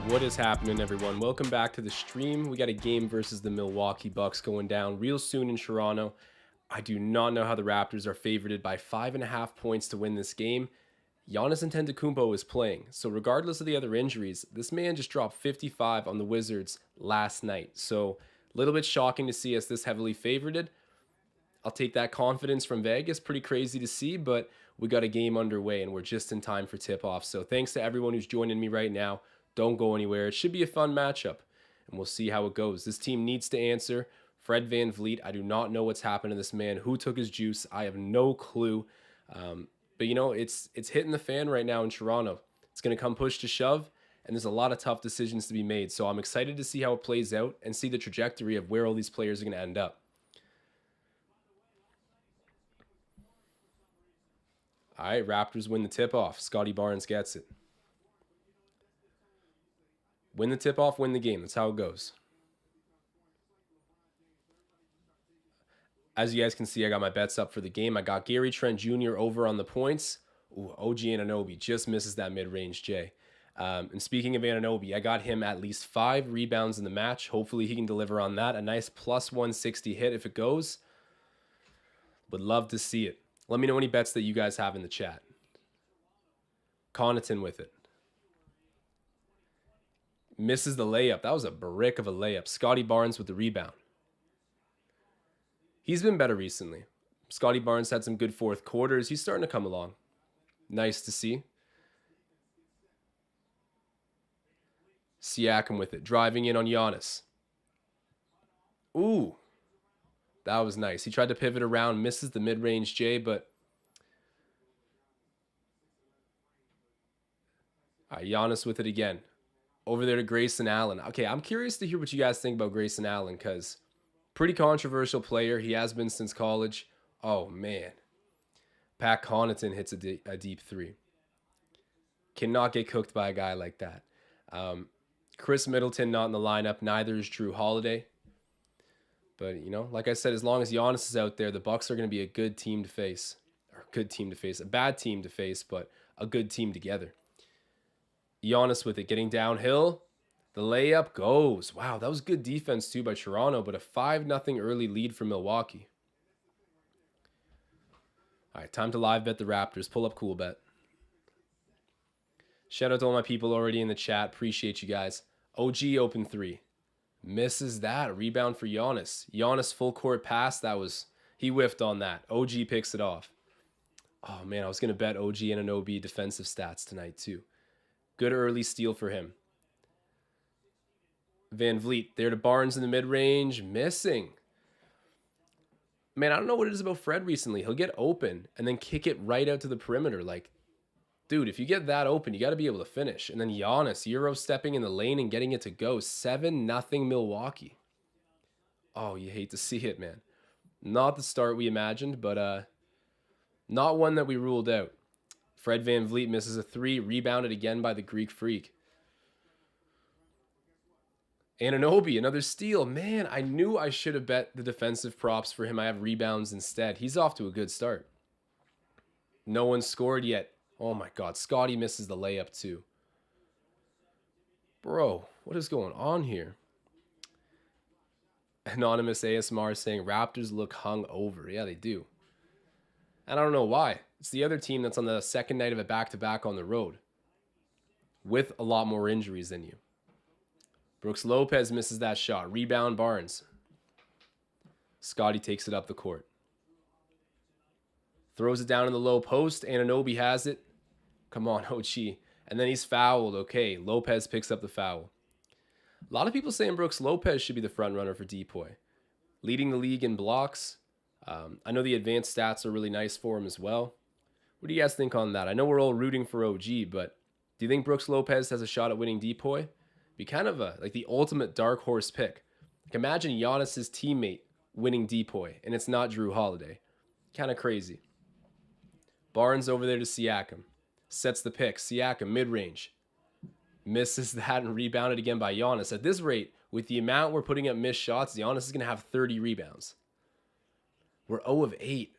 What is happening, everyone? Welcome back to the stream. We got a game versus the Milwaukee Bucks going down real soon in Toronto. I do not know how the Raptors are favorited by 5.5 points to win this game. Giannis Antetokounmpo is playing, so regardless of the other injuries, this man just dropped 55 on the Wizards last night. So a little bit shocking to see us this heavily favorited. I'll take that confidence from Vegas. Pretty crazy to see, but we got a game underway and we're just in time for tip-off. So thanks to everyone who's joining me right now. Don't go anywhere. It should be a fun matchup, and we'll see how it goes. This team needs to answer. Fred VanVleet, I do not know what's happened to this man. Who took his juice? I have no clue. But, you know, it's hitting the fan right now in Toronto. It's going to come push to shove, and there's a lot of tough decisions to be made. So I'm excited to see how it plays out and see the trajectory of where all these players are going to end up. All right, Raptors win the tip-off. Scotty Barnes gets it. Win the tip-off, win the game. That's how it goes. As you guys can see, I got my bets up for the game. I got Gary Trent Jr. over on the points. Ooh, OG Anunoby just misses that mid-range J. And speaking of Anunoby, I got him at least 5 rebounds in the match. Hopefully he can deliver on that. A nice plus 160 hit if it goes. Would love to see it. Let me know any bets that you guys have in the chat. Connaughton with it. Misses the layup. That was a brick of a layup. Scotty Barnes with the rebound. He's been better recently. Scotty Barnes had some good fourth quarters. He's starting to come along. Nice to see. Siakam with it. Driving in on Giannis. Ooh. That was nice. He tried to pivot around. Misses the mid-range J, but... All right, Giannis with it again. Over there to Grayson Allen. Okay, I'm curious to hear what you guys think about Grayson Allen because pretty controversial player. He has been since college. Oh, man. Pat Connaughton hits a deep three. Cannot get cooked by a guy like that. Chris Middleton not in the lineup. Neither is Drew Holiday. But, you know, like I said, as long as Giannis is out there, the Bucks are going to be a good team to face. Or good team to face. A bad team to face, but a good team together. Giannis with it, getting downhill. The layup goes. Wow, that was good defense too by Toronto, but a 5-0 early lead for Milwaukee. All right, time to live bet the Raptors. Pull up cool bet. Shout out to all my people already in the chat. Appreciate you guys. OG open 3. Misses that. Rebound for Giannis. Giannis full court pass. He whiffed on that. OG picks it off. Oh man, I was going to bet OG Anunoby defensive stats tonight too. Good early steal for him. VanVleet there to Barnes in the mid-range. Missing. Man, I don't know what it is about Fred recently. He'll get open and then kick it right out to the perimeter. Like, dude, if you get that open, you got to be able to finish. And then Giannis, Euro stepping in the lane and getting it to go. 7-0 Milwaukee. Oh, you hate to see it, man. Not the start we imagined, but not one that we ruled out. Fred VanVleet misses a 3, rebounded again by the Greek Freak. Anunoby, another steal. Man, I knew I should have bet the defensive props for him. I have rebounds instead. He's off to a good start. No one scored yet. Oh my God, Scotty misses the layup too. Bro, what is going on here? Anonymous ASMR saying Raptors look hung over. Yeah, they do. And I don't know why. It's the other team that's on the second night of a back-to-back on the road with a lot more injuries than you. Brooks Lopez misses that shot. Rebound Barnes. Scotty takes it up the court. Throws it down in the low post. Anunoby has it. Come on, OG. And then he's fouled. Okay, Lopez picks up the foul. A lot of people saying Brooks Lopez should be the front runner for Depoy. Leading the league in blocks. I know the advanced stats are really nice for him as well. What do you guys think on that? I know we're all rooting for OG, but do you think Brooks Lopez has a shot at winning Depoy? Be kind of like the ultimate dark horse pick. Like imagine Giannis's teammate winning Depoy, and it's not Drew Holiday. Kind of crazy. Barnes over there to Siakam. Sets the pick. Siakam, mid-range. Misses that and rebounded again by Giannis. At this rate, with the amount we're putting up missed shots, Giannis is going to have 30 rebounds. We're 0 of 8.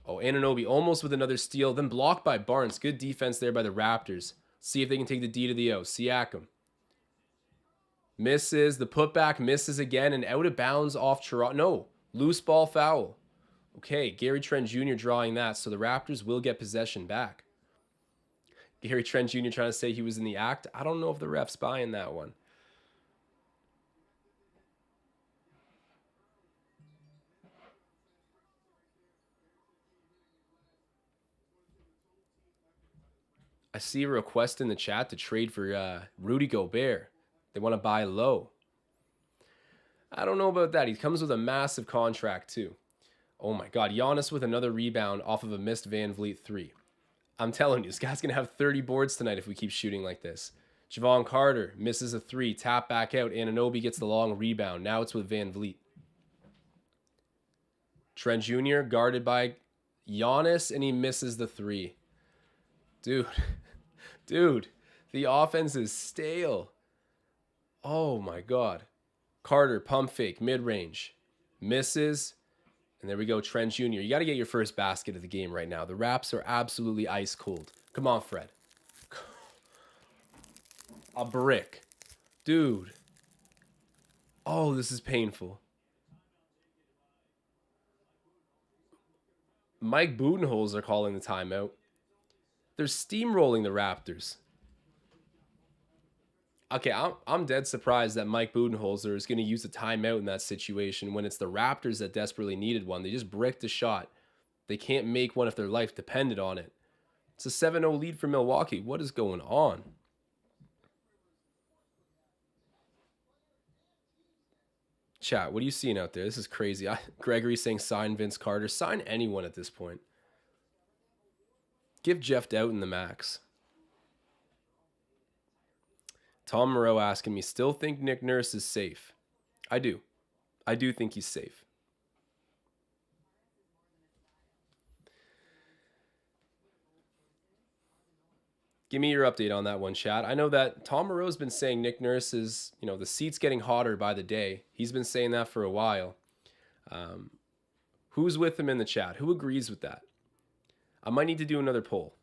Oh, Anunoby almost with another steal. Then blocked by Barnes. Good defense there by the Raptors. See if they can take the D to the O. Siakam. Misses. The putback misses again and out of bounds off Toronto. No, loose ball foul. Okay, Gary Trent Jr. drawing that, so the Raptors will get possession back. Gary Trent Jr. trying to say he was in the act. I don't know if the ref's buying that one. I see a request in the chat to trade for Rudy Gobert. They want to buy low. I don't know about that. He comes with a massive contract too. Oh my God, Giannis with another rebound off of a missed Van Vliet three. I'm telling you, this guy's going to have 30 boards tonight if we keep shooting like this. Javon Carter misses a three, tap back out. Anunoby gets the long rebound. Now it's with Van Vliet. Trent Jr. guarded by Giannis, and he misses the three. Dude, the offense is stale. Oh my God. Carter, pump fake, mid-range. Misses. And there we go, Trent Jr. You got to get your first basket of the game right now. The Raps are absolutely ice cold. Come on, Fred. A brick. Dude. Oh, this is painful. Mike Budenholzer calling the timeout. They're steamrolling the Raptors. Okay, I'm dead surprised that Mike Budenholzer is going to use a timeout in that situation when it's the Raptors that desperately needed one. They just bricked a shot. They can't make one if their life depended on it. It's a 7-0 lead for Milwaukee. What is going on? Chat, what are you seeing out there? This is crazy. Gregory saying sign Vince Carter. Sign anyone at this point. Give Jeff Doughton the max. Tom Moreau asking me, still think Nick Nurse is safe? I do. I do think he's safe. Give me your update on that one, chat. I know that Tom Moreau's been saying Nick Nurse is, the seat's getting hotter by the day. He's been saying that for a while. Who's with him in the chat? Who agrees with that? I might need to do another poll.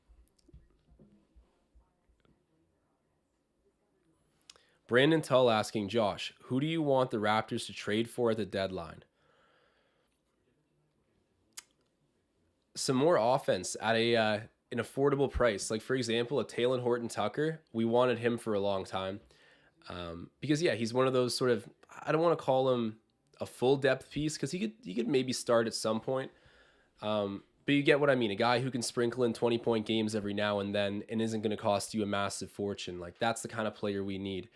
Brandon Tull asking, Josh, who do you want the Raptors to trade for at the deadline? Some more offense at an affordable price. Like, for example, a Talen Horton-Tucker. We wanted him for a long time. Because, yeah, he's one of those sort of, I don't want to call him a full depth piece because he could maybe start at some point. But you get what I mean. A guy who can sprinkle in 20-point games every now and then and isn't going to cost you a massive fortune. Like, that's the kind of player we need.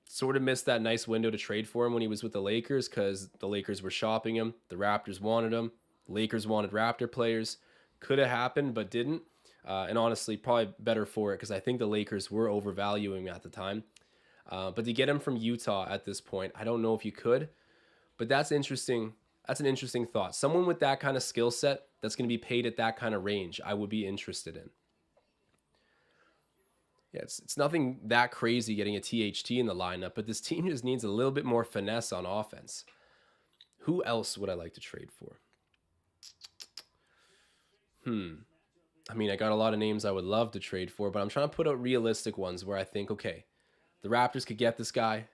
Sort of missed that nice window to trade for him when he was with the Lakers because the Lakers were shopping him. The Raptors wanted him. Lakers wanted Raptor players. Could have happened, but didn't. And honestly, probably better for it because I think the Lakers were overvaluing him at the time. But to get him from Utah at this point, I don't know if you could. But that's interesting. That's an interesting thought. Someone with that kind of skill set that's going to be paid at that kind of range, I would be interested in. Yeah, it's nothing that crazy getting a THT in the lineup, but this team just needs a little bit more finesse on offense. Who else would I like to trade for? I mean, I got a lot of names I would love to trade for, but I'm trying to put out realistic ones where I think, okay, the Raptors could get this guy.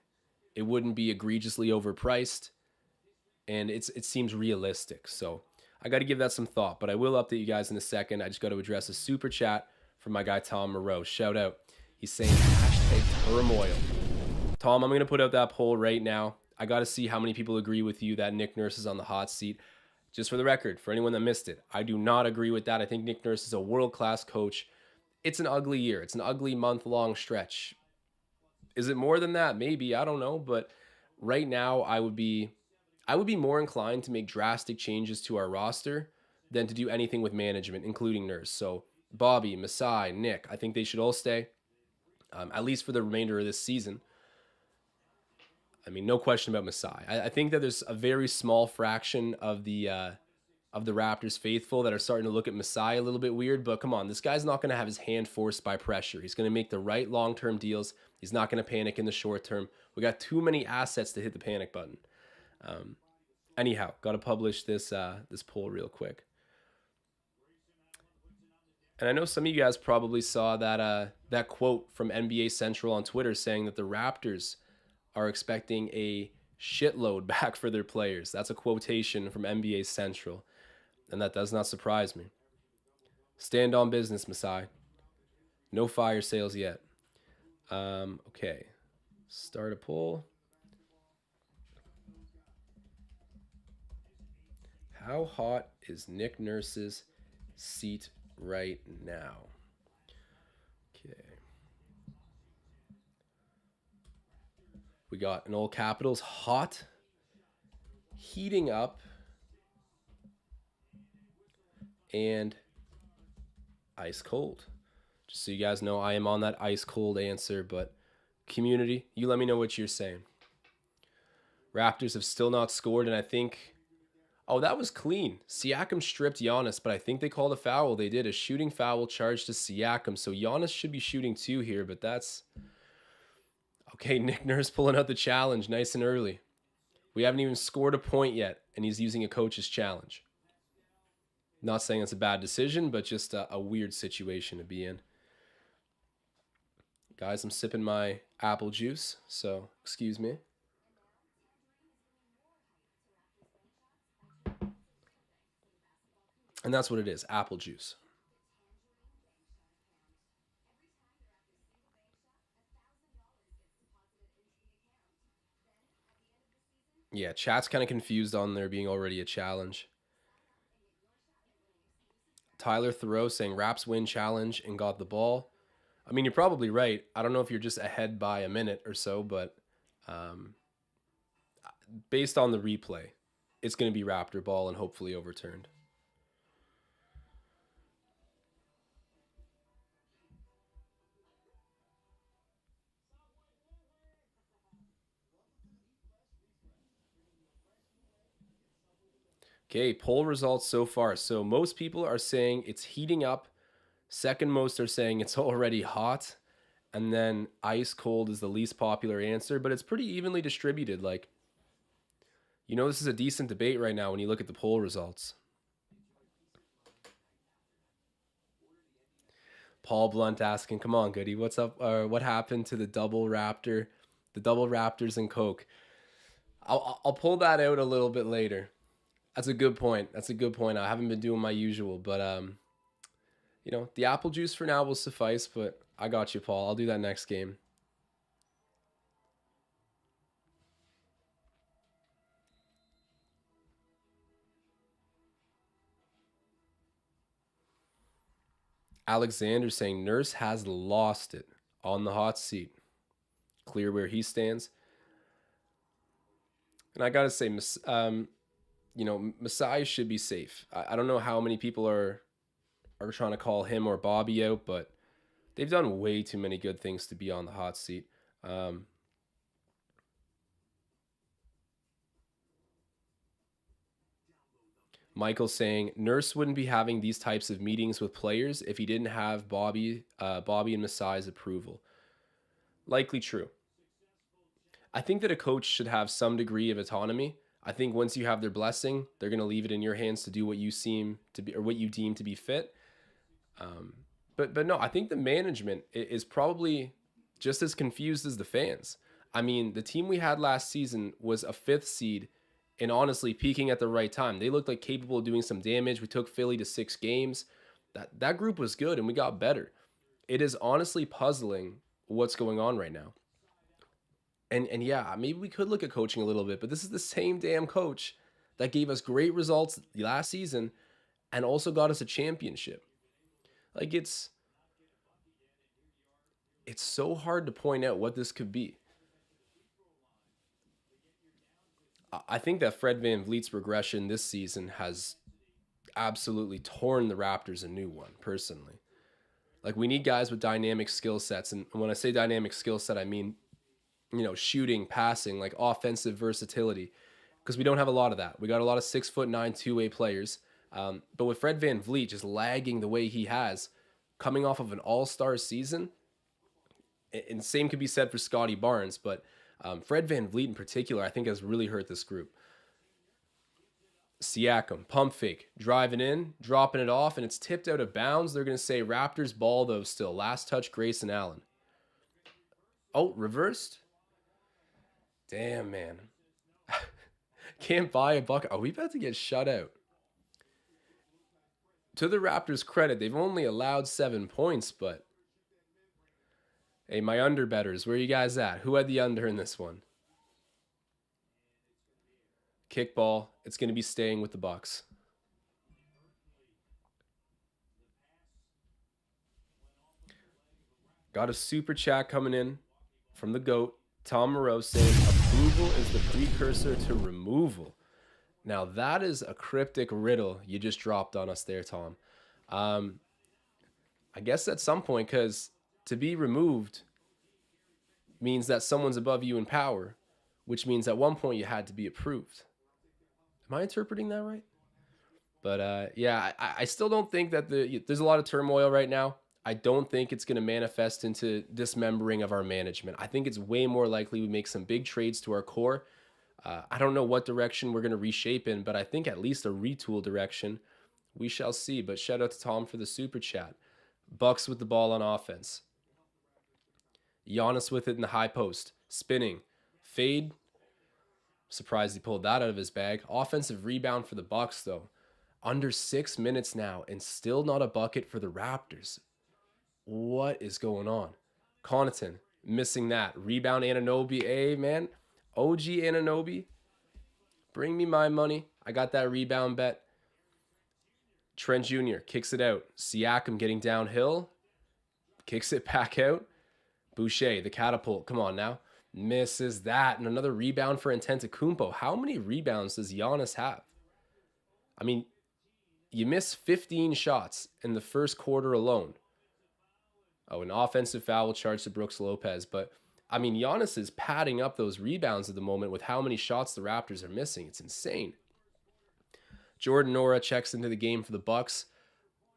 It wouldn't be egregiously overpriced, and it seems realistic. So I got to give that some thought, but I will update you guys in a second. I just got to address a super chat from my guy Tom Moreau. Shout out. He's saying #turmoil. Tom, I'm going to put out that poll right now. I got to see how many people agree with you that Nick Nurse is on the hot seat. Just for the record, for anyone that missed it, I do not agree with that. I think Nick Nurse is a world-class coach. It's an ugly year. It's an ugly month-long stretch. Is it more than that? Maybe. I don't know. But right now, I would be more inclined to make drastic changes to our roster than to do anything with management, including Nurse. So Bobby, Masai, Nick, I think they should all stay, at least for the remainder of this season. I mean, no question about Masai. I think that there's a very small fraction of the Raptors faithful that are starting to look at Masai a little bit weird. But come on, this guy's not going to have his hand forced by pressure. He's going to make the right long-term deals. He's not going to panic in the short term. We got too many assets to hit the panic button. Anyhow, got to publish this poll real quick. And I know some of you guys probably saw that quote from NBA Central on Twitter saying that the Raptors are expecting a shitload back for their players. That's a quotation from NBA Central, and that does not surprise me. Stand on business, Masai. No fire sales yet. Okay. Start a poll. How hot is Nick Nurse's seat right now? Okay. We got in all capitals, hot, heating up, and ice cold. Just so you guys know, I am on that ice cold answer, but community, you let me know what you're saying. Raptors have still not scored, and I think, oh, that was clean. Siakam stripped Giannis, but I think they called a foul. They did a shooting foul charge to Siakam, so Giannis should be shooting 2 here, but that's okay. Nick Nurse pulling out the challenge nice and early. We haven't even scored a point yet, and he's using a coach's challenge. Not saying it's a bad decision, but just a weird situation to be in. Guys, I'm sipping my apple juice, so excuse me. And that's what it is, apple juice. Yeah, chat's kind of confused on there being already a challenge. Tyler Thoreau saying Raps win challenge and got the ball. I mean, you're probably right. I don't know if you're just ahead by a minute or so, but based on the replay, it's going to be Raptor ball and hopefully overturned. Okay, poll results so far. So most people are saying it's heating up. Second most are saying it's already hot. And then ice cold is the least popular answer, but it's pretty evenly distributed. Like, this is a decent debate right now when you look at the poll results. Paul Blunt asking, come on, Goody, what's up? What happened to the double Raptors and Coke? I'll pull that out a little bit later. That's a good point. I haven't been doing my usual, but the apple juice for now will suffice, but I got you, Paul. I'll do that next game. Alexander saying Nurse has lost it on the hot seat. Clear where he stands. And I got to say, Masai should be safe. I don't know how many people are trying to call him or Bobby out, but they've done way too many good things to be on the hot seat. Michael saying Nurse wouldn't be having these types of meetings with players if he didn't have Bobby and Masai's approval. Likely true. I think that a coach should have some degree of autonomy. I think once you have their blessing, they're going to leave it in your hands to do what you seem to be or what you deem to be fit. But no, I think the management is probably just as confused as the fans. I mean, the team we had last season was a 5th seed and honestly peaking at the right time. They looked like capable of doing some damage. We took Philly to 6 games. That group was good and we got better. It is honestly puzzling what's going on right now. And yeah, maybe we could look at coaching a little bit, but this is the same damn coach that gave us great results last season and also got us a championship. Like it's so hard to point out what this could be. I think that Fred VanVleet's regression this season has absolutely torn the Raptors a new one, personally. Like we need guys with dynamic skill sets. And when I say dynamic skill set, I mean, shooting, passing, like offensive versatility. Because we don't have a lot of that. We got a lot of 6'9" 2-way players. But with Fred VanVleet just lagging the way he has, coming off of an all-star season, and same could be said for Scotty Barnes, but Fred VanVleet in particular, I think has really hurt this group. Siakam, pump fake, driving in, dropping it off, and it's tipped out of bounds. They're going to say Raptors ball, though, still. Last touch, Grayson Allen. Oh, reversed? Damn, man. Can't buy a bucket. Are we about to get shut out? To the Raptors' credit, they've only allowed 7 points, but hey, my under betters, where are you guys at? Who had the under in this one? Kickball. It's going to be staying with the Bucks. Got a super chat coming in from the GOAT, Tom Moreau, saying approval is the precursor to removal. Now, that is a cryptic riddle you just dropped on us there, Tom. I guess at some point, because to be removed means that someone's above you in power, which means at one point you had to be approved. Am I interpreting that right? But yeah, I still don't think that there's a lot of turmoil right now. I don't think it's going to manifest into dismembering of our management. I think it's way more likely we make some big trades to our core. I don't know what direction we're going to reshape in, but I think at least a retool direction. We shall see. But shout out to Tom for the super chat. Bucks with the ball on offense. Giannis with it in the high post. Spinning. Fade. Surprised he pulled that out of his bag. Offensive rebound for the Bucks, though. Under 6 minutes now and still not a bucket for the Raptors. What is going on? Connaughton missing that. Rebound Anunoby. Hey, man. OG Anunoby. Bring me my money. I got that rebound bet. Trent Jr. kicks it out. Siakam getting downhill. Kicks it back out. Boucher, the catapult. Come on now. Misses that. And another rebound for Antetokounmpo. How many rebounds does Giannis have? I mean, you miss 15 shots in the first quarter alone. Oh, an offensive foul charged to Brooks Lopez. But, I mean, Giannis is padding up those rebounds at the moment with how many shots the Raptors are missing. It's insane. Jordan Nora checks into the game for the Bucks.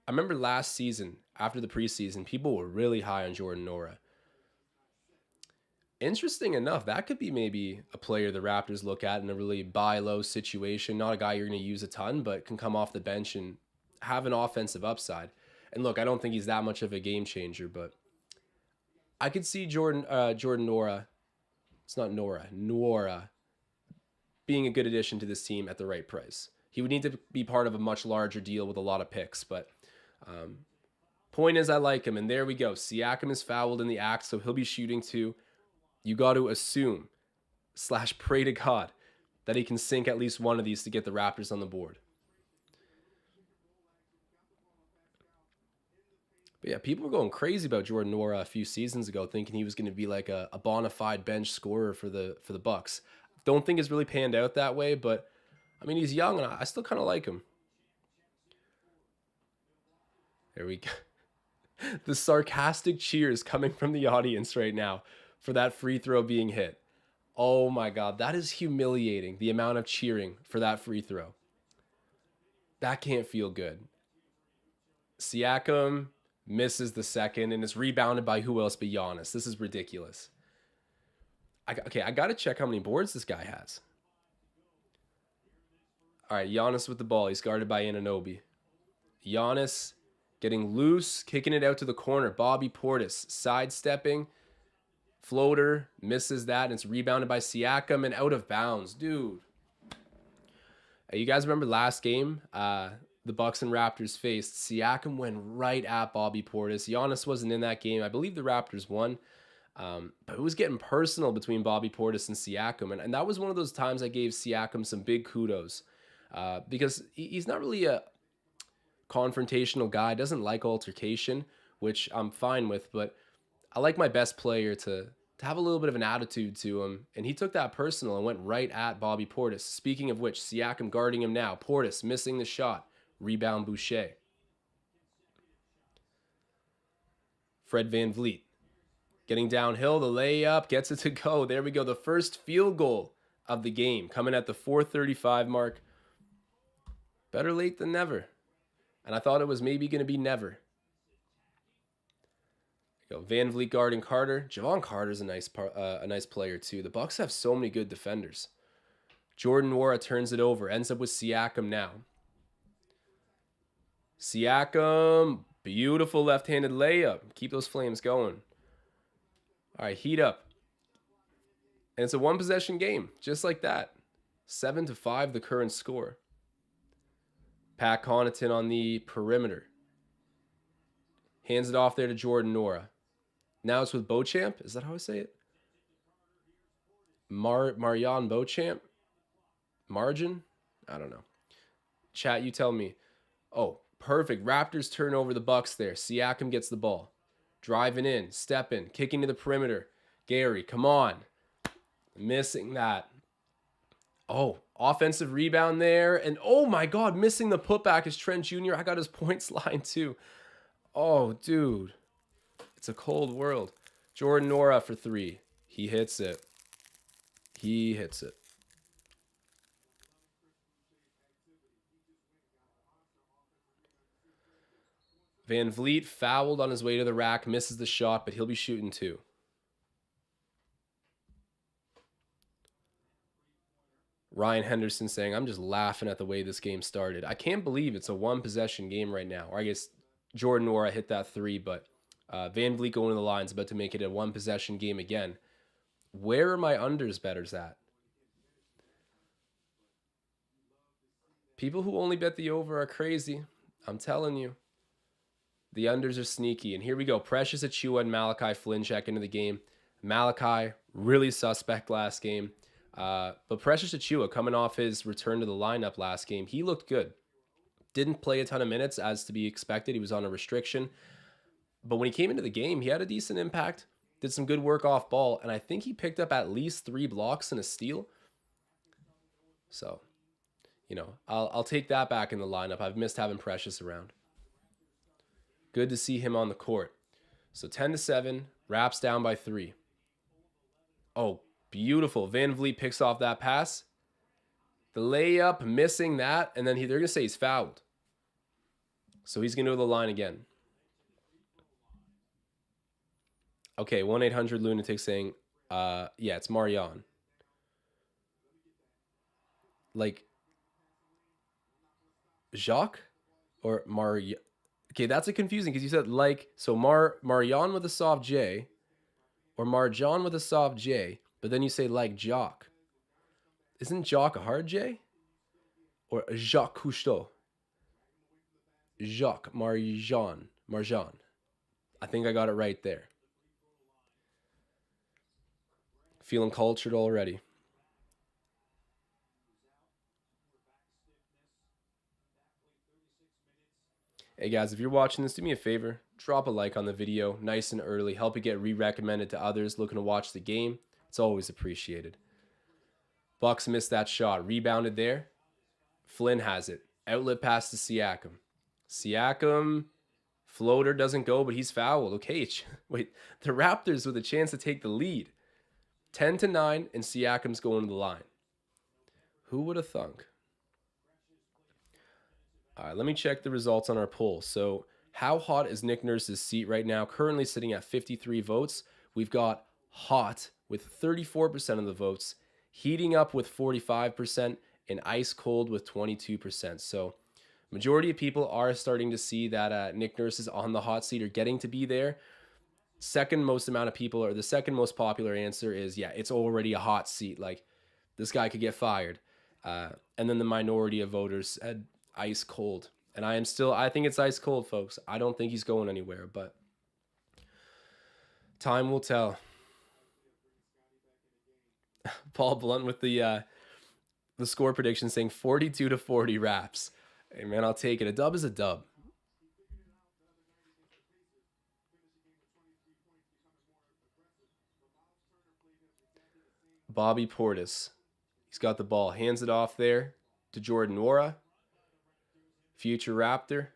I remember last season, after the preseason, people were really high on Jordan Nora. Interesting enough, that could be maybe a player the Raptors look at in a really buy low situation. Not a guy you're going to use a ton, but can come off the bench and have an offensive upside. And look, I don't think he's that much of a game changer, but I could see Jordan Nora. It's not Nora being a good addition to this team at the right price. He would need to be part of a much larger deal with a lot of picks, but point is I like him, and there we go. Siakam is fouled in the act, so he'll be shooting too. You got to assume / pray to God that he can sink at least one of these to get the Raptors on the board. But yeah, people were going crazy about Jordan Nora a few seasons ago, thinking he was going to be like a bona fide bench scorer for the Bucks. Don't think it's really panned out that way, but I mean, he's young, and I still kind of like him. There we go. The sarcastic cheers coming from the audience right now for that free throw being hit. Oh my God, that is humiliating, the amount of cheering for that free throw. That can't feel good. Siakam misses the second and is rebounded by who else but Giannis. This is ridiculous. I got to check how many boards this guy has. All right, Giannis with the ball. He's guarded by Anunoby. Giannis getting loose, kicking it out to the corner. Bobby Portis sidestepping. Floater, misses that, and it's rebounded by Siakam and out of bounds. Dude. You guys remember last game? The Bucks and Raptors faced. Siakam went right at Bobby Portis. Giannis wasn't in that game. I believe the Raptors won. But it was getting personal between Bobby Portis and Siakam. And that was one of those times I gave Siakam some big kudos. Because he's not really a confrontational guy. Doesn't like altercation, which I'm fine with. But I like my best player to have a little bit of an attitude to him. And he took that personal and went right at Bobby Portis. Speaking of which, Siakam guarding him now. Portis missing the shot. Rebound Boucher. Fred VanVleet getting downhill. The layup gets it to go. There we go. The first field goal of the game coming at the 4:35 mark. Better late than never. And I thought it was maybe going to be never. VanVleet guarding Carter. Javon Carter's a nice player too. The Bucks have so many good defenders. Jordan Nwora turns it over. Ends up with Siakam now. Siakam. Beautiful left-handed layup. Keep those flames going. All right, heat up. And it's a one possession game, just like that. 7-5, the current score. Pat Connaughton on the perimeter. Hands it off there to Jordan Nora. Now it's with Beauchamp. Is that how I say it? Marion Beauchamp? Margin? I don't know. Chat, you tell me. Oh, perfect. Raptors turn over the Bucks there. Siakam gets the ball. Driving in, stepping, kicking to the perimeter. Gary, come on. Missing that. Oh, offensive rebound there. And oh my God, missing the putback is Trent Jr. I got his points line too. Oh, dude. It's a cold world. Jordan Nora for 3. He hits it. He hits it. Van Vliet fouled on his way to the rack, misses the shot, but he'll be shooting 2. Ryan Henderson saying, I'm just laughing at the way this game started. I can't believe it's a one possession game right now. Or I guess Jordan Nora hit that 3, but Van Vliet going to the line is about to make it a one possession game again. Where are my unders bettors at? People who only bet the over are crazy. I'm telling you. The unders are sneaky. And here we go. Precious Achiuwa and Malachi Flynn check into the game. Malachi, really suspect last game. But Precious Achiuwa, coming off his return to the lineup last game, he looked good. Didn't play a ton of minutes as to be expected. He was on a restriction. But when he came into the game, he had a decent impact. Did some good work off ball. And I think he picked up at least 3 blocks and a steal. So, you know, I'll take that back in the lineup. I've missed having Precious around. Good to see him on the court. So 10-7, Raps down by 3. Oh, beautiful. Van Vliet picks off that pass. The layup, missing that, and then they're going to say he's fouled. So he's going to go to the line again. Okay, 1-800-Lunatic saying, yeah, it's Marion. Like, Jacques? Or Marion? Okay, that's a confusing because you said like, so Marion with a soft J, or Marjan with a soft J, but then you say like Jock. Isn't Jock a hard J? Or Jacques Cousteau? Jacques Marjan. I think I got it right there. Feeling cultured already. Hey guys, if you're watching this, do me a favor. Drop a like on the video, nice and early. Help it get re-recommended to others looking to watch the game. It's always appreciated. Bucks missed that shot. Rebounded there. Flynn has it. Outlet pass to Siakam. Siakam, floater doesn't go, but he's fouled. Okay, wait. The Raptors with a chance to take the lead. 10-9, and Siakam's going to the line. Who would have thunk? All right, let me check the results on our poll. So how hot is Nick Nurse's seat right now? Currently sitting at 53 votes. We've got hot with 34% of the votes, heating up with 45%, and ice cold with 22%. So majority of people are starting to see that Nick Nurse is on the hot seat or getting to be there. Second most amount of people, or the second most popular answer is, yeah, it's already a hot seat. Like, this guy could get fired. And then the minority of voters had ice cold. And I think it's ice cold, folks. I don't think he's going anywhere, but time will tell. Paul Blunt with the score prediction saying 42-40 Raps. Hey man, I'll take it. A dub is a dub. Bobby Portis. He's got the ball. Hands it off there to Jordan Nora. Future Raptor.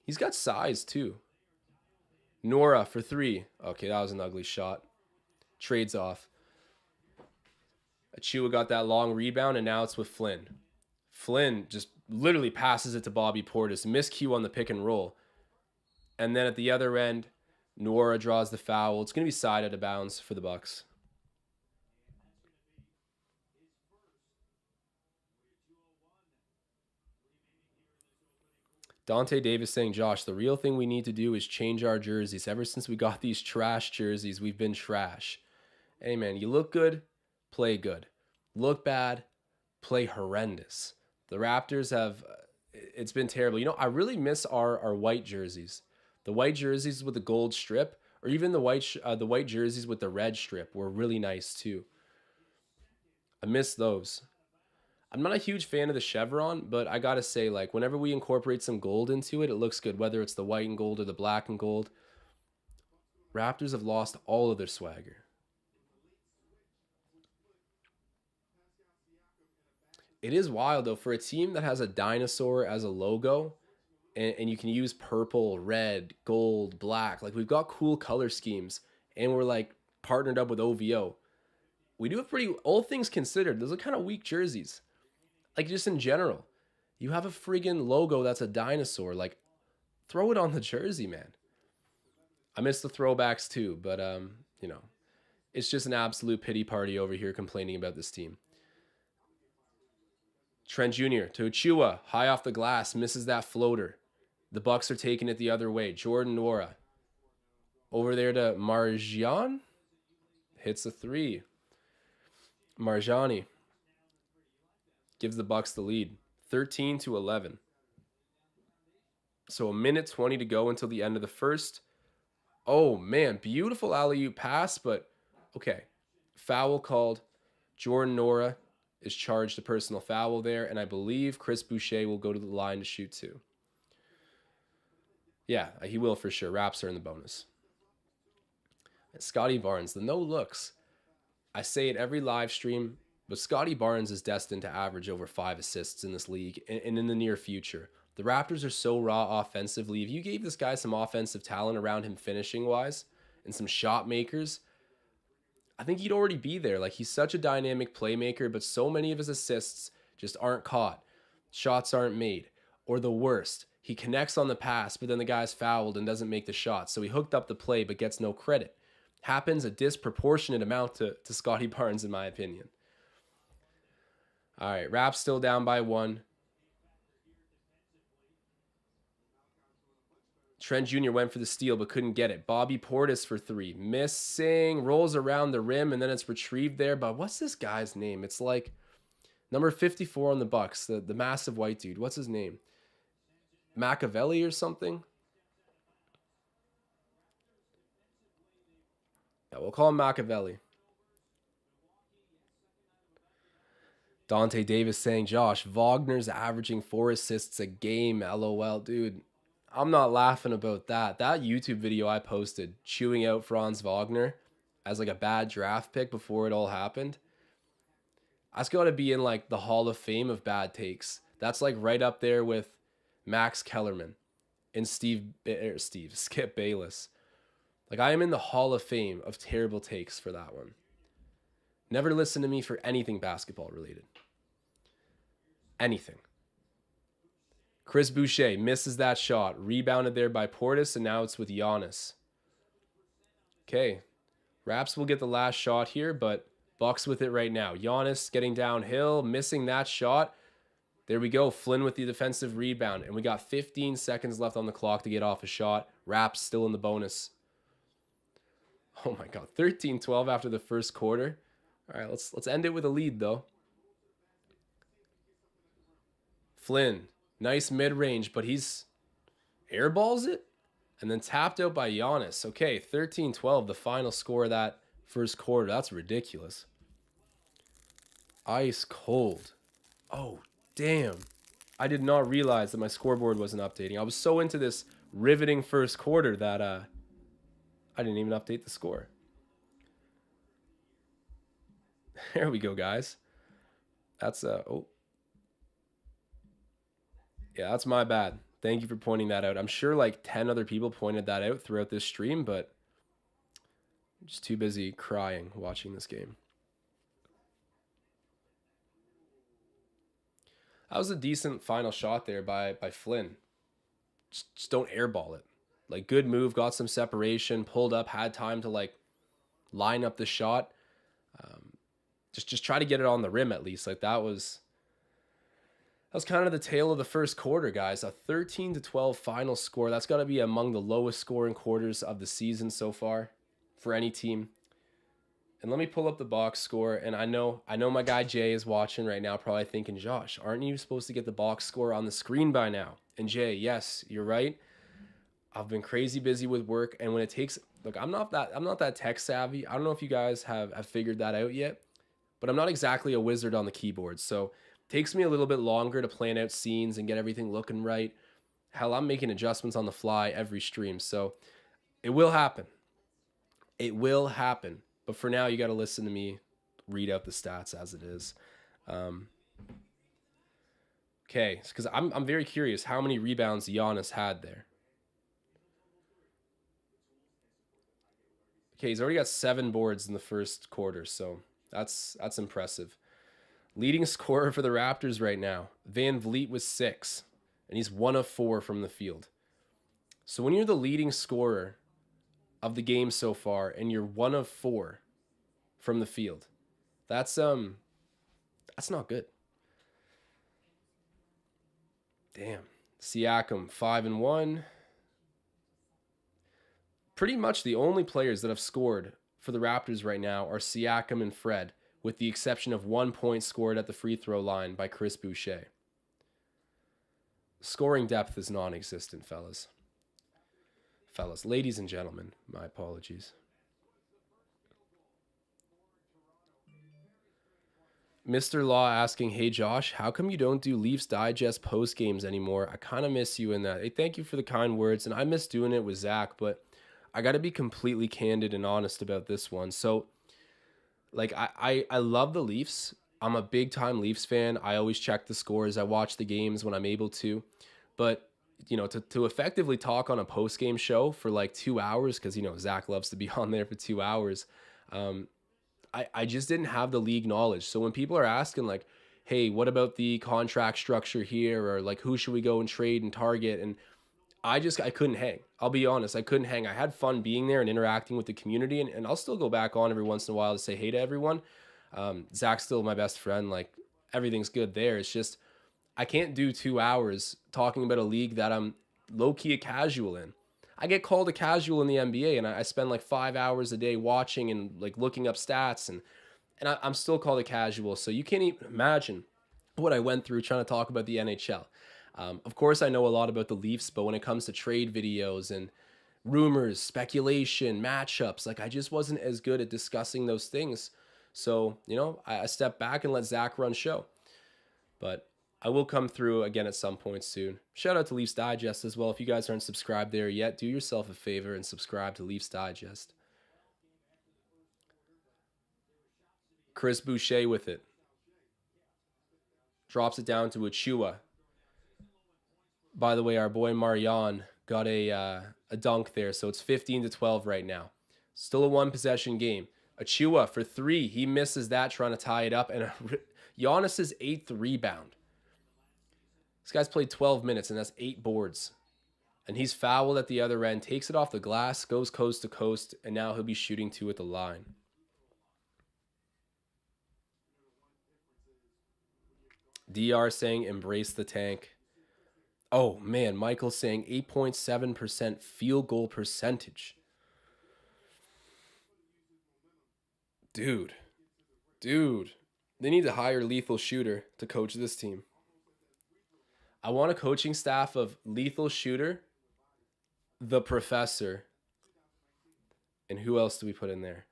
He's got size too. Nora for 3. Okay, that was an ugly shot. Trades off. Achiuwa got that long rebound, and now it's with Flynn. Flynn just literally passes it to Bobby Portis. Miscue on the pick and roll. And then at the other end, Nora draws the foul. It's going to be side out of bounds for the Bucks. Dante Davis saying, Josh, the real thing we need to do is change our jerseys. Ever since we got these trash jerseys, we've been trash. Hey, man, you look good, play good. Look bad, play horrendous. The Raptors have, it's been terrible. I really miss our white jerseys. The white jerseys with the gold strip, or even the white jerseys with the red strip were really nice too. I miss those. I'm not a huge fan of the chevron, but I gotta say, like, whenever we incorporate some gold into it, it looks good, whether it's the white and gold or the black and gold. Raptors have lost all of their swagger. It is wild, though, for a team that has a dinosaur as a logo, and you can use purple, red, gold, black. Like, we've got cool color schemes, and we're, like, partnered up with OVO. We do have pretty, all things considered, those are kind of weak jerseys. Like, just in general. You have a friggin' logo that's a dinosaur. Like, throw it on the jersey, man. I miss the throwbacks too, but it's just an absolute pity party over here complaining about this team. Trent Jr. to Achua, high off the glass, misses that floater. The Bucks are taking it the other way. Jordan Nora over there to Marjan, hits a three. Marjani gives the Bucks the lead, 13-11. So a minute 20 to go until the end of the first. Oh man, beautiful alley-oop pass, but okay. Foul called. Jordan Nora is charged a personal foul there, and I believe Chris Boucher will go to the line to shoot two. Yeah, he will for sure. Raps are in the bonus. And Scotty Barnes, the no looks. I say it every live stream, but Scotty Barnes is destined to average over 5 assists in this league and in the near future. The Raptors are so raw offensively. If you gave this guy some offensive talent around him finishing wise and some shot makers, I think he'd already be there. Like, he's such a dynamic playmaker, but so many of his assists just aren't caught. Shots aren't made. Or the worst, he connects on the pass, but then the guy's fouled and doesn't make the shot. So he hooked up the play but gets no credit. Happens a disproportionate amount to Scotty Barnes, in my opinion. All right, Raps still down by 1. Trent Jr. went for the steal but couldn't get it. Bobby Portis for 3. Missing. Rolls around the rim and then it's retrieved there. But what's this guy's name? It's like number 54 on the Bucks, the massive white dude. What's his name? Machiavelli or something? Yeah, we'll call him Machiavelli. Dante Davis saying, Josh, Wagner's averaging 4 assists a game. LOL, dude. I'm not laughing about that. That YouTube video I posted chewing out Franz Wagner as like a bad draft pick before it all happened. That's got to be in like the Hall of Fame of bad takes. That's like right up there with Max Kellerman and Skip Bayless. Like, I am in the Hall of Fame of terrible takes for that one. Never listen to me for anything basketball related. Anything. Chris Boucher misses that shot. Rebounded there by Portis, and now it's with Giannis. Okay. Raps will get the last shot here, but Bucks with it right now. Giannis getting downhill, missing that shot. There we go. Flynn with the defensive rebound, and we got 15 seconds left on the clock to get off a shot. Raps still in the bonus. Oh my God, 13-12 after the first quarter. All right, let's end it with a lead, though. Flynn, nice mid-range, but he's airballs it and then tapped out by Giannis. Okay, 13-12, the final score of that first quarter. That's ridiculous. Ice cold. Oh, damn. I did not realize that my scoreboard wasn't updating. I was so into this riveting first quarter that I didn't even update the score. There we go, guys. That's oh. Yeah, that's my bad. Thank you for pointing that out. I'm sure like 10 other people pointed that out throughout this stream, but I'm just too busy crying watching this game. That was a decent final shot there by Flynn. Just don't airball it. Like, good move, got some separation, pulled up, had time to like line up the shot. Just try to get it on the rim at least. Like, that was kind of the tale of the first quarter, guys. A 13-12 final score. That's got to be among the lowest scoring quarters of the season so far for any team. And let me pull up the box score. And I know my guy Jay is watching right now, probably thinking, Josh, aren't you supposed to get the box score on the screen by now? And Jay, yes, you're right. I've been crazy busy with work, and when it takes, look, I'm not that tech savvy. I don't know if you guys have figured that out yet, but I'm not exactly a wizard on the keyboard. So it takes me a little bit longer to plan out scenes and get everything looking right. Hell, I'm making adjustments on the fly every stream. So it will happen. It will happen. But for now, you got to listen to me read out the stats as it is. Um, okay, because I'm very curious how many rebounds Giannis had there. Okay, he's already got 7 boards in the first quarter, so that's impressive. Leading scorer for the Raptors right now, Van Vliet was 6, and he's 1 of 4 from the field. So when you're the leading scorer of the game so far, and you're 1 of 4 from the field, that's not good. Damn. Siakam 5-1. Pretty much the only players that have scored for the Raptors right now are Siakam and Fred, with the exception of 1 point scored at the free throw line by Chris Boucher. Scoring depth is non existent, fellas. Ladies and gentlemen, my apologies. Mr. Law asking, hey Josh, how come you don't do Leafs Digest post games anymore? I kind of miss you in that. Hey, thank you for the kind words, and I miss doing it with Zach, but I got to be completely candid and honest about this one. So, like, I love the Leafs. I'm a big time Leafs fan. I always check the scores. I watch the games when I'm able to. But, to effectively talk on a post game show for like 2 hours, because, Zach loves to be on there for 2 hours, um, I just didn't have the league knowledge. So when people are asking, like, hey, what about the contract structure here? Or like, who should we go and trade and target? And I couldn't hang. I'll be honest, I couldn't hang. I had fun being there and interacting with the community, and I'll still go back on every once in a while to say hey to everyone. Zach's still my best friend. Like, everything's good there. It's just I can't do 2 hours talking about a league that I'm low key a casual in. I get called a casual in the NBA, and I spend like 5 hours a day watching and like looking up stats, and I'm still called a casual. So you can't even imagine what I went through trying to talk about the NHL. Of course, I know a lot about the Leafs, but when it comes to trade videos and rumors, speculation, matchups, like I just wasn't as good at discussing those things. So, I stepped back and let Zach run show. But I will come through again at some point soon. Shout out to Leafs Digest as well. If you guys aren't subscribed there yet, do yourself a favor and subscribe to Leafs Digest. Chris Boucher with it. Drops it down to Achua. By the way, our boy Marion got a dunk there, so it's 15-12 right now. Still a 1 possession game. Achua for 3. He misses that, trying to tie it up, and Giannis's 8th rebound. This guy's played 12 minutes, and that's 8 boards. And he's fouled at the other end, takes it off the glass, goes coast to coast, and now he'll be shooting 2 at the line. DR saying embrace the tank. Oh man, Michael's saying 8.7% field goal percentage. Dude. They need to hire Lethal Shooter to coach this team. I want a coaching staff of Lethal Shooter, the Professor, and who else do we put in there?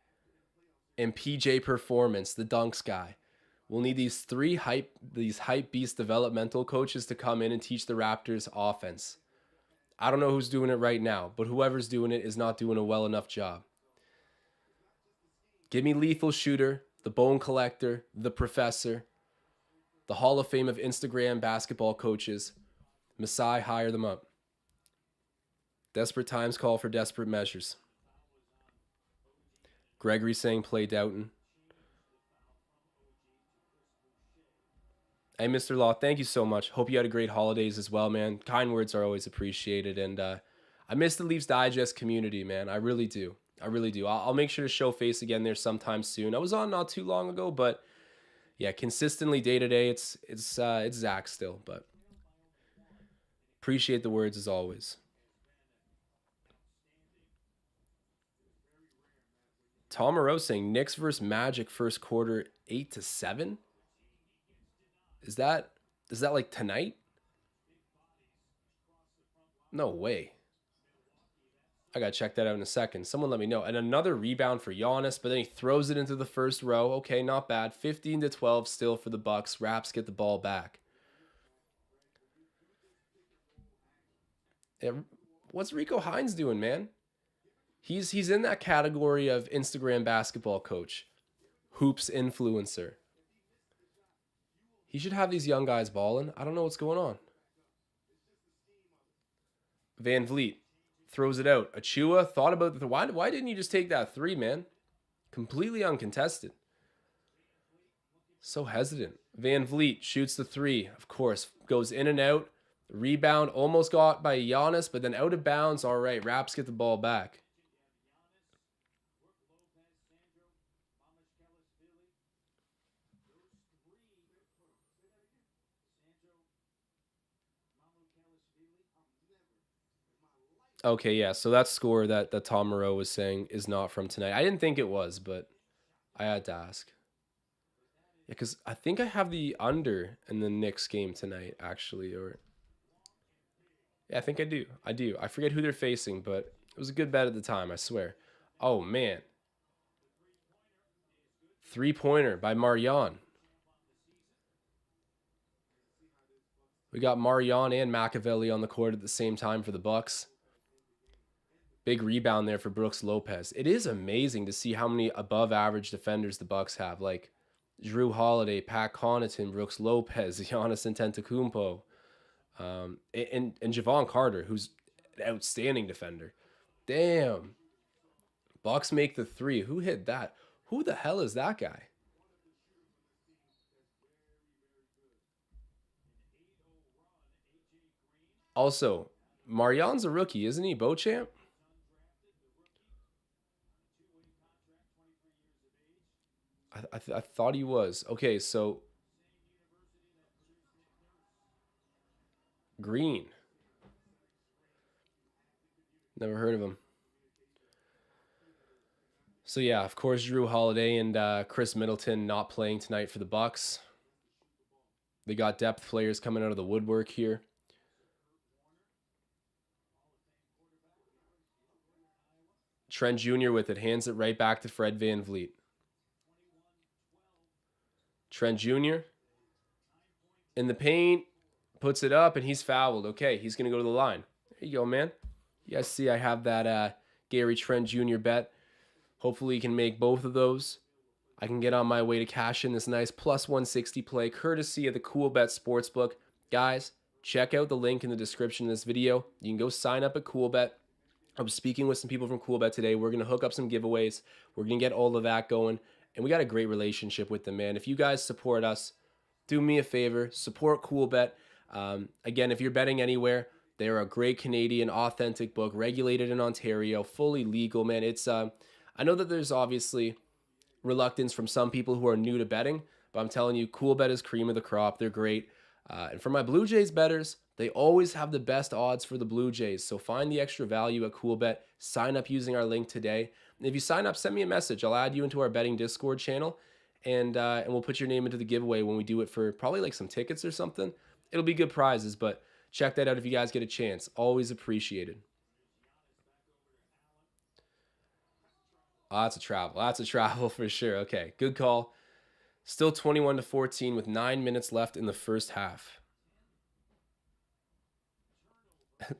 And PJ Performance, the dunks guy. We'll need these hype beast developmental coaches to come in and teach the Raptors offense. I don't know who's doing it right now, but whoever's doing it is not doing a well enough job. Give me Lethal Shooter, the Bone Collector, the Professor, the Hall of Fame of Instagram basketball coaches. Masai, hire them up. Desperate times call for desperate measures. Gregory saying play Doughton. Hey, Mr. Law, thank you so much. Hope you had a great holidays as well, man. Kind words are always appreciated. And I miss the Leafs Digest community, man. I really do. I'll make sure to show face again there sometime soon. I was on not too long ago, but yeah, consistently day to day, it's Zach still. But appreciate the words as always. Tom Moreau saying Knicks versus Magic first quarter 8-7. Is that like tonight? No way. I gotta check that out in a second. Someone let me know. And another rebound for Giannis, but then he throws it into the first row. Okay, not bad. 15-12 still for the Bucks. Raps get the ball back. Yeah, what's Rico Hines doing, man? He's in that category of Instagram basketball coach, hoops influencer. He should have these young guys balling. I don't know what's going on. Van Vliet throws it out. Achua thought about the why didn't you just take that three, man? Completely uncontested. So hesitant. Van Vliet shoots the three. Of course, goes in and out. Rebound almost got by Giannis, but then out of bounds. All right, Raps get the ball back. Okay, yeah. So that score that Tom Moreau was saying is not from tonight. I didn't think it was, but I had to ask. Yeah, because I think I have the under in the Knicks game tonight, actually. Or yeah, I think I do. I do. I forget who they're facing, but it was a good bet at the time, I swear. Oh man. 3-pointer by Marion. We got Marion and Machiavelli on the court at the same time for the Bucks. Big rebound there for Brooks Lopez. It is amazing to see how many above average defenders the Bucks have, like Drew Holiday, Pat Connaughton, Brooks Lopez, Giannis Antetokounmpo, and Javon Carter, who's an outstanding defender. Damn. Bucks make the three. Who hit that? Who the hell is that guy? Also, Marion's a rookie, isn't he? Beauchamp? I thought he was. Okay, so Green. Never heard of him. So yeah, of course, Drew Holiday and Chris Middleton not playing tonight for the Bucks. They got depth players coming out of the woodwork here. Trent Jr. with it, hands it right back to Fred Van Vliet. Trent Jr. in the paint, puts it up, and he's fouled. Okay, he's going to go to the line. There you go, man. You guys see I have that Gary Trent Jr. bet. Hopefully he can make both of those. I can get on my way to cash in this nice plus 160 play, courtesy of the Cool Bet Sportsbook. Guys, check out the link in the description of this video. You can go sign up at Cool Bet. I was speaking with some people from Cool Bet today. We're going to hook up some giveaways. We're going to get all of that going. And we got a great relationship with them, man. If you guys support us, do me a favor, support Cool Bet. Again, if you're betting anywhere, they're a great Canadian, authentic book, regulated in Ontario, fully legal, man. It's I know that there's obviously reluctance from some people who are new to betting, but I'm telling you, Cool Bet is cream of the crop. They're great. And for my Blue Jays bettors, they always have the best odds for the Blue Jays. So find the extra value at Cool Bet. Sign up using our link today. And if you sign up, send me a message. I'll add you into our betting Discord channel, and we'll put your name into the giveaway when we do it for probably like some tickets or something. It'll be good prizes, but check that out if you guys get a chance. Always appreciated. Oh, that's a travel. That's a travel for sure. Okay, good call. Still 21-14 with 9 minutes left in the first half.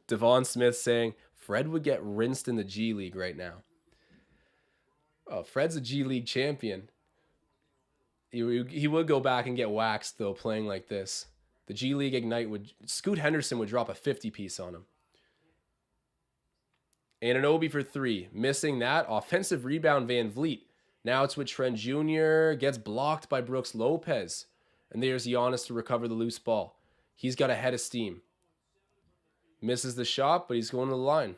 Devon Smith saying Fred would get rinsed in the G League right now. Oh, Fred's a G League champion. He would go back and get waxed, though, playing like this. The G League Ignite would... Scoot Henderson would drop a 50-piece on him. Anunoby for three. Missing that. Offensive rebound, Van Vliet. Now it's with Trent Jr. Gets blocked by Brooks Lopez. And there's Giannis to recover the loose ball. He's got a head of steam. Misses the shot, but he's going to the line.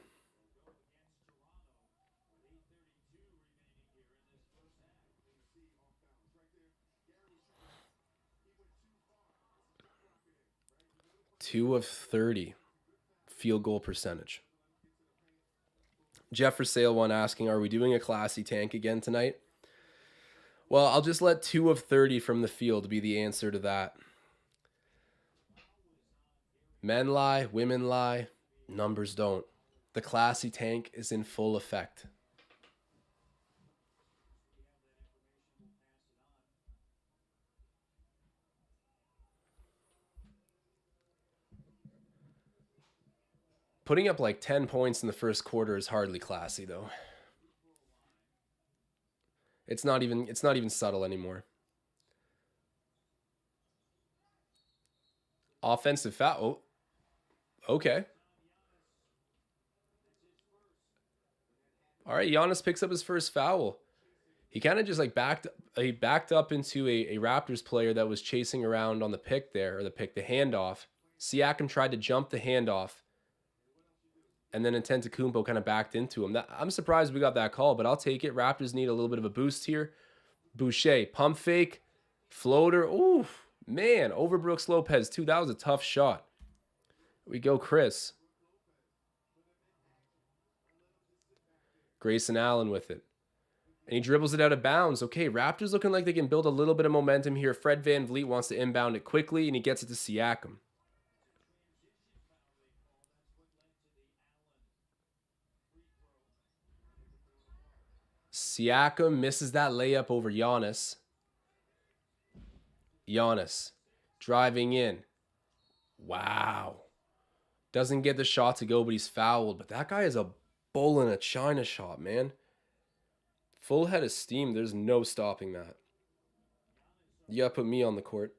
Two of 30 field goal percentage. Jeff for Sale one asking, are we doing a classy tank again tonight? Well, I'll just let 2 of 30 from the field be the answer to that. Men lie, women lie, numbers don't. The classy tank is in full effect. Putting up like 10 points in the first quarter is hardly classy though. It's not even subtle anymore. Offensive foul. Oh, okay. All right, Giannis picks up his first foul. He kind of just like backed up into a Raptors player that was chasing around on the pick there, or the handoff. Siakam tried to jump the handoff, and then Antetokounmpo kind of backed into him. I'm surprised we got that call, but I'll take it. Raptors need a little bit of a boost here. Boucher, pump fake, floater. Ooh, man, over Brooks Lopez too. That was a tough shot. Here we go, Chris. Grayson Allen with it. And he dribbles it out of bounds. Okay, Raptors looking like they can build a little bit of momentum here. Fred VanVleet wants to inbound it quickly, and he gets it to Siakam. Siakam misses that layup over Giannis. Giannis driving in. Wow. Doesn't get the shot to go, but he's fouled. But that guy is a bull in a China shot, man. Full head of steam. There's no stopping that. You gotta put me on the court.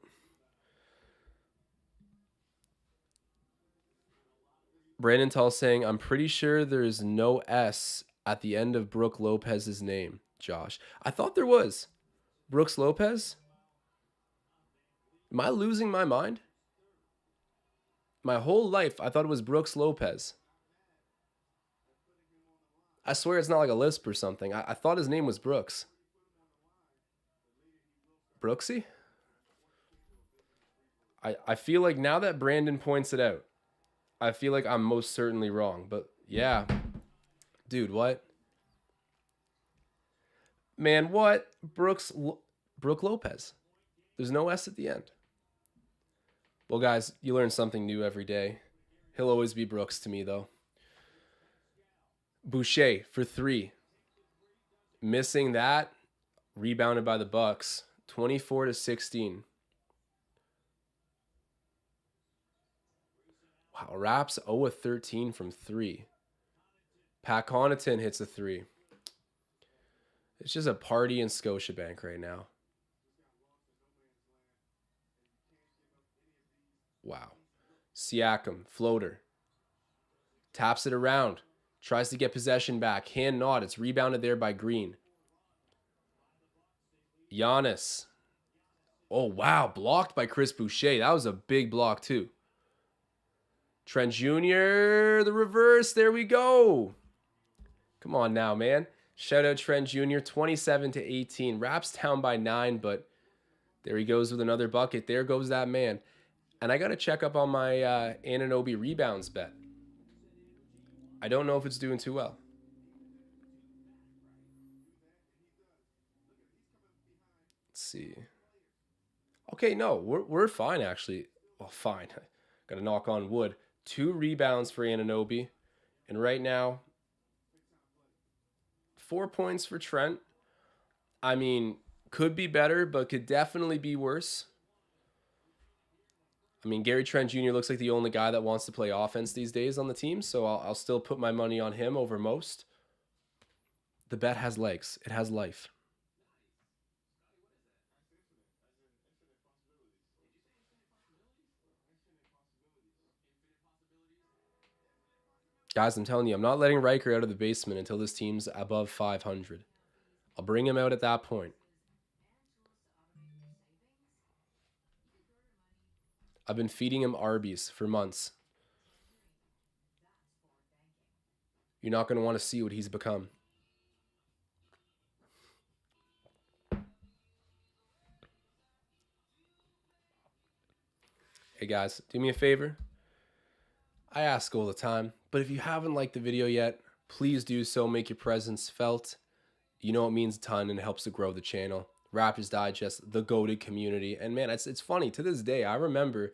Brandon Tull saying, I'm pretty sure there's no S at the end of Brooke Lopez's name, Josh. I thought there was. Brooks Lopez? Am I losing my mind? My whole life, I thought it was Brooks Lopez. I swear it's not like a lisp or something. I thought his name was Brooks. Brooksy? I feel like now that Brandon points it out, I feel like I'm most certainly wrong. But yeah. Dude, what? Man, what? Brooke Lopez. There's no S at the end. Well, guys, you learn something new every day. He'll always be Brooks to me, though. Boucher for 3. Missing that. Rebounded by the Bucks. 24-16. Wow, Raps 0-13 from 3. Pat Connaughton hits a 3. It's just a party in Scotiabank right now. Wow. Siakam, floater. Taps it around. Tries to get possession back. Hand not. It's rebounded there by Green. Giannis. Oh, wow. Blocked by Chris Boucher. That was a big block, too. Trent Jr., the reverse. There we go. Come on now, man. Shout out Trent Jr., 27-18. Raps down by 9, but there he goes with another bucket. There goes that man. And I got to check up on my Anunoby rebounds bet. I don't know if it's doing too well. Let's see. Okay, no, we're fine, actually. Well, fine. Got to knock on wood. 2 rebounds for Anunoby. And right now, 4 points for Trent. I mean, could be better, but could definitely be worse. I mean, Gary Trent Jr. looks like the only guy that wants to play offense these days on the team, so I'll still put my money on him over most. The bet has legs. It has life. Guys, I'm telling you, I'm not letting Riker out of the basement until this team's above 500. I'll bring him out at that point. I've been feeding him Arby's for months. You're not going to want to see what he's become. Hey guys, do me a favor. I ask all the time, but if you haven't liked the video yet, please do so. Make your presence felt. You know it means a ton and it helps to grow the channel. Raptors Digest, the goated community. And man, it's funny. To this day, I remember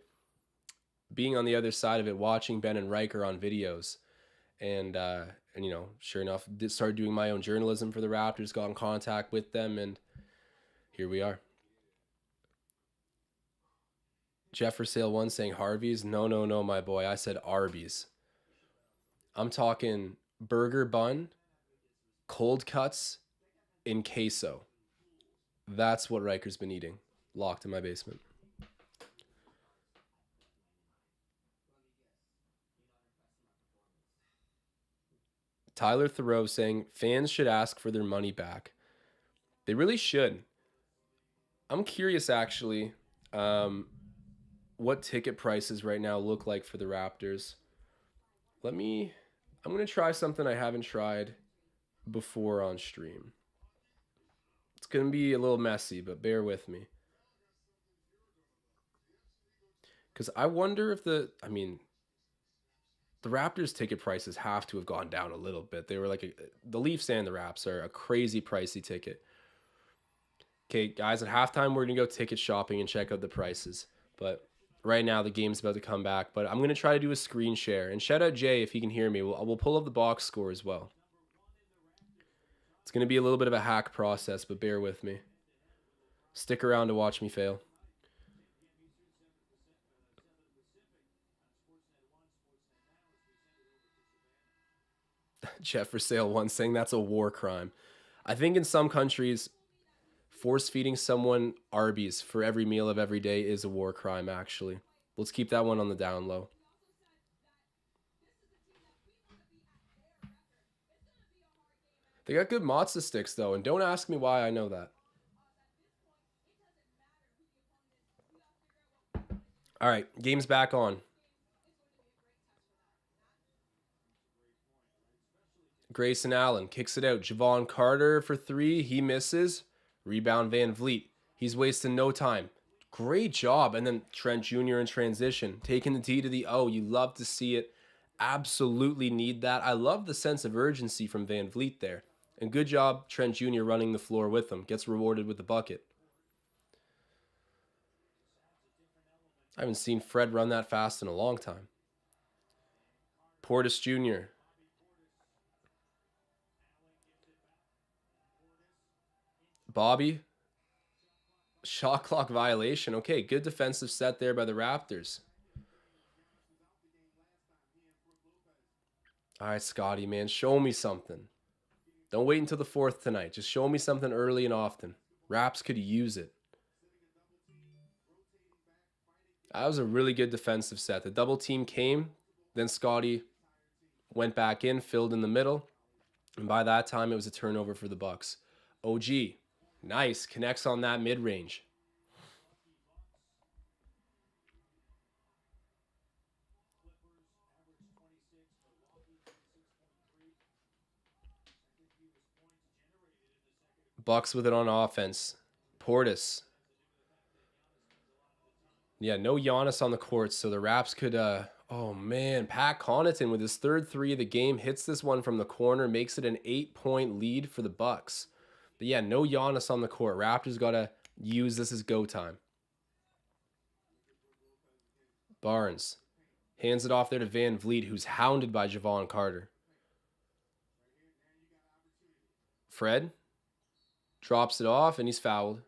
being on the other side of it, watching Ben and Riker on videos. And sure enough, started doing my own journalism for the Raptors, got in contact with them, and here we are. Jeff for Sale 1 saying Harvey's. No, no, no, my boy. I said Arby's. I'm talking burger bun, cold cuts, in queso. That's what Riker's been eating, locked in my basement. Tyler Thoreau saying fans should ask for their money back. They really should. I'm curious, actually, what ticket prices right now look like for the Raptors. I'm going to try something I haven't tried before on stream. It's going to be a little messy, but bear with me. Because I wonder if the Raptors ticket prices have to have gone down a little bit. They were the Leafs and the Raps are a crazy pricey ticket. Okay, guys, at halftime, we're going to go ticket shopping and check out the prices. But right now, the game's about to come back. But I'm going to try to do a screen share. And shout out Jay if he can hear me. We'll pull up the box score as well. It's going to be a little bit of a hack process, but bear with me. Stick around to watch me fail. Jeff for Sale 1 saying that's a war crime. I think in some countries, force feeding someone Arby's for every meal of every day is a war crime, actually. Let's keep that one on the down low. They got good matzo sticks, though, and don't ask me why I know that. All right, game's back on. Grayson Allen kicks it out. Javon Carter for three. He misses. Rebound Van Vliet. He's wasting no time. Great job. And then Trent Jr. in transition. Taking the T to the O. You love to see it. Absolutely need that. I love the sense of urgency from Van Vliet there. And good job, Trent Jr. running the floor with him. Gets rewarded with the bucket. I haven't seen Fred run that fast in a long time. Portis Jr. Bobby. Shot clock violation. Okay, good defensive set there by the Raptors. All right, Scotty, man, show me something. Don't wait until the fourth tonight. Just show me something early and often. Raps could use it. That was a really good defensive set. The double team came, then Scotty went back in, filled in the middle, and by that time it was a turnover for the Bucks. OG, nice, connects on that mid-range. Bucks with it on offense. Portis. Yeah, no Giannis on the court, so the Raps could oh man, Pat Connaughton with his third three of the game hits this one from the corner, makes it an 8-point lead for the Bucks. But yeah, no Giannis on the court. Raptors got to use this as go time. Barnes hands it off there to Van Vliet, who's hounded by Javon Carter. Fred drops it off, and he's fouled.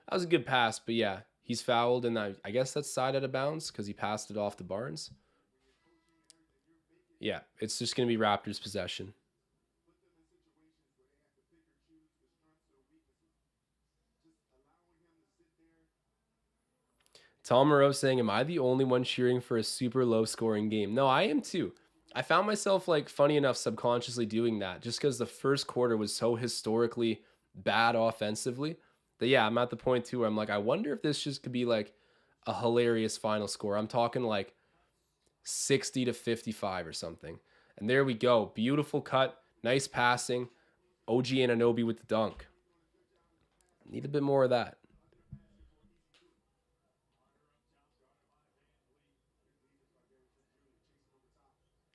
That was a good pass, but yeah, he's fouled, and I guess that's side out of bounds because he passed it off to Barnes. Yeah, it's just going to be Raptors possession. Tom Moreau saying, am I the only one cheering for a super low scoring game? No, I am too. I found myself, funny enough, subconsciously doing that just because the first quarter was so historically bad offensively that, yeah, I'm at the point too where I'm like, I wonder if this just could be a hilarious final score. I'm talking 60 to 55 or something. And there we go. Beautiful cut. Nice passing. OG Anunoby with the dunk. Need a bit more of that.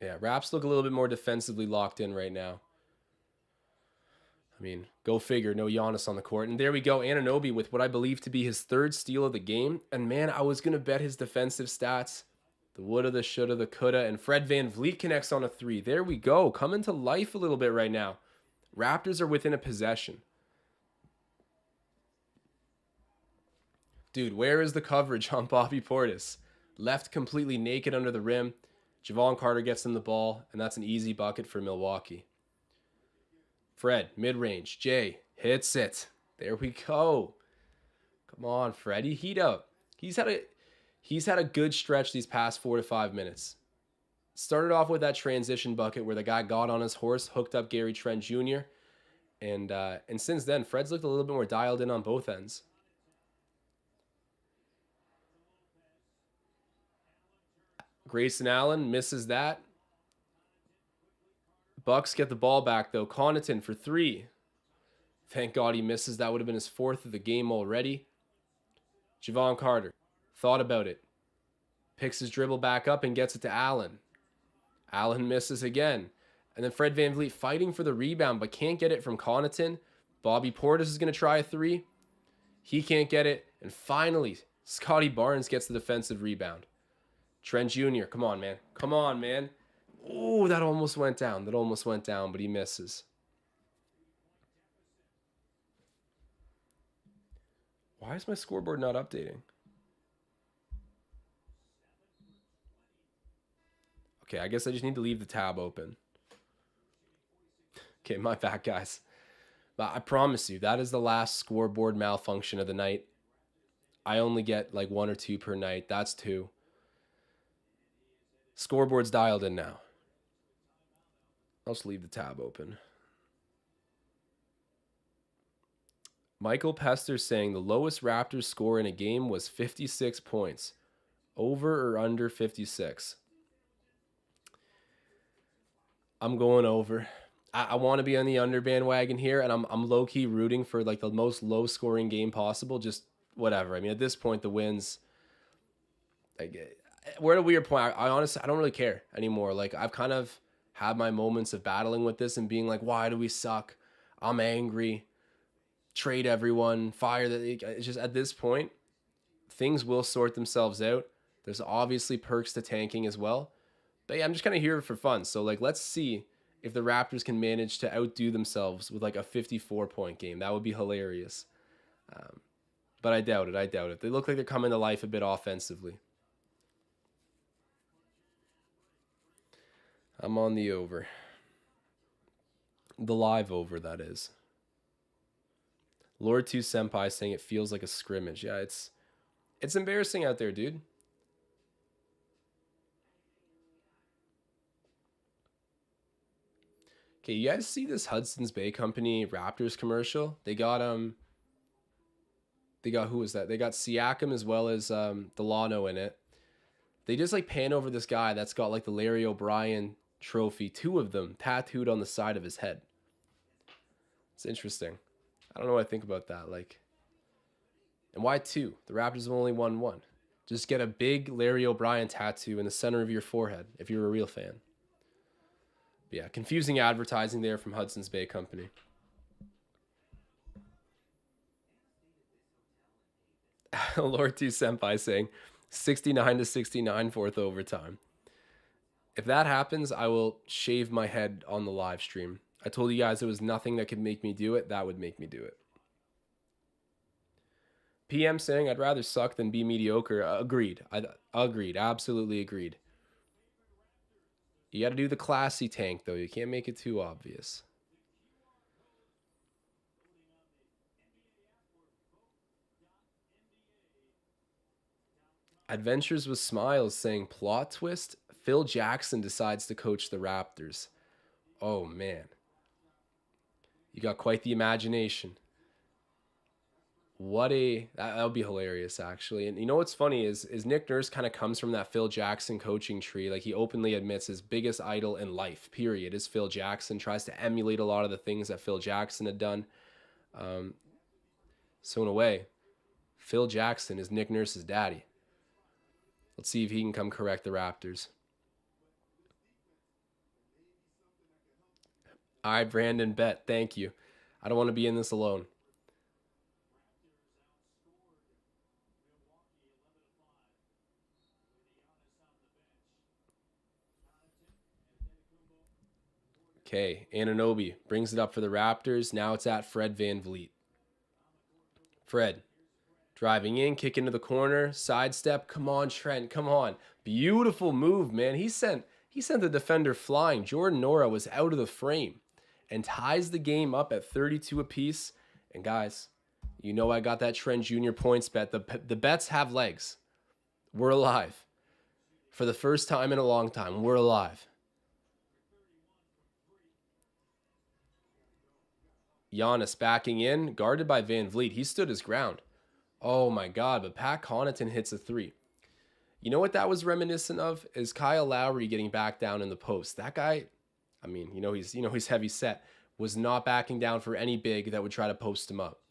Yeah, Raps look a little bit more defensively locked in right now. I mean, go figure, no Giannis on the court. And there we go, Anunoby with what I believe to be his third steal of the game. And man, I was going to bet his defensive stats. The woulda, the shoulda, the coulda. And Fred VanVleet connects on a three. There we go, coming to life a little bit right now. Raptors are within a possession. Dude, where is the coverage on Bobby Portis? Left completely naked under the rim. Javon Carter gets him the ball, and that's an easy bucket for Milwaukee. Fred, mid-range. Jay hits it. There we go. Come on, Freddie, heat up. He's had a good stretch these past 4 to 5 minutes. Started off with that transition bucket where the guy got on his horse, hooked up Gary Trent Jr. And since then, Fred's looked a little bit more dialed in on both ends. Grayson Allen misses that. Bucks get the ball back though. Connaughton for three. Thank God he misses. That would have been his fourth of the game already. Javon Carter thought about it. Picks his dribble back up and gets it to Allen. Allen misses again. And then Fred VanVleet fighting for the rebound but can't get it from Connaughton. Bobby Portis is going to try a three. He can't get it. And finally, Scotty Barnes gets the defensive rebound. Trent Jr., come on, man. Come on, man. Oh, that almost went down. But he misses. Why is my scoreboard not updating? Okay, I guess I just need to leave the tab open. Okay, my bad, guys. But I promise you, that is the last scoreboard malfunction of the night. I only get like 1 or 2 per night. That's 2. Scoreboard's dialed in now. I'll just leave the tab open. Michael Pester saying the lowest Raptors score in a game was 56 points. Over or under 56? I'm going over. I want to be on the under bandwagon here, and I'm low-key rooting for like the most low-scoring game possible. Just whatever. I mean, at this point, the wins... Like, we're at a weird point. I honestly, I don't really care anymore. Like, I've kind of had my moments of battling with this and being like, why do we suck? I'm angry. Trade everyone. Fire the... It's just at this point, things will sort themselves out. There's obviously perks to tanking as well. But yeah, I'm just kind of here for fun. So, like, let's see if the Raptors can manage to outdo themselves with, like, a 54-point game. That would be hilarious. But I doubt it. They look like they're coming to life a bit offensively. I'm on the over. The live over, that is. Lord 2 Senpai saying it feels like a scrimmage. Yeah, it's embarrassing out there, dude. Okay, you guys see this Hudson's Bay Company Raptors commercial? They got who was that? They got Siakam as well as Delano in it. They just like pan over this guy that's got like the Larry O'Brien trophy, 2 of them tattooed on the side of his head. It's interesting. I don't know what I think about that. Like, and why 2? The Raptors have only won 1. Just get a big Larry O'Brien tattoo in the center of your forehead if you're a real fan. But yeah, confusing advertising there from Hudson's Bay Company. Lord 2 Senpai saying 69-69 fourth overtime. If that happens, I will shave my head on the live stream. I told you guys there was nothing that could make me do it. That would make me do it. PM saying I'd rather suck than be mediocre. Agreed. Agreed. Absolutely agreed. You got to do the classy tank, though. You can't make it too obvious. Adventures with Smiles saying plot twist. Phil Jackson decides to coach the Raptors. Oh, man. You got quite the imagination. That would be hilarious, actually. And you know what's funny is Nick Nurse kind of comes from that Phil Jackson coaching tree. Like, he openly admits his biggest idol in life, period, is Phil Jackson. Tries to emulate a lot of the things that Phil Jackson had done. So in a way, Phil Jackson is Nick Nurse's daddy. Let's see if he can come correct the Raptors. Hi, Brandon Bet. Thank you. I don't want to be in this alone. Okay, Anunoby brings it up for the Raptors. Now it's at Fred VanVleet. Fred driving in, kick into the corner, sidestep. Come on, Trent. Come on. Beautiful move, man. He sent the defender flying. Jordan Nora was out of the frame and ties the game up at 32 apiece. And guys, you know I got that Trent Jr. points bet. The bets have legs. We're alive. For the first time in a long time, we're alive. Giannis backing in, guarded by VanVleet. He stood his ground. Oh my God, but Pat Connaughton hits a three. You know what that was reminiscent of? Is Kyle Lowry getting back down in the post. That guy, I mean, he's heavy set, was not backing down for any big that would try to post him up.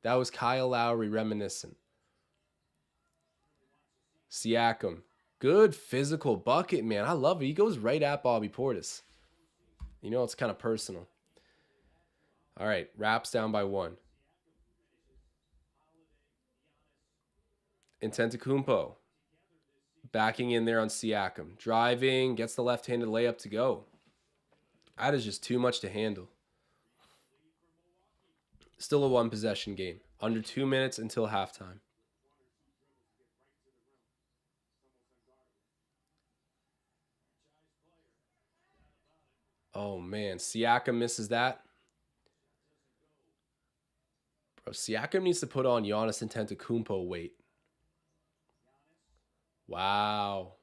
That was Kyle Lowry reminiscent. Siakam, good physical bucket, man. I love it. He goes right at Bobby Portis. You know, it's kind of personal. All right, Raps down by one. Antetokounmpo backing in there on Siakam. Driving, gets the left-handed layup to go. That is just too much to handle. Still a one-possession game. Under 2 minutes until halftime. Oh, man. Siakam misses that. Bro, Siakam needs to put on Giannis Antetokounmpo weight. Wow.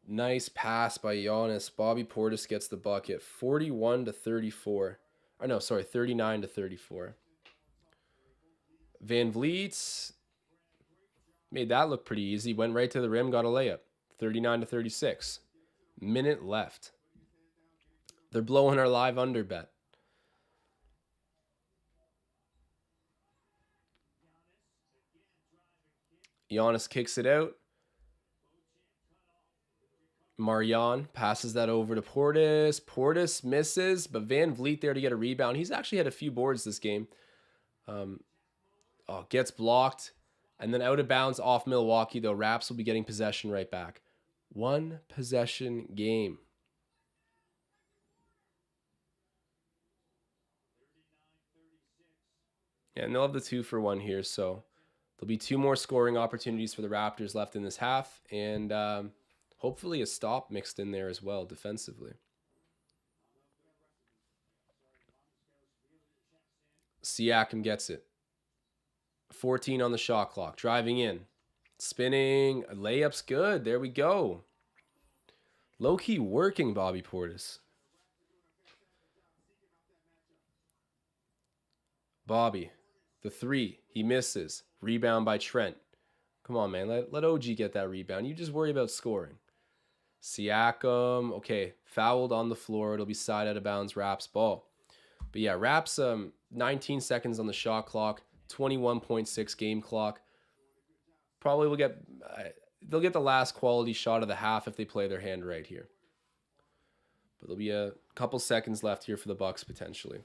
Nice pass by Giannis. Bobby Portis gets the bucket. 41 to 34. Oh, no, sorry. 39 to 34. VanVleet made that look pretty easy. Went right to the rim, got a layup. 39 to 36. Minute left. They're blowing our live under bet. Giannis kicks it out. Marion passes that over to Portis. Portis misses, but VanVleet there to get a rebound. He's actually had a few boards this game. Gets blocked. And then out of bounds off Milwaukee, though. Raps will be getting possession right back. One possession game. Yeah, and they'll have the 2-for-1 here, so there'll be two more scoring opportunities for the Raptors left in this half, and hopefully a stop mixed in there as well defensively. Siakam gets it. 14 on the shot clock. Driving in. Spinning. Layup's good. There we go. Low-key working Bobby Portis. Bobby. The three. He misses. Rebound by Trent. Come on, man. Let OG get that rebound. You just worry about scoring. Siakam. Okay. Fouled on the floor. It'll be side out of bounds. Raps ball. But yeah, Raps 19 seconds on the shot clock. 21.6 game clock. Probably will get... they'll get the last quality shot of the half if they play their hand right here. But there'll be a couple seconds left here for the Bucks potentially.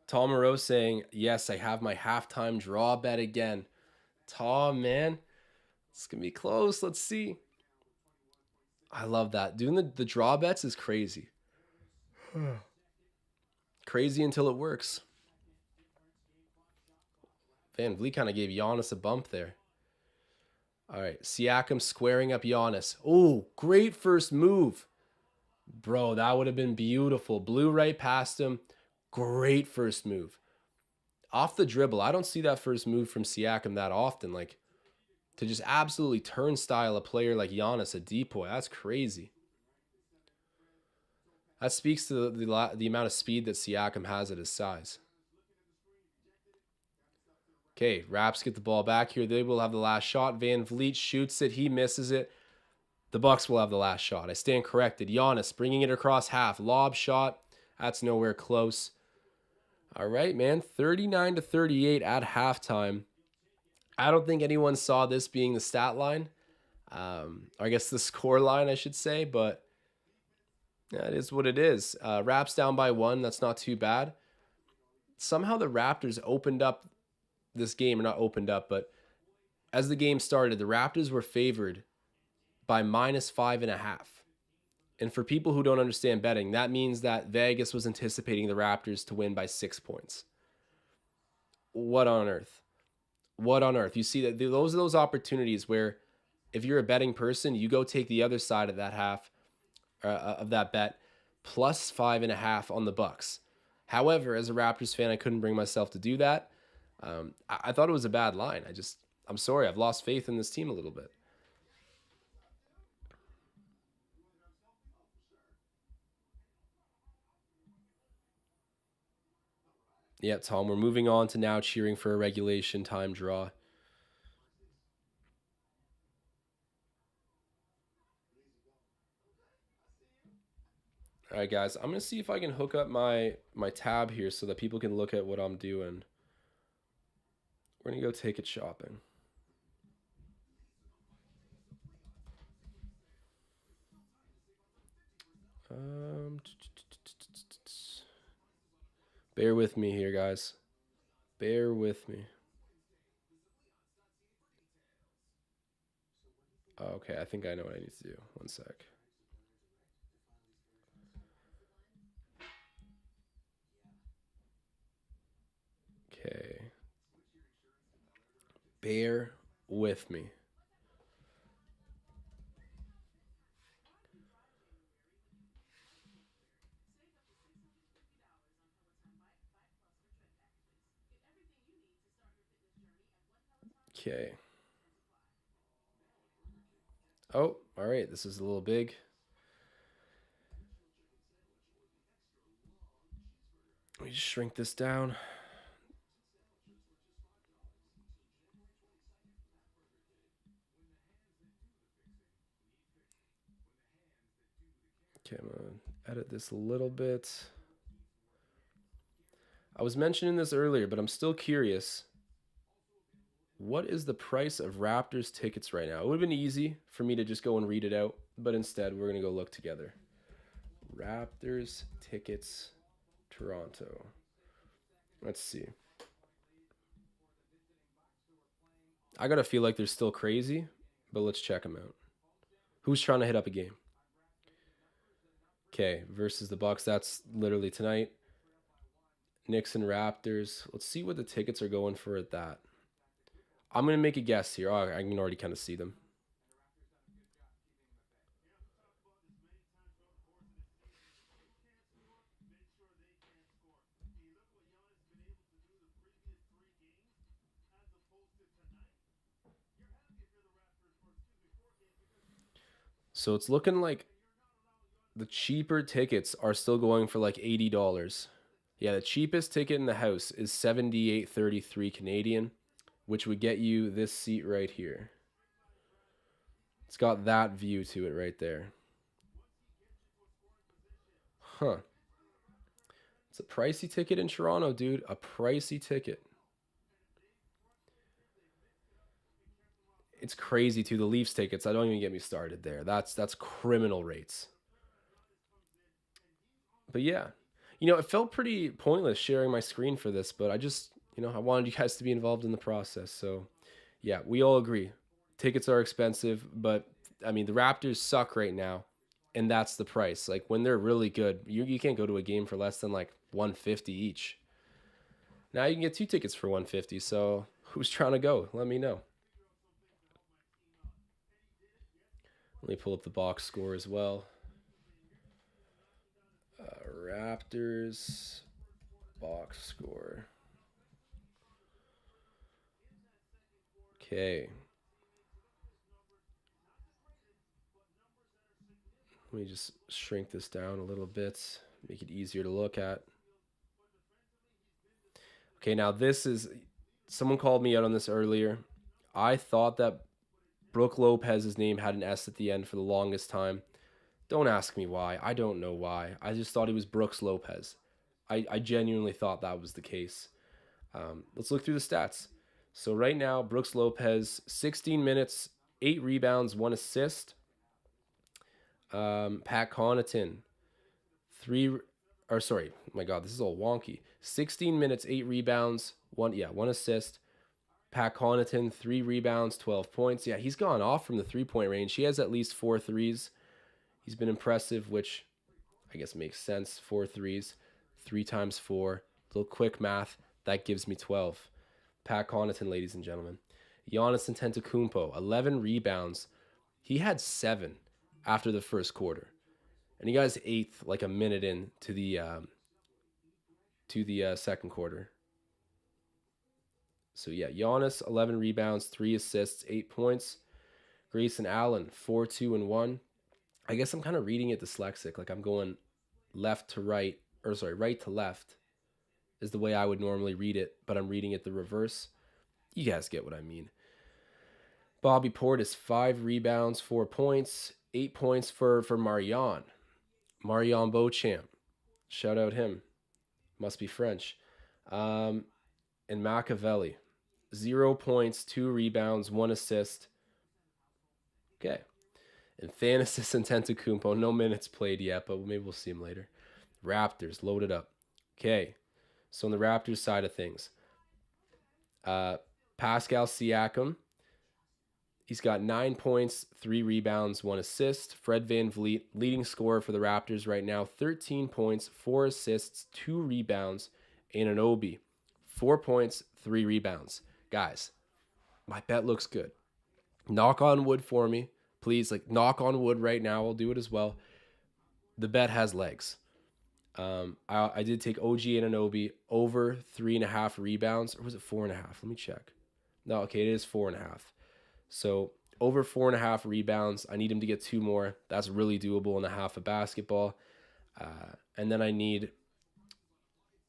Tom Moreau saying, yes, I have my halftime draw bet again. Tom, man, it's going to be close. Let's see. I love that. Doing the draw bets is crazy. Crazy until it works. VanVleet kind of gave Giannis a bump there. All right, Siakam squaring up Giannis. Oh, great first move. Bro, that would have been beautiful. Blew right past him. Great first move. Off the dribble. I don't see that first move from Siakam that often. Like, to just absolutely turnstile a player like Giannis, a depoy. That's crazy. That speaks to the amount of speed that Siakam has at his size. Okay, Raps get the ball back here. They will have the last shot. VanVleet shoots it. He misses it. The Bucks will have the last shot. I stand corrected. Giannis bringing it across half. Lob shot. That's nowhere close. All right, man. 39 to 38 at halftime. I don't think anyone saw this being the stat line. I guess the score line, I should say, but yeah, it is what it is. Raps down by one. That's not too bad. Somehow the Raptors opened up this game, or not opened up, but as the game started, the Raptors were favored by -5.5. And for people who don't understand betting, that means that Vegas was anticipating the Raptors to win by 6 points. What on earth? What on earth? You see that those are those opportunities where if you're a betting person, you go take the other side of that half of that bet, +5.5 on the Bucks. However, as a Raptors fan, I couldn't bring myself to do that. I thought it was a bad line. I'm sorry, I've lost faith in this team a little bit. Yeah, Tom, we're moving on to now cheering for a regulation time draw. All right, guys, I'm gonna see if I can hook up my tab here so that people can look at what I'm doing. We're gonna go take it shopping. Um, bear with me here, guys. Bear with me. Okay, I think I know what I need to do. One sec. Okay. Bear with me. Okay. Oh, all right. This is a little big. Let me just shrink this down. Okay, I'm gonna edit this a little bit. I was mentioning this earlier, but I'm still curious. What is the price of Raptors tickets right now? It would have been easy for me to just go and read it out, but instead we're gonna go look together. Raptors tickets, Toronto. Let's see. I gotta feel like they're still crazy, but let's check them out. Who's trying to hit up a game? Okay, versus the Bucks. That's literally tonight. Knicks and Raptors. Let's see what the tickets are going for at that. I'm gonna make a guess here. Oh, I can already kind of see them. So it's looking like the cheaper tickets are still going for like $80. Yeah, the cheapest ticket in the house is 78.33 Canadian, which would get you this seat right here. It's got that view to it right there. Huh. It's a pricey ticket in Toronto, dude. A pricey ticket. It's crazy too. The Leafs tickets. I don't even get me started there. That's criminal rates. But yeah, it felt pretty pointless sharing my screen for this, but I wanted you guys to be involved in the process. So yeah, we all agree. Tickets are expensive, but I mean the Raptors suck right now, and that's the price. Like when they're really good, you can't go to a game for less than like 150 each. Now you can get two tickets for 150. So who's trying to go? Let me know. Let me pull up the box score as well. Raptors box score. Okay. Let me just shrink this down a little bit, make it easier to look at. Okay, now this is someone called me out on this earlier. I thought that Brooke Lopez's name had an S at the end for the longest time. Don't ask me why. I don't know why. I just thought it was Brooks Lopez. I genuinely thought that was the case. Let's look through the stats. So right now, Brooks Lopez, 16 minutes, 8 rebounds, 1 assist. Pat Connaughton, 3 or sorry, oh my god, this is all wonky. 16 minutes, 8 rebounds, 1 assist. Pat Connaughton, 3 rebounds, 12 points. Yeah, he's gone off from the 3-point range. He has at least 4 threes. He's been impressive, which I guess makes sense. 4 threes, 3 times 4. Little quick math, that gives me 12. Pat Connaughton, ladies and gentlemen. Giannis Antetokounmpo, 11 rebounds. He had 7 after the first quarter, and he got his 8th like a minute in to the second quarter. So yeah, Giannis 11 rebounds, 3 assists, 8 points. Grayson Allen 4-2-1. I guess I'm kind of reading it dyslexic, like I'm going left to right, or sorry, right to left is the way I would normally read it, but I'm reading it the reverse. You guys get what I mean. Bobby Portis 5 rebounds, 4 points, 8 points for Marion Beauchamp. Shout out him. Must be French. And Machiavelli 0 points, 2 rebounds, 1 assist. Okay. And Thanasis Antetokounmpo, no minutes played yet, but maybe we'll see him later. Raptors loaded up. Okay. So on the Raptors side of things, Pascal Siakam, he's got 9 points, 3 rebounds, 1 assist. Fred VanVleet, leading scorer for the Raptors right now, 13 points, 4 assists, 2 rebounds. Anunoby, 4 points, 3 rebounds. Guys, my bet looks good. Knock on wood for me. Please, like, knock on wood right now. I'll do it as well. The bet has legs. I did take OG Anunoby over 3.5 rebounds. Or was it 4.5? Let me check. No, okay, it is 4.5. So over 4.5 rebounds. I need him to get 2 more. That's really doable in a half of basketball. And then I need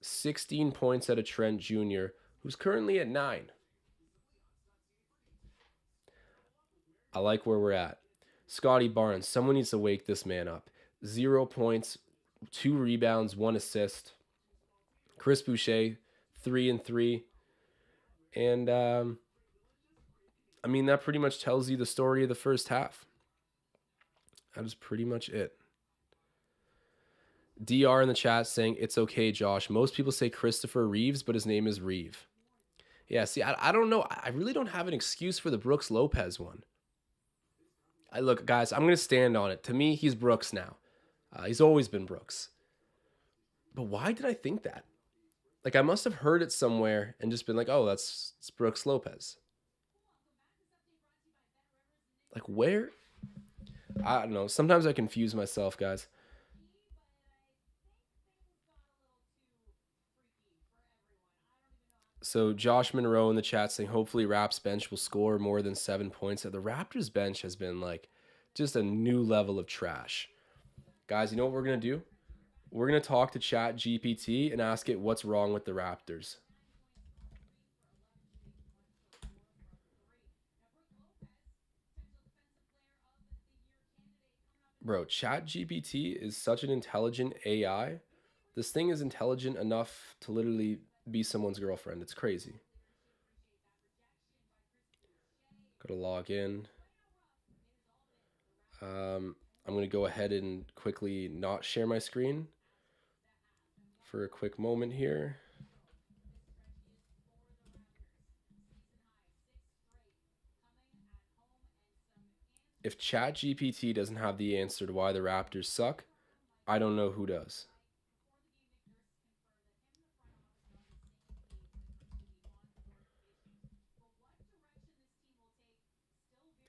16 points out of Trent Jr., who's currently at 9. I like where we're at. Scotty Barnes, someone needs to wake this man up. 0 points, 2 rebounds, 1 assist. Chris Boucher, 3-3. And I mean, that pretty much tells you the story of the first half. That is pretty much it. DR in the chat saying, it's okay, Josh. Most people say Christopher Reeves, but his name is Reeve. Yeah, see, I don't know. I really don't have an excuse for the Brooks Lopez one. Look, guys, I'm going to stand on it. To me, he's Brooks now. He's always been Brooks. But why did I think that? Like, I must have heard it somewhere and just been like, oh, it's Brooks Lopez. Like, where? I don't know. Sometimes I confuse myself, guys. So Josh Monroe in the chat saying, hopefully Raps bench will score more than 7 points. The Raptors bench has been like just a new level of trash. Guys, you know what we're going to do? We're going to talk to Chat GPT and ask it what's wrong with the Raptors. Bro, Chat GPT is such an intelligent AI. This thing is intelligent enough to literally be someone's girlfriend. It's crazy. Gotta log in. I'm going to go ahead and quickly not share my screen for a quick moment here. If ChatGPT doesn't have the answer to why the Raptors suck, I don't know who does.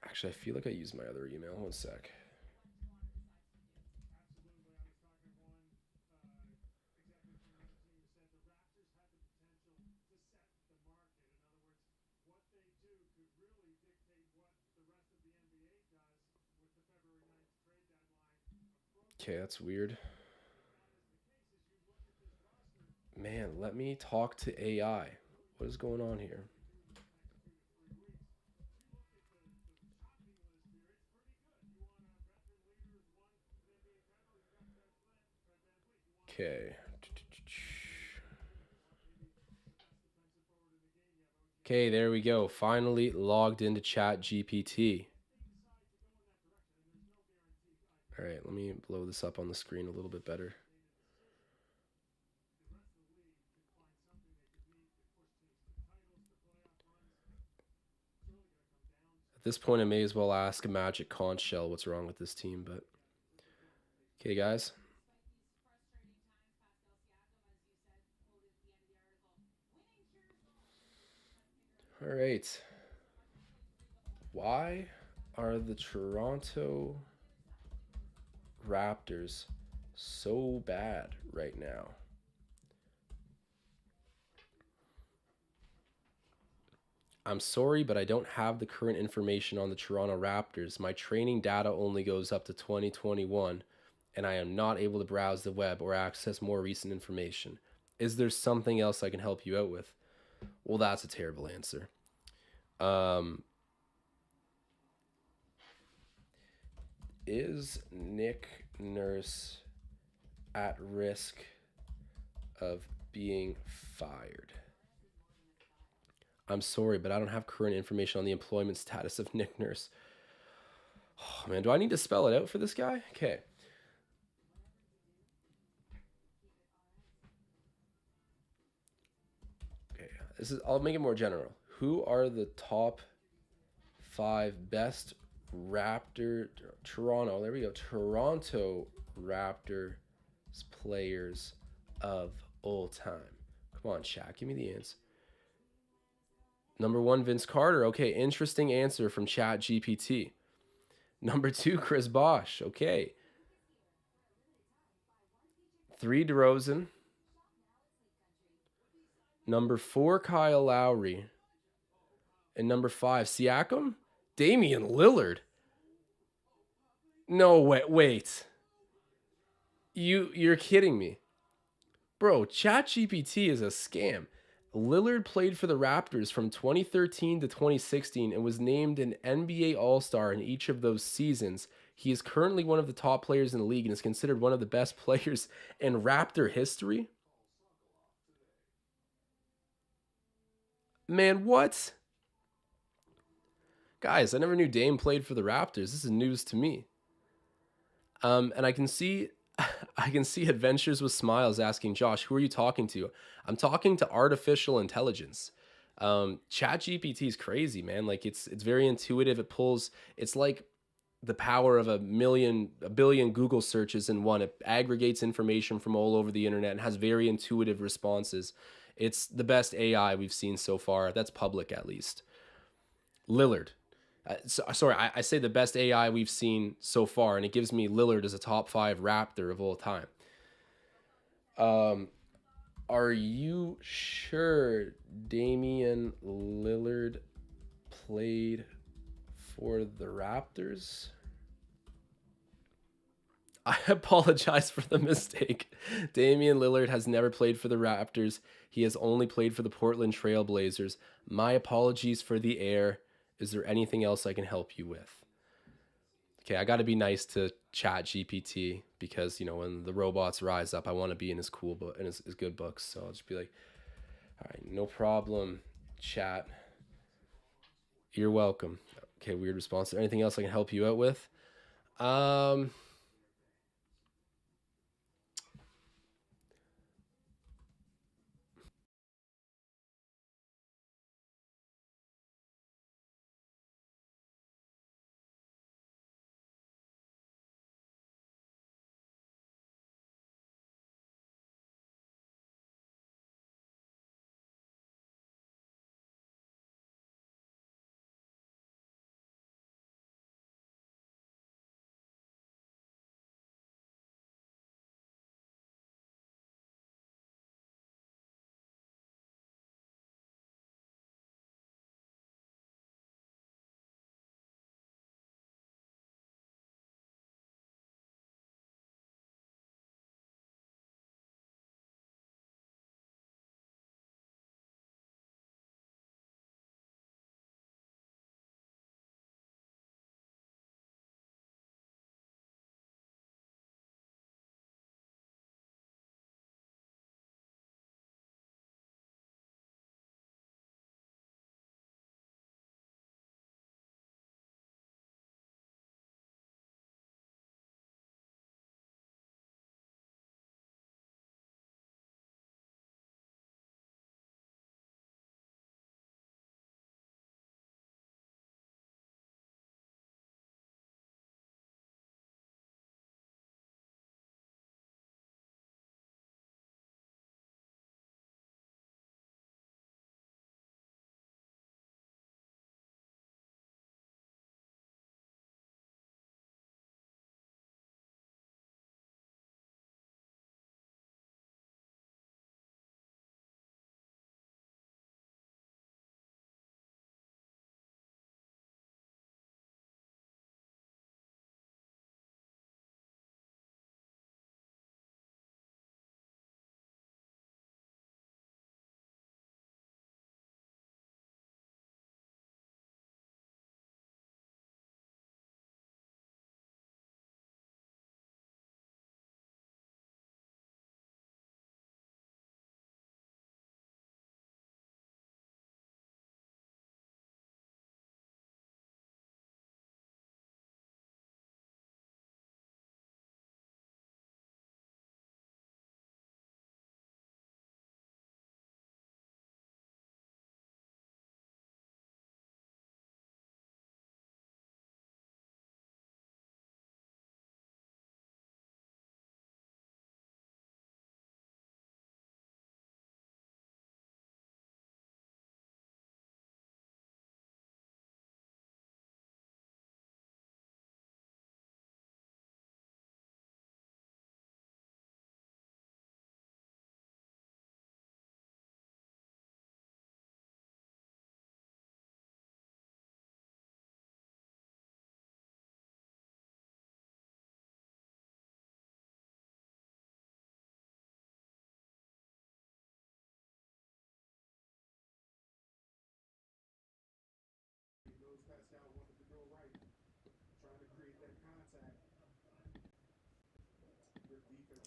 Actually, I feel like I used my other email. One sec. Okay, that's weird. Man, let me talk to AI. What is going on here? Okay. Okay, there we go. Finally logged into Chat GPT. All right, let me blow this up on the screen a little bit better. At this point, I may as well ask a Magic Conch Shell what's wrong with this team, but okay, guys. All right. Why are the Toronto Raptors so bad right now? I'm sorry, but I don't have the current information on the Toronto Raptors. My training data only goes up to 2021, and I am not able to browse the web or access more recent information. Is there something else I can help you out with? Well, that's a terrible answer. Um, is Nick Nurse at risk of being fired? I'm sorry, but I don't have current information on the employment status of Nick Nurse. Oh, man, do I need to spell it out for this guy? Okay. Okay. I'll make it more general. Who are the top 5 best Raptor Toronto? There we go. Toronto Raptors players of all time. Come on, chat. Give me the answer. Number 1, Vince Carter. Okay, interesting answer from Chat GPT. Number 2, Chris Bosh. Okay. 3, DeRozan. Number 4, Kyle Lowry. And number 5, Siakam? Damian Lillard. No, wait. You're kidding me. Bro, ChatGPT is a scam. Lillard played for the Raptors from 2013 to 2016 and was named an NBA All-Star in each of those seasons. He is currently one of the top players in the league and is considered one of the best players in Raptor history. Man, what? Guys, I never knew Dame played for the Raptors. This is news to me. And I can see I can see Adventures with Smiles asking Josh, who are you talking to? I'm talking to artificial intelligence. Chat GPT is crazy, man. Like it's very intuitive. It's like the power of a billion Google searches in one. It aggregates information from all over the internet and has very intuitive responses. It's the best AI we've seen so far. That's public, at least. Lillard. Sorry, I say the best AI we've seen so far, and it gives me Lillard as a top 5 Raptor of all time. Are you sure Damian Lillard played for the Raptors? I apologize for the mistake. Damian Lillard has never played for the Raptors. He has only played for the Portland Trail Blazers. My apologies for the error. Is there anything else I can help you with? Okay, I got to be nice to Chat GPT because when the robots rise up, I want to be in his cool book in his good books. So I'll just be like, all right, no problem, Chat. You're welcome. Okay, weird response. Is there anything else I can help you out with? Um,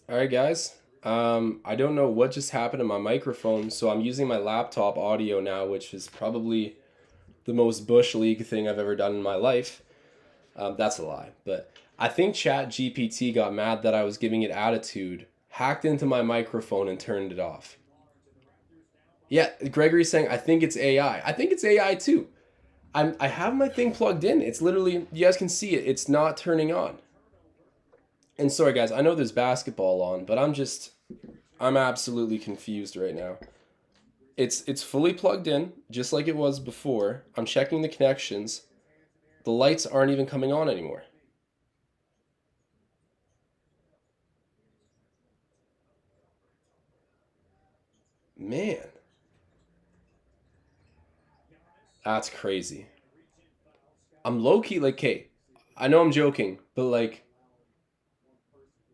All right, guys. I don't know what just happened to my microphone, so I'm using my laptop audio now, which is probably the most Bush League thing I've ever done in my life. That's a lie, but I think Chat GPT got mad that I was giving it attitude, hacked into my microphone, and turned it off. Yeah, Gregory's saying I think it's AI. I think it's AI too. I have my thing plugged in. It's literally, you guys can see it. It's not turning on. And sorry guys, I know there's basketball on, but I'm absolutely confused right now. It's fully plugged in, just like it was before. I'm checking the connections. The lights aren't even coming on anymore. Man, that's crazy. I'm low key like, hey, I know I'm joking, but like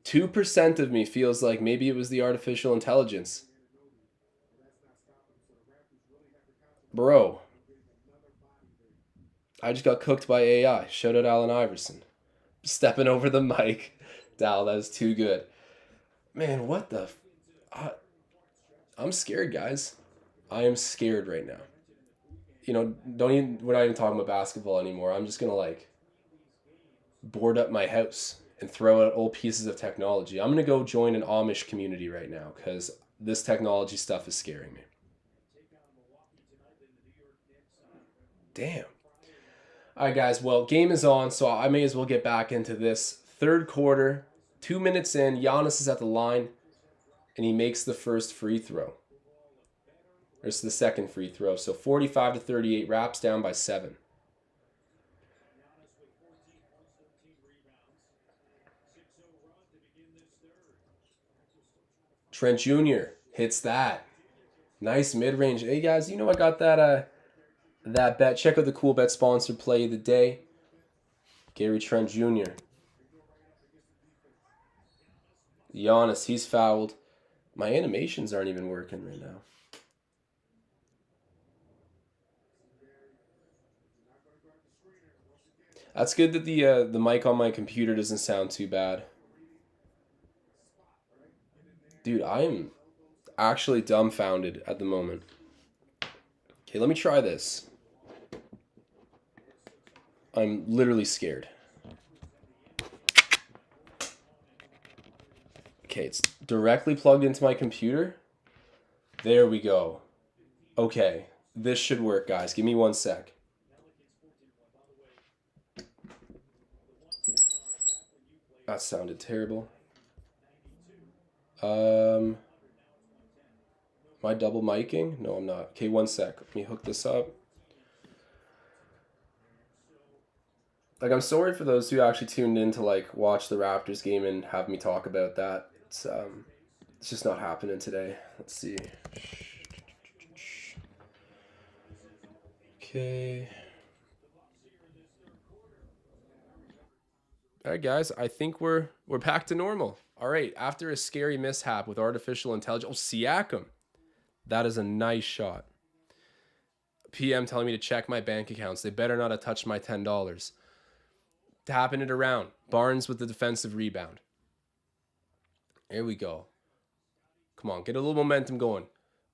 2% of me feels like maybe it was the artificial intelligence. Bro, I just got cooked by AI. Shout out Allen Iverson. Stepping over the mic. Dal, that is too good. Man, what the? I, I'm scared, guys. I am scared right now. Don't even. We're not even talking about basketball anymore. I'm just gonna like board up my house and throw out old pieces of technology. I'm gonna go join an Amish community right now because this technology stuff is scaring me. Damn. All right, guys. Well, game is on, so I may as well get back into this. Third quarter, 2 minutes in, Giannis is at the line, and he makes the first free throw. Or it's the second free throw. So 45 to 38, Raps down by 7. Trent Jr. hits that. Nice mid-range. Hey guys, I got that bet. Check out the cool bet sponsored play of the day. Gary Trent Jr. Giannis, he's fouled. My animations aren't even working right now. That's good that the mic on my computer doesn't sound too bad. Dude, I am actually dumbfounded at the moment. Okay, let me try this. I'm literally scared. Okay, it's directly plugged into my computer. There we go. Okay, this should work, guys. Give me 1 sec. That sounded terrible. Am I double miking? No, I'm not. Okay, 1 sec. Let me hook this up. Like, I'm sorry for those who actually tuned in to like watch the Raptors game and have me talk about that. It's just not happening today. Let's see. Okay. All right, guys. I think we're back to normal. All right. After a scary mishap with artificial intelligence, oh Siakam, that is a nice shot. PM telling me to check my bank accounts. They better not have touched my $10. Tapping it around. Barnes with the defensive rebound. Here we go. Come on, get a little momentum going.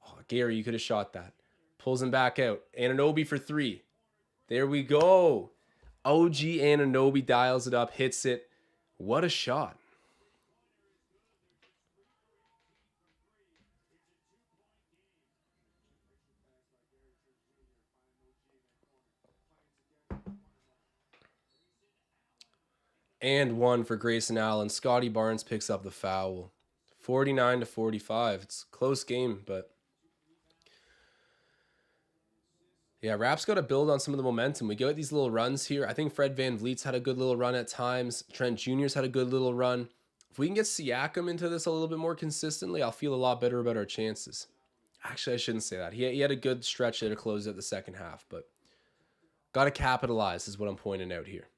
Oh, Gary, you could have shot that. Pulls him back out. Anunoby for 3. There we go. OG Anunoby dials it up, hits it. What a shot. And one for Grayson Allen. Scotty Barnes picks up the foul. 49 to 45. It's a close game, but yeah, Raps got to build on some of the momentum. We go at these little runs here. I think Fred VanVleet's had a good little run at times. Trent Jr.'s had a good little run. If we can get Siakam into this a little bit more consistently, I'll feel a lot better about our chances. Actually, I shouldn't say that. He had a good stretch there to close out the second half, but got to capitalize is what I'm pointing out here.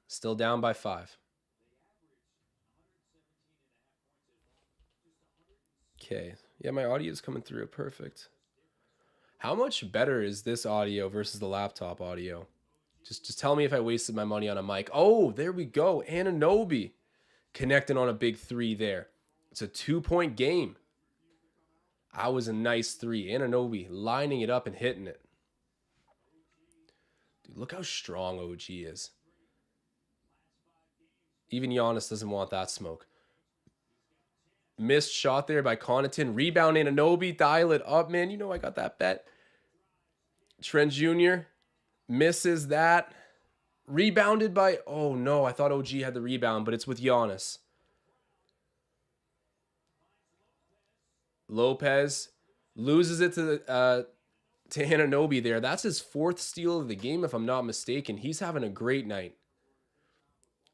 Still down by 5. Okay. Yeah, my audio is coming through. Perfect. How much better is this audio versus the laptop audio? Just tell me if I wasted my money on a mic. Oh, there we go. Anunoby connecting on a big three there. It's a 2-point game. That was a nice three. Anunoby lining it up and hitting it. Dude, look how strong OG is. Even Giannis doesn't want that smoke. Missed shot there by Connaughton. Rebound Anunoby. Dial it up, man. You know I got that bet. Trent Jr. misses that. Rebounded by... Oh, no. I thought OG had the rebound, but it's with Giannis. Lopez loses it to Anunoby there. That's his 4th steal of the game, if I'm not mistaken. He's having a great night.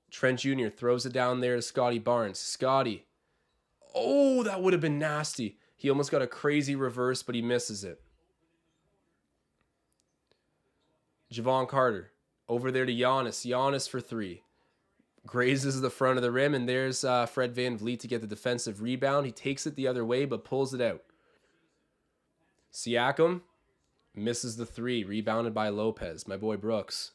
Trent Jr. throws it down there to Scotty Barnes. Scotty. Oh, that would have been nasty. He almost got a crazy reverse, but he misses it. Javon Carter over there to Giannis. Giannis for 3. Grazes the front of the rim, and there's Fred VanVleet to get the defensive rebound. He takes it the other way, but pulls it out. Siakam misses the 3. Rebounded by Lopez. My boy Brooks.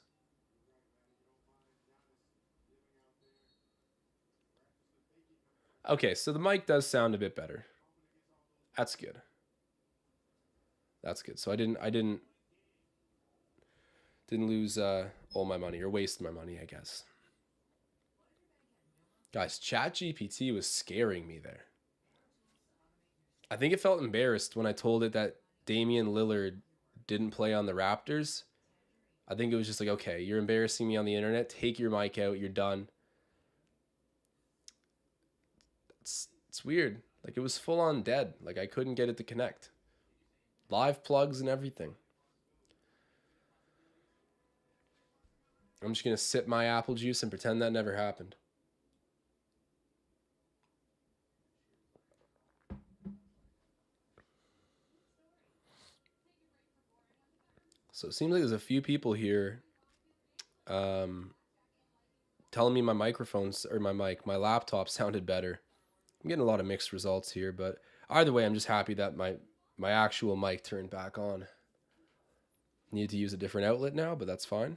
Okay, so the mic does sound a bit better. That's good. That's good. So I didn't lose all my money, or waste my money, I guess. Guys, ChatGPT was scaring me there. I think it felt embarrassed when I told it that Damian Lillard didn't play on the Raptors. I think it was just like, okay, you're embarrassing me on the internet. Take your mic out. You're done. It's weird. Like, it was full on dead. Like, I couldn't get it to connect. Live plugs and everything. I'm just going to sip my apple juice and pretend that never happened. So it seems like there's a few people here telling me my microphones, or my laptop sounded better. I'm getting a lot of mixed results here, but either way, I'm just happy that my actual mic turned back on. Need to use a different outlet now, but that's fine.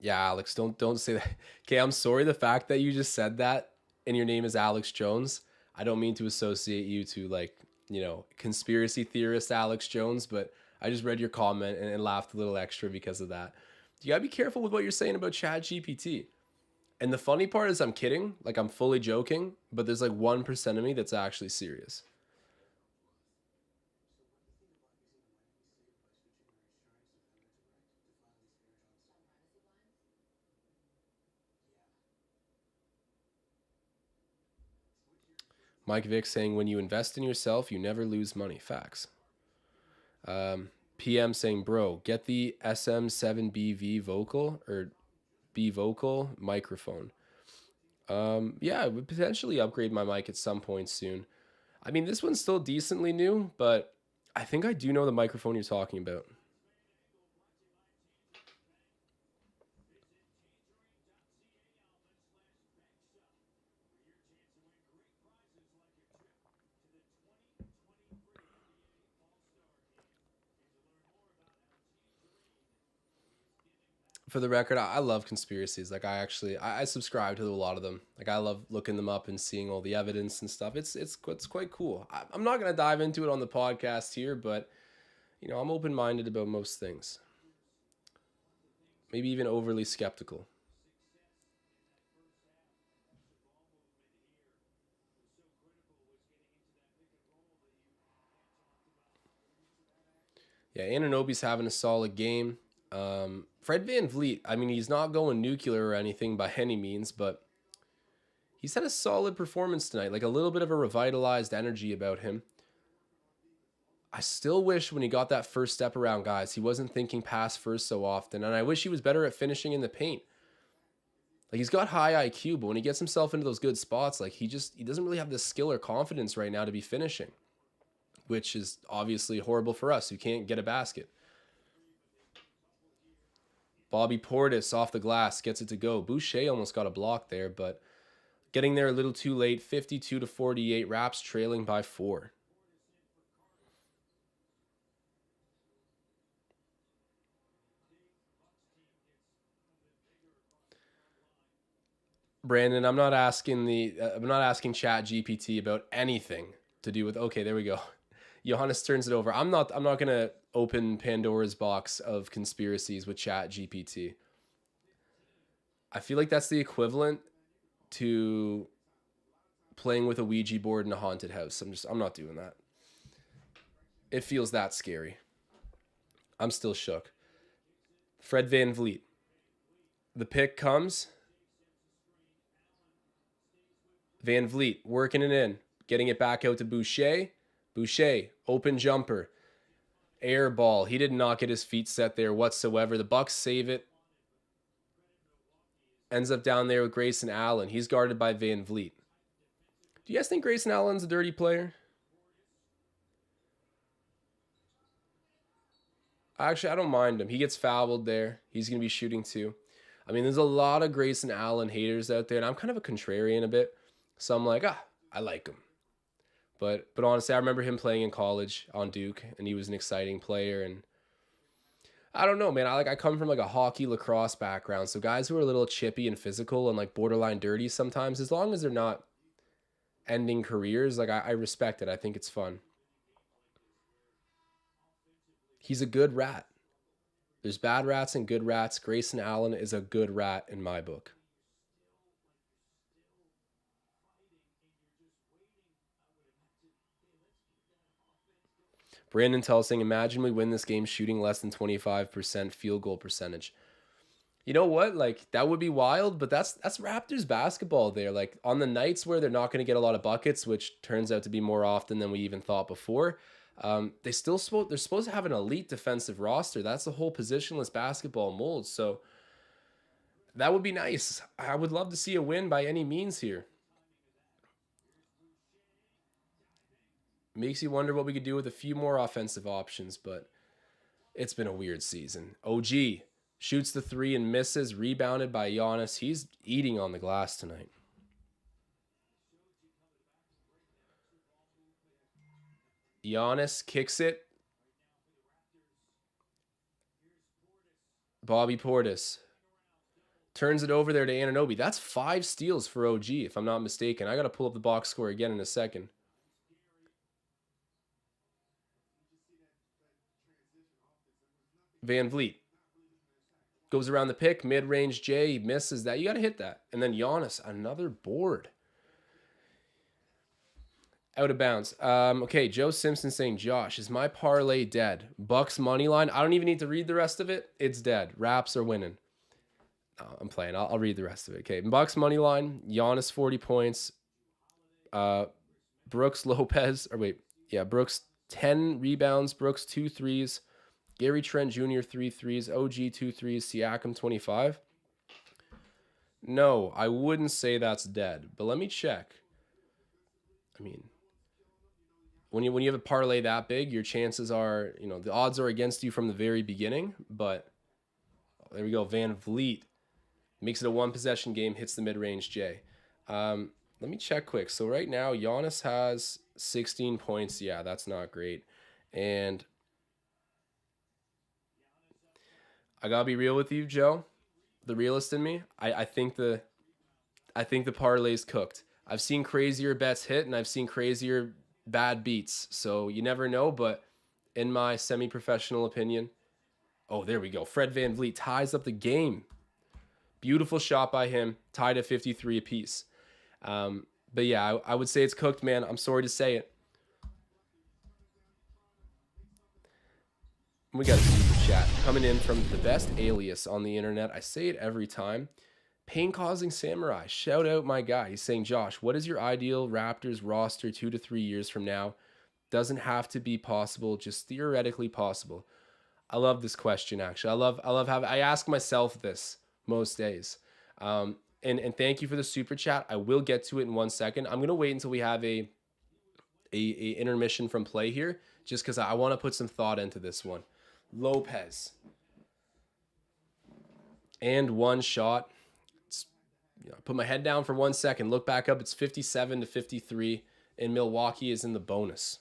Yeah, Alex, don't say that. Okay, I'm sorry the fact that you just said that and your name is Alex Jones. I don't mean to associate you to, like, conspiracy theorist Alex Jones, but I just read your comment and laughed a little extra because of that. You gotta be careful with what you're saying about ChatGPT. And the funny part is I'm kidding, like I'm fully joking, but there's like 1% of me that's actually serious. Mike Vick saying, when you invest in yourself, you never lose money. Facts. PM saying, bro, get the SM7BV vocal, or B vocal microphone. Yeah, I would potentially upgrade my mic at some point soon. I mean, this one's still decently new, but I think I do know the microphone you're talking about. For the record, I love conspiracies. Like, I subscribe to a lot of them. Like, I love looking them up and seeing all the evidence and stuff. It's quite cool. I'm not gonna dive into it on the podcast here, but I'm open minded about most things. Maybe even overly skeptical. Yeah, Anunoby's having a solid game. Fred VanVleet, I mean, he's not going nuclear or anything by any means, but he's had a solid performance tonight, like a little bit of a revitalized energy about him. I still wish when he got that first step around guys, he wasn't thinking pass first so often, and I wish he was better at finishing in the paint. Like, he's got high IQ, but when he gets himself into those good spots, like he doesn't really have the skill or confidence right now to be finishing, which is obviously horrible for us who can't get a basket. Bobby Portis off the glass gets it to go. Boucher almost got a block there, but getting there a little too late. 52-48, Raps trailing by 4. Brandon, I'm not asking Chat GPT about anything to do with. Okay, there we go. Johannes turns it over. I'm not gonna open Pandora's box of conspiracies with Chat GPT. I feel like that's the equivalent to playing with a Ouija board in a haunted house. I'm not doing that. It feels that scary. I'm still shook. Fred Van Vliet. The pick comes. Van Vliet working it in, getting it back out to Boucher. Boucher, open jumper, air ball. He did not get his feet set there whatsoever. The Bucks save it. Ends up down there with Grayson Allen. He's guarded by Van Vliet. Do you guys think Grayson Allen's a dirty player? Actually, I don't mind him. He gets fouled there. He's going to be shooting too. I mean, there's a lot of Grayson Allen haters out there, and I'm kind of a contrarian a bit. So I'm like, I like him. But honestly, I remember him playing in college on Duke, and he was an exciting player. And I don't know, man. I come from like a hockey lacrosse background, so guys who are a little chippy and physical and like borderline dirty sometimes, as long as they're not ending careers, like I respect it. I think it's fun. He's a good rat. There's bad rats and good rats. Grayson Allen is a good rat in my book. Brandon Tell saying, imagine we win this game shooting less than 25% field goal percentage. You know what? Like, that would be wild, but that's Raptors basketball there. Like, on the nights where they're not going to get a lot of buckets, which turns out to be more often than we even thought before, they're supposed to have an elite defensive roster. That's the whole positionless basketball mold. So that would be nice. I would love to see a win by any means here. Makes you wonder what we could do with a few more offensive options, but it's been a weird season. OG shoots the three and misses, rebounded by Giannis. He's eating on the glass tonight. Giannis kicks it. Bobby Portis turns it over there to Anunoby. That's 5 steals for OG, if I'm not mistaken. I got to pull up the box score again in a second. Van Vliet goes around the pick, mid-range J, misses that. You got to hit that. And then Giannis, another board. Out of bounds. Okay, Joe Simpson saying, Josh, is my parlay dead? Bucks money line. I don't even need to read the rest of it. It's dead. Raps are winning. No, I'm playing. I'll read the rest of it. Okay, Bucks money line. Giannis 40 points. Brooks Lopez. Or wait, yeah, Brooks 10 rebounds. Brooks 2 threes. Gary Trent Jr. 3 threes. OG 2 threes. Siakam 25. No, I wouldn't say that's dead. But let me check. I mean, when you have a parlay that big, your chances are, the odds are against you from the very beginning. But there we go. Van Vliet makes it a 1-possession game, hits the mid-range J. Let me check quick. So right now, Giannis has 16 points. Yeah, that's not great. And I gotta be real with you, Joe, the realist in me. I think the parlay's cooked. I've seen crazier bets hit, and I've seen crazier bad beats. So you never know. But in my semi-professional opinion, oh, there we go. Fred Van Vliet ties up the game. Beautiful shot by him. Tied at 53 apiece. But yeah, I would say it's cooked, man. I'm sorry to say it. We got a super chat coming in from the best alias on the internet. I say it every time. Pain-causing samurai. Shout out my guy. He's saying, Josh, what is your ideal Raptors roster 2 to 3 years from now? Doesn't have to be possible, just theoretically possible. I love this question, actually. I love how I ask myself this most days. And thank you for the super chat. I will get to it in 1 second. I'm gonna wait until we have a intermission from play here, just because I want to put some thought into this one. Lopez. And one shot. Put my head down for 1 second. Look back up. It's 57 to 53. And Milwaukee is in the bonus.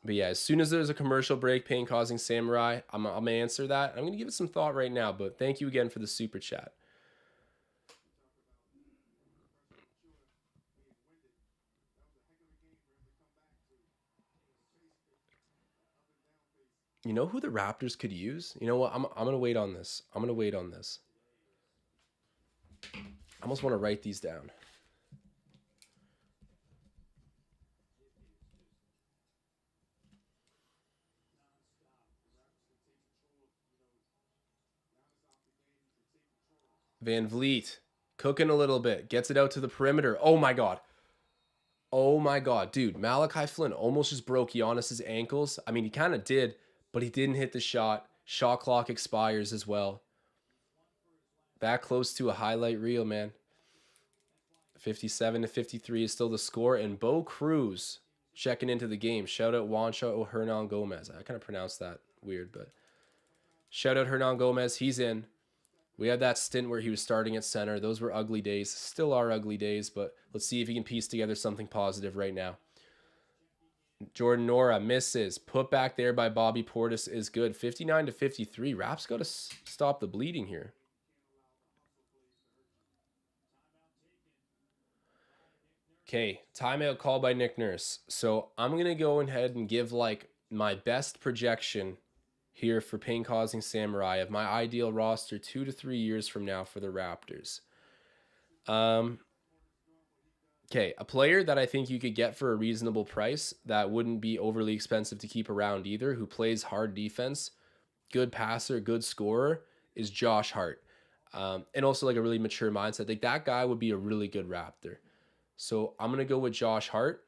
But yeah, as soon as there's a commercial break, pain-causing samurai, I'm going to answer that. I'm going to give it some thought right now. But thank you again for the super chat. You know who the Raptors could use? You know what? I'm gonna wait on this. I'm gonna wait on this. I almost want to write these down. Van Vliet cooking a little bit, gets it out to the perimeter. Oh my god. Oh my god, dude. Malachi Flynn almost just broke Giannis's ankles. I mean, he kind of did, but he didn't hit the shot. Shot clock expires as well. Back close to a highlight reel, man. 57 to 53 is still the score, and Bo Cruz checking into the game. Shout out Juancho Hernan Gomez. I kind of pronounced that weird, but shout out Hernan Gomez. He's in. We had that stint where he was starting at center. Those were ugly days. Still are ugly days, but let's see if he can piece together something positive right now. Jordan Nora misses. Put back there by Bobby Portis is good. 59 to 53. Raps got to stop the bleeding here. Okay, timeout call by Nick Nurse. So I'm going to go ahead and give like my best projection here for pain causing samurai of my ideal roster 2 to 3 years from now for the Raptors. Okay, a player that I think you could get for a reasonable price that wouldn't be overly expensive to keep around either, who plays hard defense, good passer, good scorer, is Josh Hart. And also like a really mature mindset. Like that guy would be a really good Raptor. So I'm going to go with Josh Hart.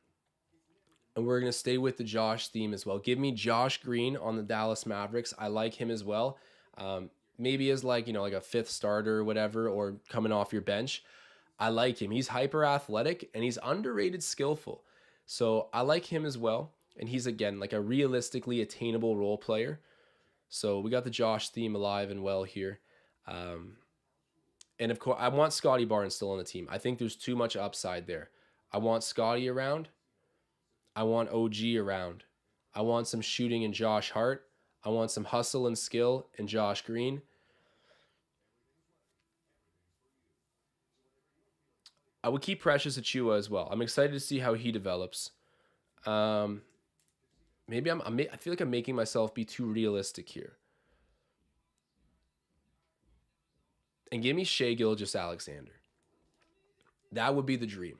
And we're going to stay with the Josh theme as well. Give me Josh Green on the Dallas Mavericks. I like him as well. Maybe as like, like a fifth starter or whatever, or coming off your bench. I like him. He's hyper athletic and he's underrated skillful. So I like him as well. And he's, again, like a realistically attainable role player. So we got the Josh theme alive and well here. And of course, I want Scotty Barnes still on the team. I think there's too much upside there. I want Scotty around. I want OG around. I want some shooting in Josh Hart. I want some hustle and skill in Josh Green. I would keep Precious Achua as well. I'm excited to see how he develops. Maybe I feel like I'm making myself be too realistic here. And give me Shea Gilgeous-Alexander. That would be the dream.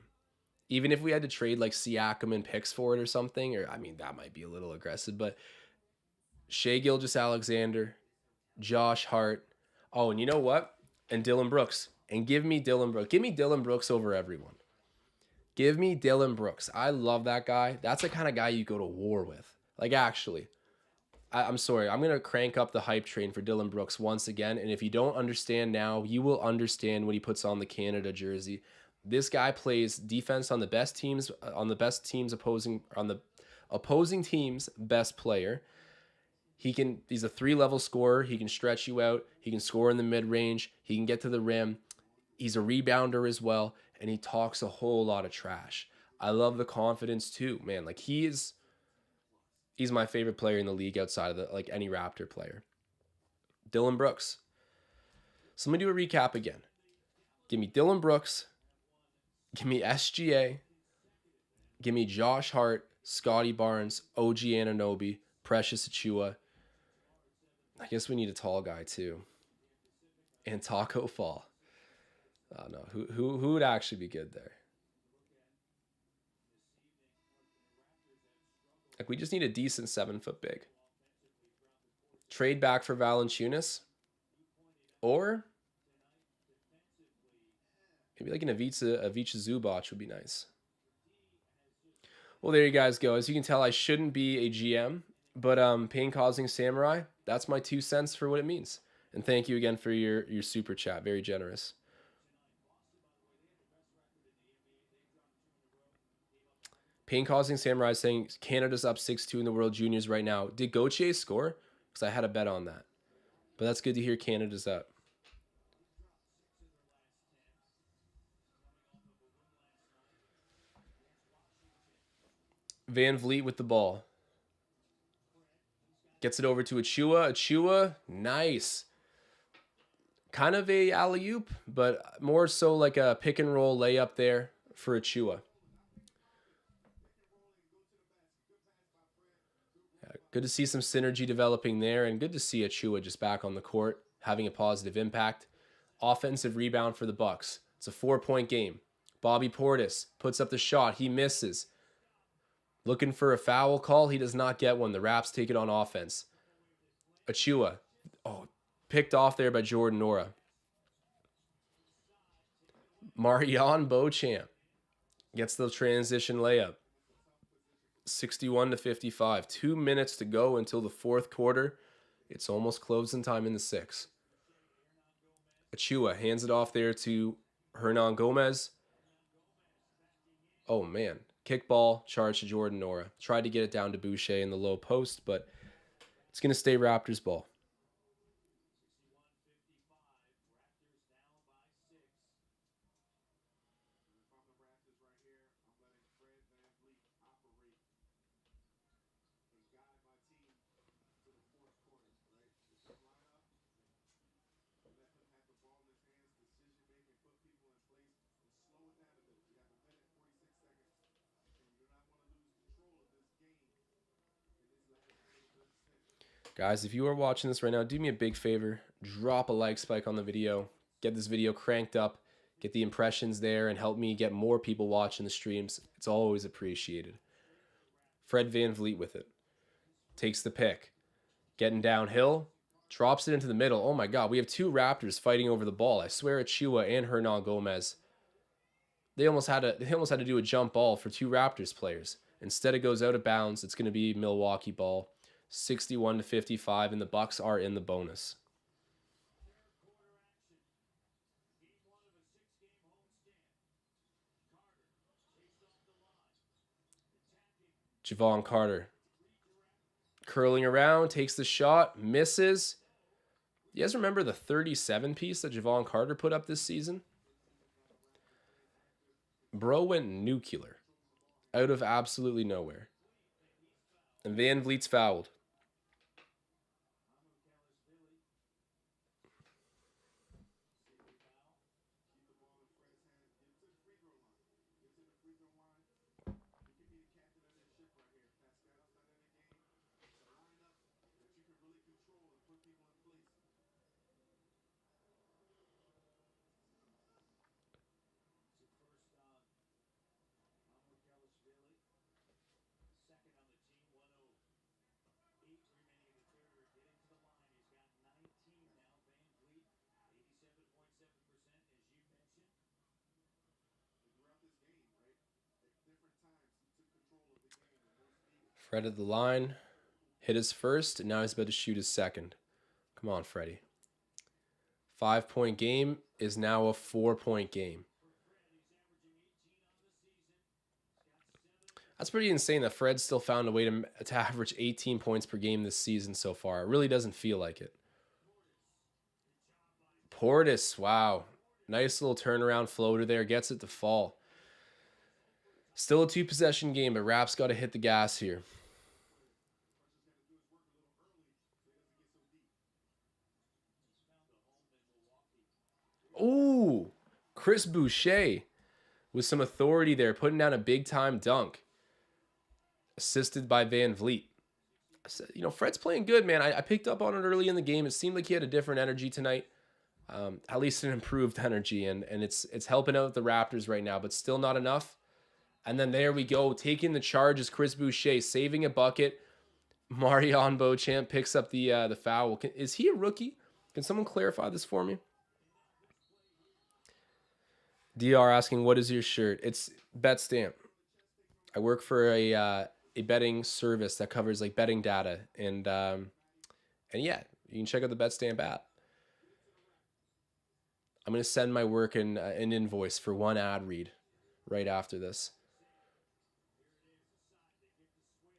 Even if we had to trade like Siakam and picks for it or something, or I mean, that might be a little aggressive, but Shea Gilgeous-Alexander, Josh Hart. Oh, and you know what? And Dylan Brooks. And give me Dylan Brooks. Give me Dylan Brooks over everyone. Give me Dylan Brooks. I love that guy. That's the kind of guy you go to war with. Like, actually, I'm sorry. I'm going to crank up the hype train for Dylan Brooks once again. And if you don't understand now, you will understand when he puts on the Canada jersey. This guy plays defense on the best teams, on the opposing team's best player. He's a 3-level scorer. He can stretch you out. He can score in the mid-range. He can get to the rim. He's a rebounder as well, and he talks a whole lot of trash. I love the confidence too, man. Like he's my favorite player in the league outside of any Raptor player. Dylan Brooks. So let me do a recap again. Give me Dylan Brooks. Give me SGA. Give me Josh Hart, Scotty Barnes, OG Anunoby, Precious Achua. I guess we need a tall guy too. And Taco Fall. Oh no, who would actually be good there? Like we just need a decent 7-foot big. Trade back for Valanciunas, or maybe like an Ivica Zubac would be nice. Well, there you guys go. As you can tell, I shouldn't be a GM, but pain causing samurai. That's my 2 cents for what it means. And thank you again for your super chat. Very generous. Pain causing samurai saying Canada's up 6-2 in the World Juniors right now. Did Gauthier score? Because I had a bet on that. But that's good to hear Canada's up. Van Vliet with the ball. Gets it over to Achua. Achua, nice. Kind of a alley-oop, but more so like a pick and roll layup there for Achua. Yeah, Good to see some synergy developing there, and good to see Achua just back on the court, having a positive impact. Offensive rebound for the Bucks. It's a 4-point game. Bobby Portis puts up the shot. He misses. Looking for a foul call. He does not get one. The Raps take it on offense. Achua. Oh, picked off there by Jordan Nora. Marion Beauchamp gets the transition layup. 61-55. 2 minutes to go until the fourth quarter. It's almost closing time in the sixth. Achua hands it off there to Hernan Gomez. Oh, man. Kickball, charge to Jordan Nora. Tried to get it down to Boucher in the low post, but it's going to stay Raptors ball. Guys, if you are watching this right now, do me a big favor. Drop a like spike on the video. Get this video cranked up. Get the impressions there and help me get more people watching the streams. It's always appreciated. Fred VanVleet with it. Takes the pick. Getting downhill. Drops it into the middle. Oh my God, we have two Raptors fighting over the ball. I swear Achua and Hernan Gomez. They almost had to do a jump ball for two Raptors players. Instead it goes out of bounds. It's going to be Milwaukee ball. 61-55, and the Bucks are in the bonus. Javon Carter curling around, takes the shot, misses. You guys remember the 37 piece that Javon Carter put up this season? Bro went nuclear out of absolutely nowhere. And VanVleet's fouled. Fred at the line. Hit his first, and now he's about to shoot his second. Come on, Freddie. 5-point game is now a 4-point game. That's pretty insane that Fred still found a way to average 18 points per game this season so far. It really doesn't feel like it. Portis, wow. Nice little turnaround floater there. Gets it to fall. Still a 2-possession game, but Raps got to hit the gas here. Ooh, Chris Boucher with some authority there, putting down a big-time dunk. Assisted by VanVleet. You know, Fred's playing good, man. I picked up on it early in the game. It seemed like he had a different energy tonight. At least an improved energy, and it's helping out the Raptors right now, but still not enough. And then there we go, taking the charge is Chris Boucher, saving a bucket. Marion Beauchamp picks up the foul. Is he a rookie? Can someone clarify this for me? DR asking, what is your shirt? It's BetStamp. I work for a betting service that covers like betting data, and yeah, you can check out the BetStamp app. I'm gonna send my work an invoice for one ad read right after this.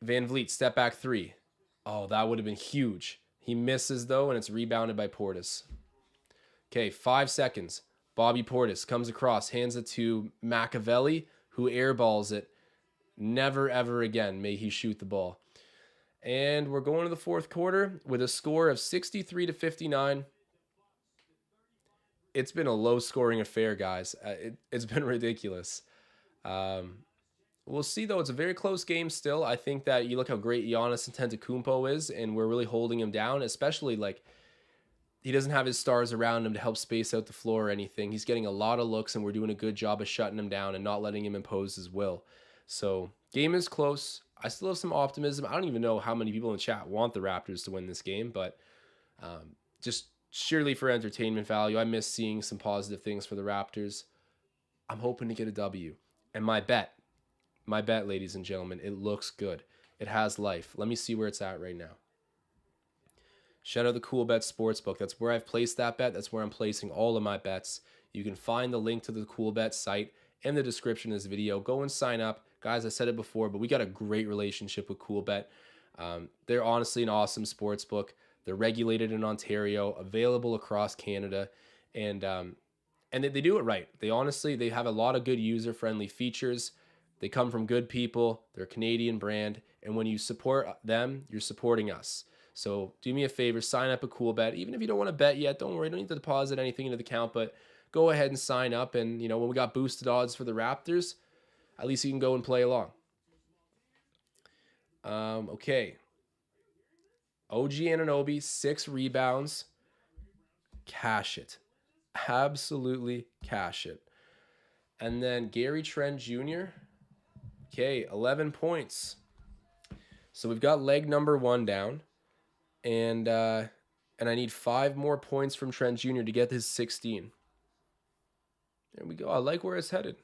VanVleet, step back three. Oh, that would have been huge. He misses though, and it's rebounded by Portis. Okay, 5 seconds. Bobby Portis comes across, hands it to Machiavelli, who airballs it. Never, ever again may he shoot the ball. And we're going to the fourth quarter with a score of 63-59. It's been a low-scoring affair, guys. It's been ridiculous. We'll see, though. It's a very close game still. I think that you look how great Giannis Antetokounmpo is, and we're really holding him down, especially like he doesn't have his stars around him to help space out the floor or anything. He's getting a lot of looks, and we're doing a good job of shutting him down and not letting him impose his will. So, game is close. I still have some optimism. I don't even know how many people in the chat want the Raptors to win this game, but just surely for entertainment value, I miss seeing some positive things for the Raptors. I'm hoping to get a W. And my bet, ladies and gentlemen, it looks good. It has life. Let me see where it's at right now. Shout out the Cool Bet Sportsbook. That's where I've placed that bet. That's where I'm placing all of my bets. You can find the link to the Cool Bet site in the description of this video. Go and sign up. Guys, I said it before, but we got a great relationship with Cool Bet. They're honestly an awesome sportsbook. They're regulated in Ontario, available across Canada, and they do it right. They have a lot of good user-friendly features. They come from good people. They're a Canadian brand, and when you support them, you're supporting us. So do me a favor, sign up a Cool Bet. Even if you don't want to bet yet, don't worry, you don't need to deposit anything into the account, but go ahead and sign up. And when we got boosted odds for the Raptors, at least you can go and play along. Okay. OG Anunoby, 6 rebounds. Cash it. Absolutely cash it. And then Gary Trent Jr., okay, 11 points. So we've got leg number 1 down. And I need 5 more points from Trent Jr. to get his 16. There we go. I like where it's headed.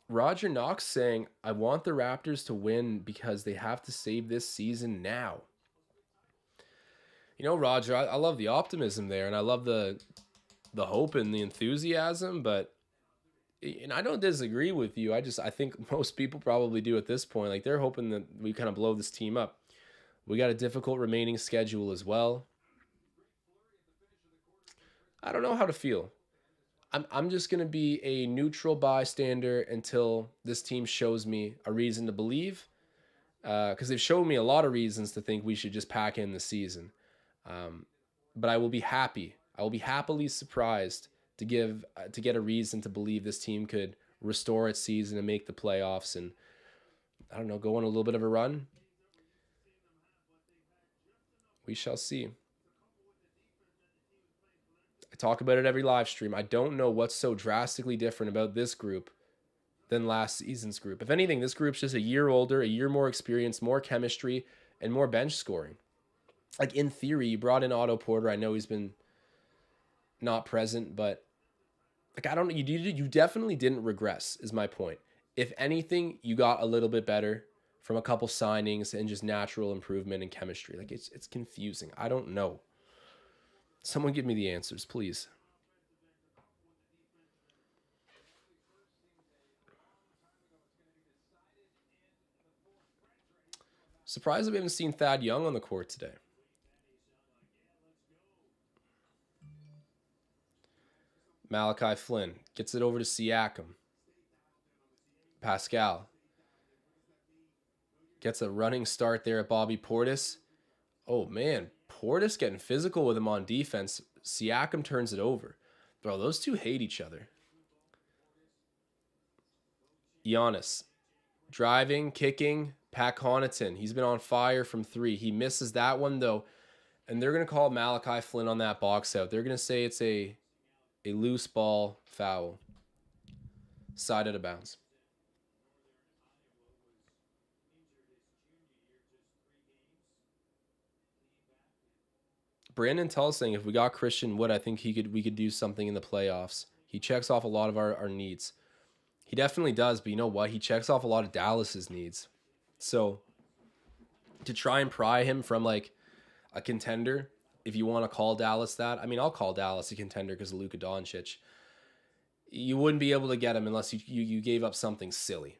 Roger Knox saying, I want the Raptors to win because they have to save this season now. Roger, I love the optimism there, and I love the hope and the enthusiasm, but and I don't disagree with you. I think most people probably do at this point. Like, they're hoping that we kind of blow this team up. We got a difficult remaining schedule as well. I don't know how to feel. I'm just going to be a neutral bystander until this team shows me a reason to believe. Because they've shown me a lot of reasons to think we should just pack in the season. But I will be happy. I will be happily surprised to get a reason to believe this team could restore its season and make the playoffs and, I don't know, go on a little bit of a run. We shall see. I talk about it every live stream. I don't know what's so drastically different about this group than last season's group. If anything, this group's just a year older, a year more experienced, more chemistry, and more bench scoring. Like, in theory, you brought in Otto Porter. I know he's been not present, but like, I don't know. You definitely didn't regress, is my point. If anything, you got a little bit better from a couple signings and just natural improvement in chemistry. Like, it's confusing. I don't know. Someone give me the answers, please. Surprised that we haven't seen Thad Young on the court today. Malachi Flynn gets it over to Siakam. Pascal gets a running start there at Bobby Portis. Oh, man. Portis getting physical with him on defense. Siakam turns it over. Bro, those two hate each other. Giannis. Driving, kicking. Pat Connaughton. He's been on fire from 3. He misses that one, though. And they're going to call Malachi Flynn on that box out. They're going to say it's a loose ball foul. Side out of bounds. Brandon Tull saying if we got Christian Wood, I think we could do something in the playoffs. He checks off a lot of our needs. He definitely does, but you know what? He checks off a lot of Dallas's needs. So to try and pry him from like a contender, if you want to call Dallas that, I mean, I'll call Dallas a contender because of Luka Doncic. You wouldn't be able to get him unless you gave up something silly.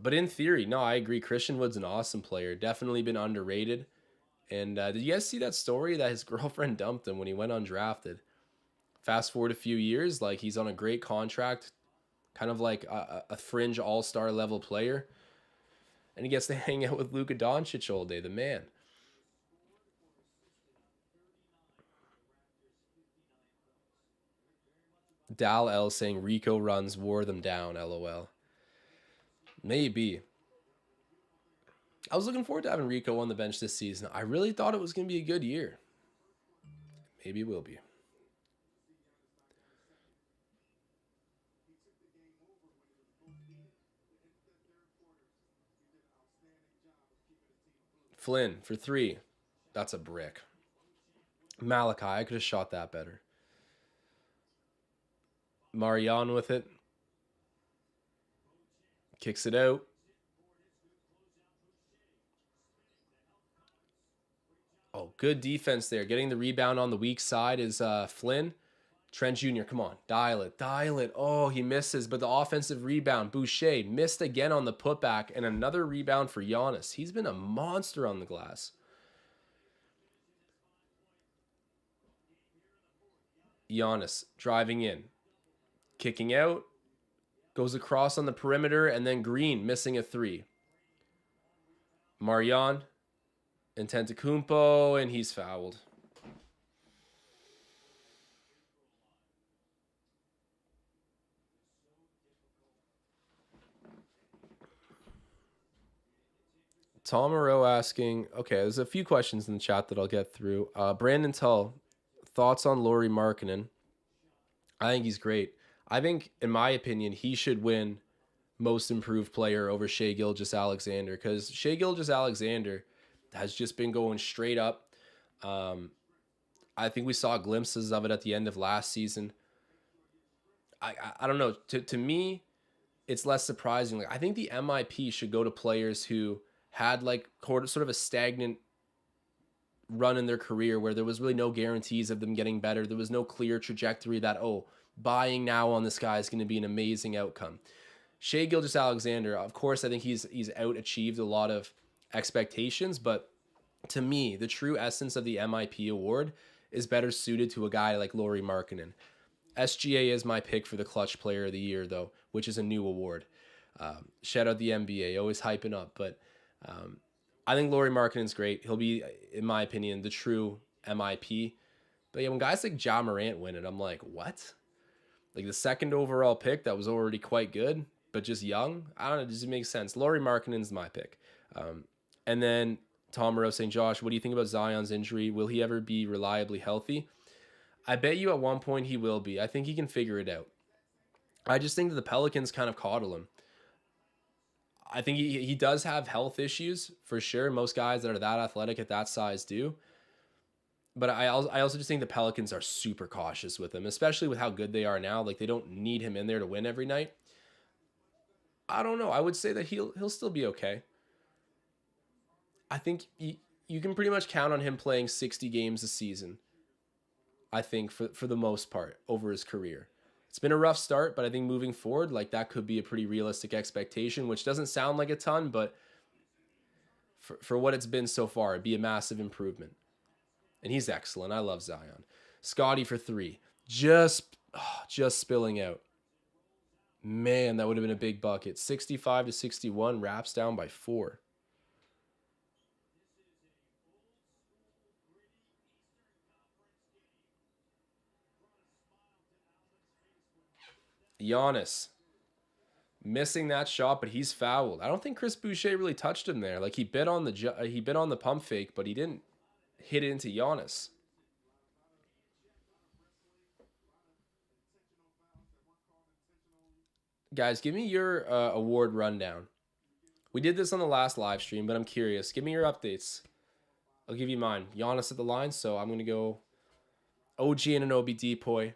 But in theory, no, I agree. Christian Wood's an awesome player. Definitely been underrated. And did you guys see that story that his girlfriend dumped him when he went undrafted? Fast forward a few years, like he's on a great contract, kind of like a fringe all-star level player. And he gets to hang out with Luka Doncic all day, the man. Dal L saying Rico runs wore them down. LOL. Maybe. I was looking forward to having Rico on the bench this season. I really thought it was going to be a good year. Maybe it will be. Flynn for 3. That's a brick. Malachi, I could have shot that better. Marion with it. Kicks it out. Oh, good defense there. Getting the rebound on the weak side is Flynn. Trent Jr., come on. Dial it. Dial it. Oh, he misses. But the offensive rebound. Boucher missed again on the putback. And another rebound for Giannis. He's been a monster on the glass. Giannis driving in. Kicking out. Goes across on the perimeter. And then Green missing a 3. Marion. Antetokounmpo. And he's fouled. Tom Moreau asking, okay, there's a few questions in the chat that I'll get through. Brandon Tull, thoughts on Lauri Markkanen? I think he's great. I think, in my opinion, he should win most improved player over Shai Gilgeous-Alexander, because Shai Gilgeous-Alexander has just been going straight up. I think we saw glimpses of it at the end of last season. I don't know. To me, it's less surprising. Like, I think the MIP should go to players who had like sort of a stagnant run in their career where there was really no guarantees of them getting better. There was no clear trajectory that, oh, buying now on this guy is going to be an amazing outcome. Shai Gilgeous-Alexander, of course, I think he's out-achieved a lot of expectations, but to me, the true essence of the MIP award is better suited to a guy like Lauri Markkanen. SGA is my pick for the clutch player of the year, though, which is a new award. Shout out the NBA, always hyping up, but I think Lauri Markkanen's great. He'll be, in my opinion, the true MIP. But yeah, when guys like Ja Morant win it, I'm like, what? Like the second overall pick that was already quite good, but just young? I don't know, does it make sense? Lauri Markkanen's my pick. And then Tom Moreau saying, Josh, what do you think about Zion's injury? Will he ever be reliably healthy? I bet you at one point he will be. I think he can figure it out. I just think that the Pelicans kind of coddle him. I think he does have health issues for sure. Most guys that are that athletic at that size do. But I also just think the Pelicans are super cautious with him, especially with how good they are now. Like, they don't need him in there to win every night. I don't know. I would say that he'll still be okay. I think you can pretty much count on him playing 60 games a season, I think, for the most part over his career. It's been a rough start, but I think moving forward, like, that could be a pretty realistic expectation, which doesn't sound like a ton, but for what it's been so far, it'd be a massive improvement. And he's excellent. I love Zion. Scotty for 3. Just spilling out. Man, that would have been a big bucket. 65-61, Raps down by 4. Giannis missing that shot, but he's fouled. I don't think Chris Boucher really touched him there. Like, he bit on the pump fake, but he didn't hit it into Giannis. Guys, give me your award rundown. We did this on the last live stream, but I'm curious. Give me your updates. I'll give you mine. Giannis at the line, so I'm going to go OG Anunoby Depoy,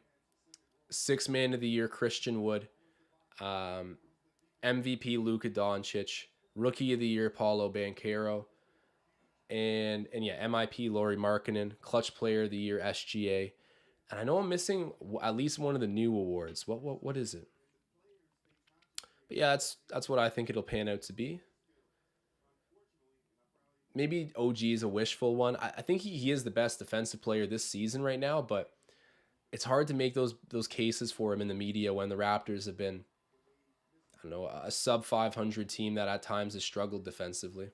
6th man of the year Christian Wood, MVP Luka Doncic, Rookie of the Year Paulo Banchero, and yeah, MIP Lauri Markkanen, Clutch Player of the Year SGA. And I know I'm missing at least one of the new awards. What is it? But yeah, that's what I think it'll pan out to be. Maybe OG is a wishful one. I think he is the best defensive player this season right now, but it's hard to make those cases for him in the media when the Raptors have been, I don't know, a sub 500 team that at times has struggled defensively.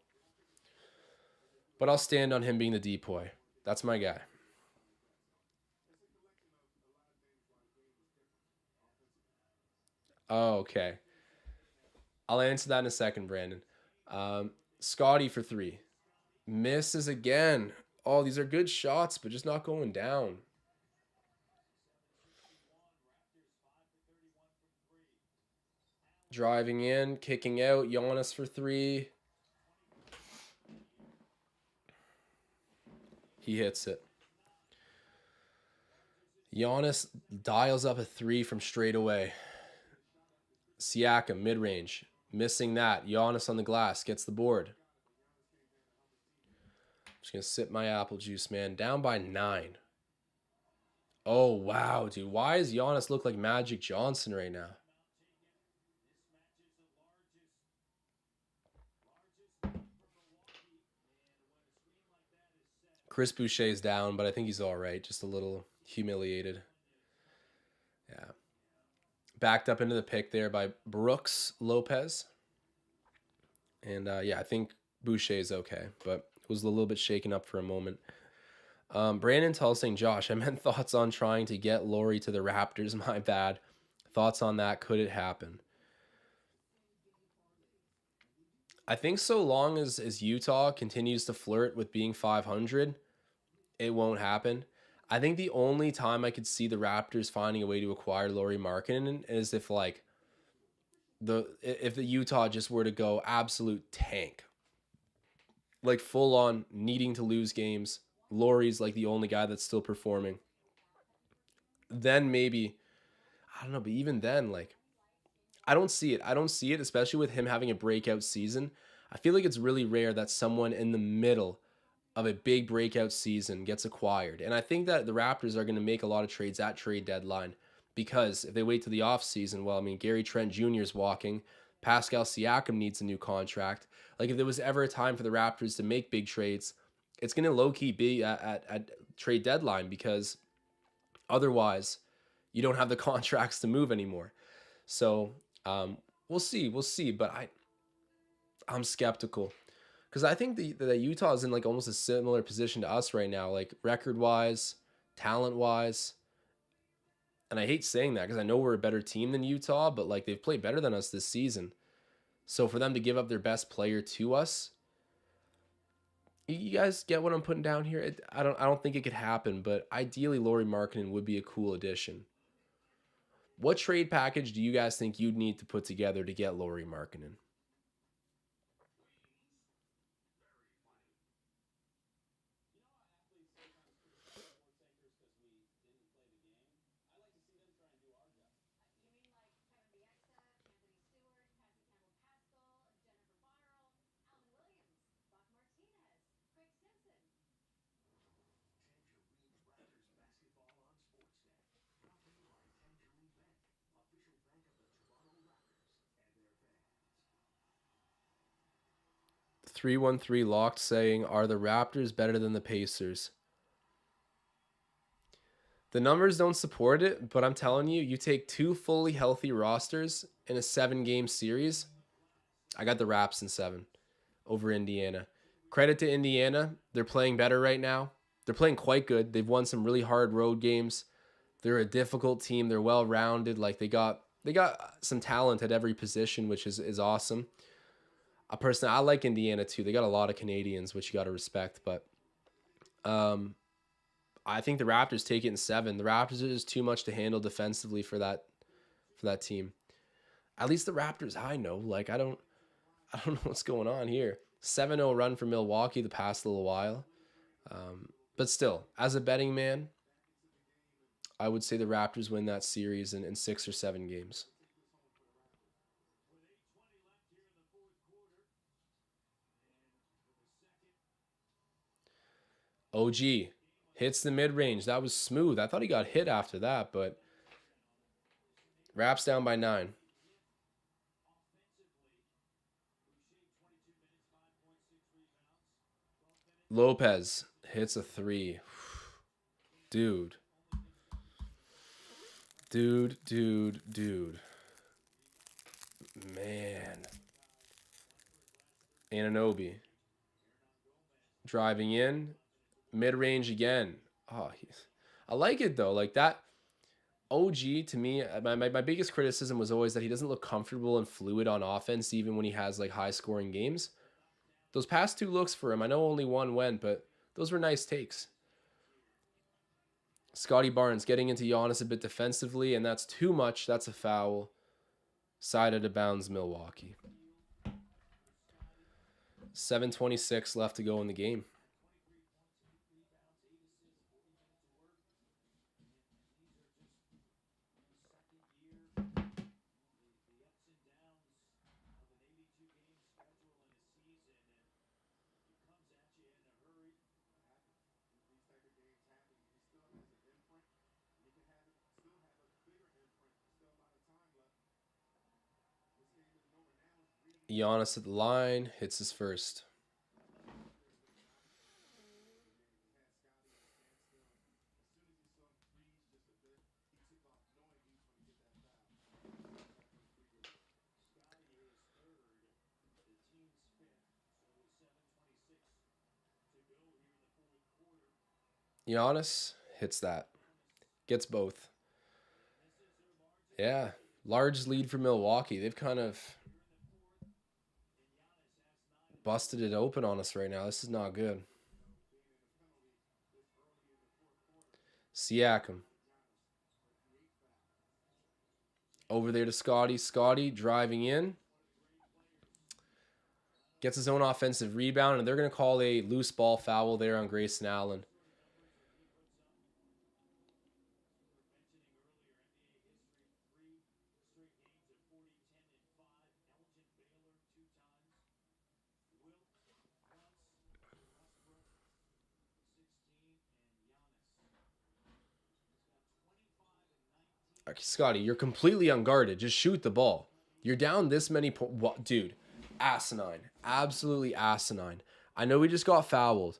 But I'll stand on him being the depoy. That's my guy. Oh, okay. I'll answer that in a second, Brandon. Um, Scotty for three. Misses again. Oh, these are good shots, but just not going down. Driving in, kicking out. Giannis for three. He hits it. Giannis dials up a three from straight away. Siakam, mid range. Missing that. Giannis on the glass. Gets the board. Just going to sip my apple juice, man. Down by 9. Oh, wow, dude. Why does Giannis look like Magic Johnson right now? Chris Boucher's down, but I think he's all right. Just a little humiliated. Yeah. Backed up into the pick there by Brooks Lopez. And yeah, I think Boucher's okay, but was a little bit shaken up for a moment. Brandon Tull saying, Josh, I meant thoughts on trying to get Laurie to the Raptors. My bad. Thoughts on that? Could it happen? I think so long as Utah continues to flirt with being 500, it won't happen. I think the only time I could see the Raptors finding a way to acquire Laurie Markkinen is if the Utah just were to go absolute tank, like full on needing to lose games. Laurie's like the only guy that's still performing. Then maybe, I don't know, but even then, like, I don't see it. I don't see it, especially with him having a breakout season. I feel like it's really rare that someone in the middle of a big breakout season gets acquired. And I think that the Raptors are going to make a lot of trades at trade deadline, because if they wait to the offseason, well, I mean, Gary Trent Jr. is walking. Pascal Siakam needs a new contract. Like, if there was ever a time for the Raptors to make big trades, it's going to low-key be at trade deadline, because otherwise you don't have the contracts to move anymore. So we'll see. We'll see. But I'm skeptical, because I think that Utah is in like almost a similar position to us right now, like record wise, talent wise. And I hate saying that because I know we're a better team than Utah, but like they've played better than us this season. So for them to give up their best player to us, you guys get what I'm putting down here? I don't think it could happen, but ideally Laurie Markkinen would be a cool addition. What trade package do you guys think you'd need to put together to get Laurie Markkinen? The 313 locked saying, are the Raptors better than the Pacers? The numbers don't support it, but I'm telling you, you take two fully healthy rosters in a 7-game series. I got the Raps in 7 over Indiana. Credit to Indiana. They're playing better right now. They're playing quite good. They've won some really hard road games. They're a difficult team. They're well rounded. Like they got some talent at every position, which is awesome. I like Indiana too. They got a lot of Canadians, which you got to respect. But um, I think the Raptors take it in 7. The Raptors are just too much to handle defensively for that team. At least the Raptors, I know. Like I don't know what's going on here. 7-0 run for Milwaukee the past little while. But still, as a betting man, I would say the Raptors win that series in 6 or 7 games. OG hits the mid range. That was smooth. I thought he got hit after that, but Raps down by 9. Lopez hits a 3. Dude. Dude. Man. Ananobi driving in. Mid range again. Oh, I like it though. Like that. OG to me, my biggest criticism was always that he doesn't look comfortable and fluid on offense, even when he has like high scoring games. Those past two looks for him, I know only one went, but those were nice takes. Scotty Barnes getting into Giannis a bit defensively, and that's too much. That's a foul. Side out of bounds, Milwaukee. 7:26 left to go in the game. Giannis at the line, hits his first. Giannis hits that. Gets both. Yeah. Large lead for Milwaukee. They've kind of busted it open on us right now. This is not good. Siakam. Over there to Scotty. Scotty driving in. Gets his own offensive rebound, and they're going to call a loose ball foul there on Grayson Allen. Scotty, you're completely unguarded. Just shoot the ball. You're down this many points. Dude, asinine. Absolutely asinine. I know we just got fouled,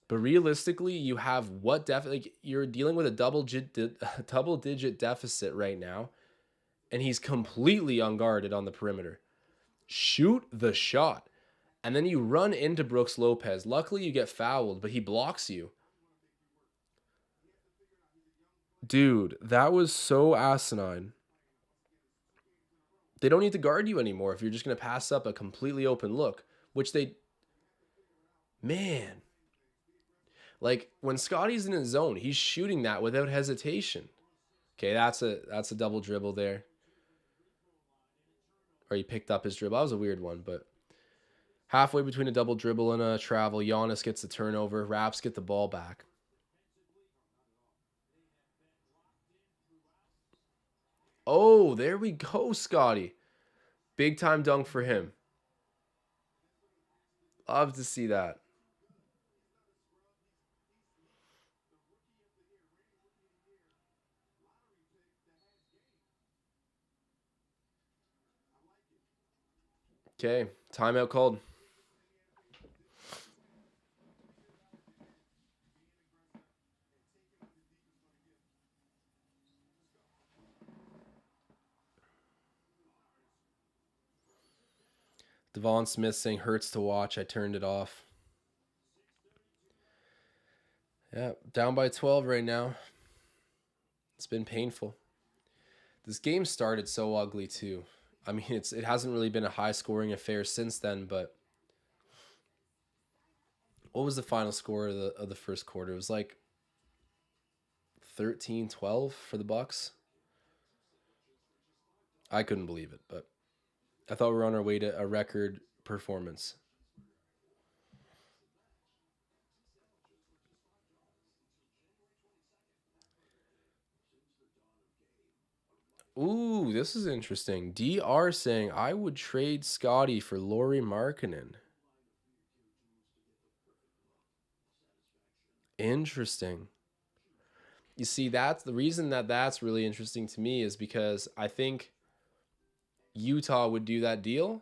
but realistically, you have what like you're dealing with a double digit deficit right now, and he's completely unguarded on the perimeter. Shoot the shot. And then you run into Brooks Lopez. Luckily, you get fouled, but he blocks you. Dude, that was so asinine. They don't need to guard you anymore if you're just going to pass up a completely open look, which they. Man. Like, when Scotty's in his zone, he's shooting that without hesitation. Okay, that's a double dribble there. Or he picked up his dribble. That was a weird one, but halfway between a double dribble and a travel, Giannis gets the turnover. Raps get the ball back. Oh, there we go, Scotty. Big time dunk for him. Love to see that. Okay, timeout called. Devon Smith saying hurts to watch. I turned it off. Yeah, down by 12 right now. It's been painful. This game started so ugly too. I mean, it hasn't really been a high scoring affair since then, but what was the final score of the first quarter? It was like 13-12 for the Bucks. I couldn't believe it, but I thought we were on our way to a record performance. Ooh, this is interesting. DR saying I would trade Scotty for Lauri Markkanen. Interesting. You see, that's the reason that that's really interesting to me is because I think Utah would do that deal,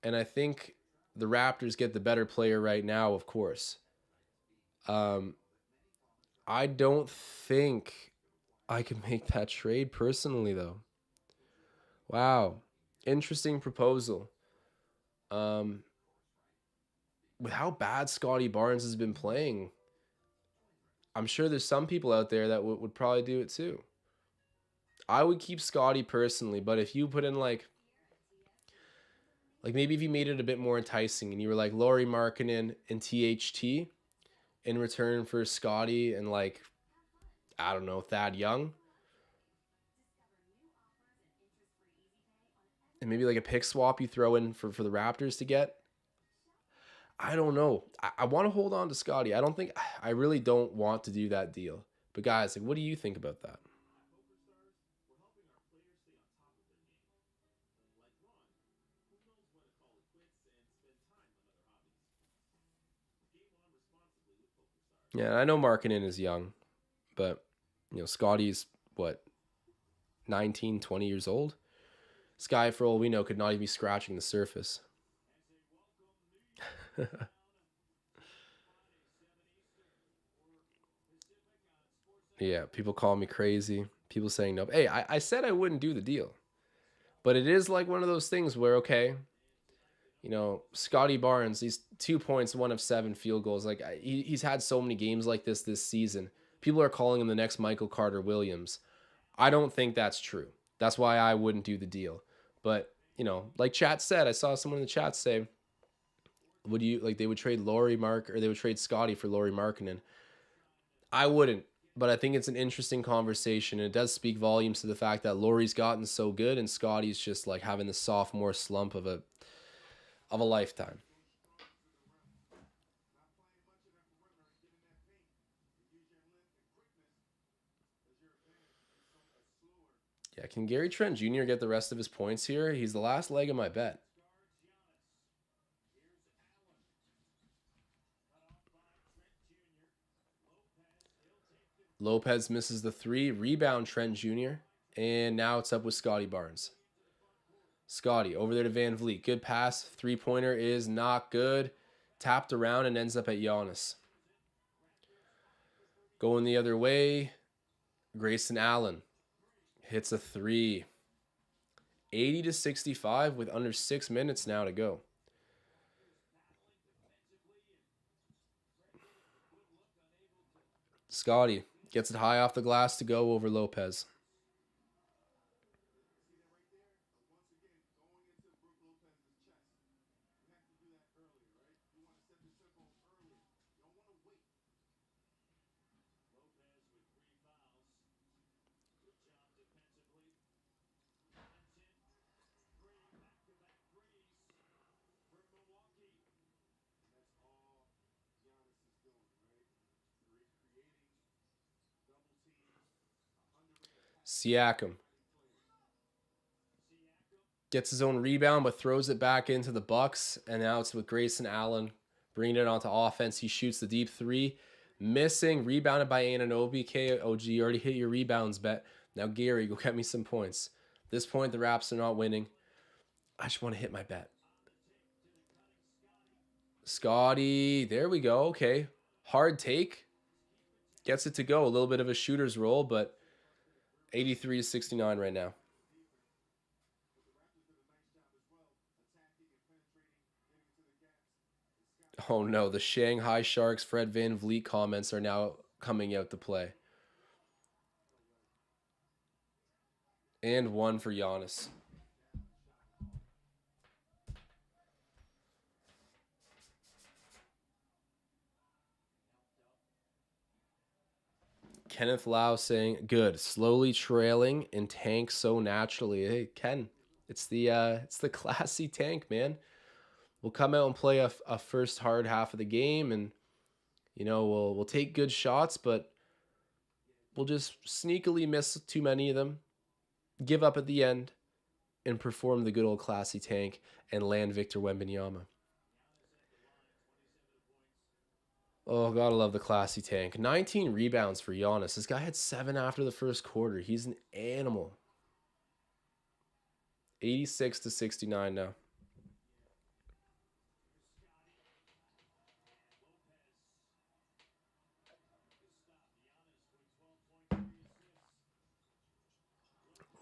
and I think the Raptors get the better player right now, of course. Um, I don't think I can make that trade personally, though. Wow, interesting proposal. Um, with how bad Scotty Barnes has been playing, I'm sure there's some people out there that would probably do it too. I would keep Scotty personally, but if you put in like maybe if you made it a bit more enticing and you were like Lauri Markkanen and THT in return for Scotty and like I don't know, Thad Young, and maybe like a pick swap you throw in for the Raptors to get. I don't know. I want to hold on to Scotty. I don't think I really don't want to do that deal. But guys, like, what do you think about that? Yeah, I know Markkinen is young, but Scotty's what 19, 20 years old. This guy, for all we know, could not even be scratching the surface. Yeah, people call me crazy. People saying no. Hey, I said I wouldn't do the deal. But it is like one of those things where, okay, Scotty Barnes, he's 2 points, 1 of 7 field goals. Like he's had so many games like this season. People are calling him the next Michael Carter Williams. I don't think that's true. That's why I wouldn't do the deal. But, like chat said, I saw someone in the chat say, would you like they would trade they would trade Scotty for Lauri Markkanen? I wouldn't, but I think it's an interesting conversation. And it does speak volumes to the fact that Lauri's gotten so good and Scotty's just like having the sophomore slump of a lifetime. Yeah, can Gary Trent Jr. get the rest of his points here? He's the last leg of my bet. Lopez misses the three. Rebound Trent Jr. And now it's up with Scotty Barnes. Scotty over there to Van Vliet. Good pass. Three-pointer is not good. Tapped around and ends up at Giannis. Going the other way, Grayson Allen hits a three. 80-65 with under 6 minutes now to go. Scotty gets it high off the glass to go over Lopez. Siakam gets his own rebound but throws it back into the Bucks, and now it's with Grayson Allen bringing it onto offense. He shoots the deep three, missing, rebounded by Anunoby. KOG, you already hit your rebounds bet. Now Gary, go get me some points. At this point, the Raps are not winning. I just want to hit my bet. Scotty, there we go. Okay, hard take. Gets it to go. A little bit of a shooter's roll, but 83-69 right now. Oh no, the Shanghai Sharks Fred Van Vliet comments are now coming out to play. And one for Giannis. Kenneth Lau saying, good, slowly trailing and tank so naturally. Hey, Ken, it's the classy tank, man. We'll come out and play a first hard half of the game, and we'll take good shots, but we'll just sneakily miss too many of them, give up at the end, and perform the good old classy tank and land Victor Wembanyama. Oh, gotta love the classy tank. 19 rebounds for Giannis. This guy had 7 after the first quarter. He's an animal. 86-69 now.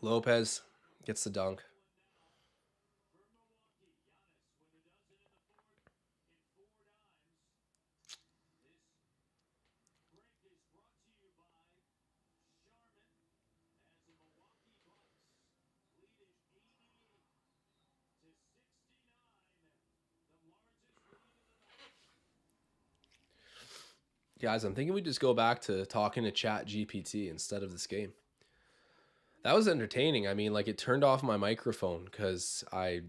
Lopez gets the dunk. Guys, I'm thinking we just go back to talking to Chat GPT instead of this game. That was entertaining. I mean, like it turned off my microphone because I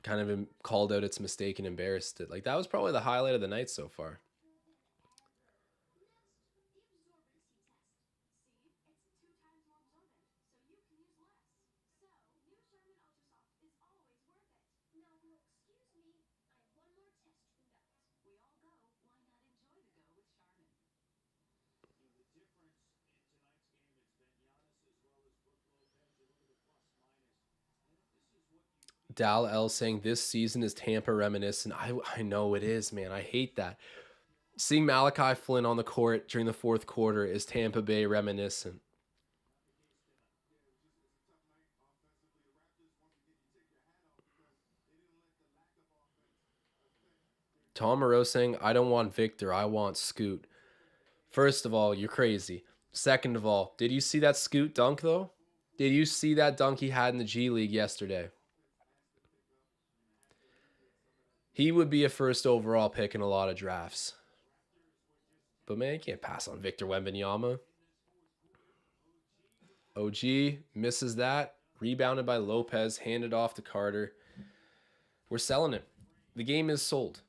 kind of called out its mistake and embarrassed it. Like that was probably the highlight of the night so far. Dal L saying this season is Tampa reminiscent. I know it is, man. I hate that. Seeing Malachi Flynn on the court during the fourth quarter is Tampa Bay reminiscent. Tom Moreau saying, I don't want Victor, I want Scoot. First of all, you're crazy. Second of all, did you see that Scoot dunk though? Did you see that dunk he had in the G League yesterday? He would be a first overall pick in a lot of drafts. But man, you can't pass on Victor Wembanyama. OG misses that. Rebounded by Lopez, handed off to Carter. We're selling it. The game is sold.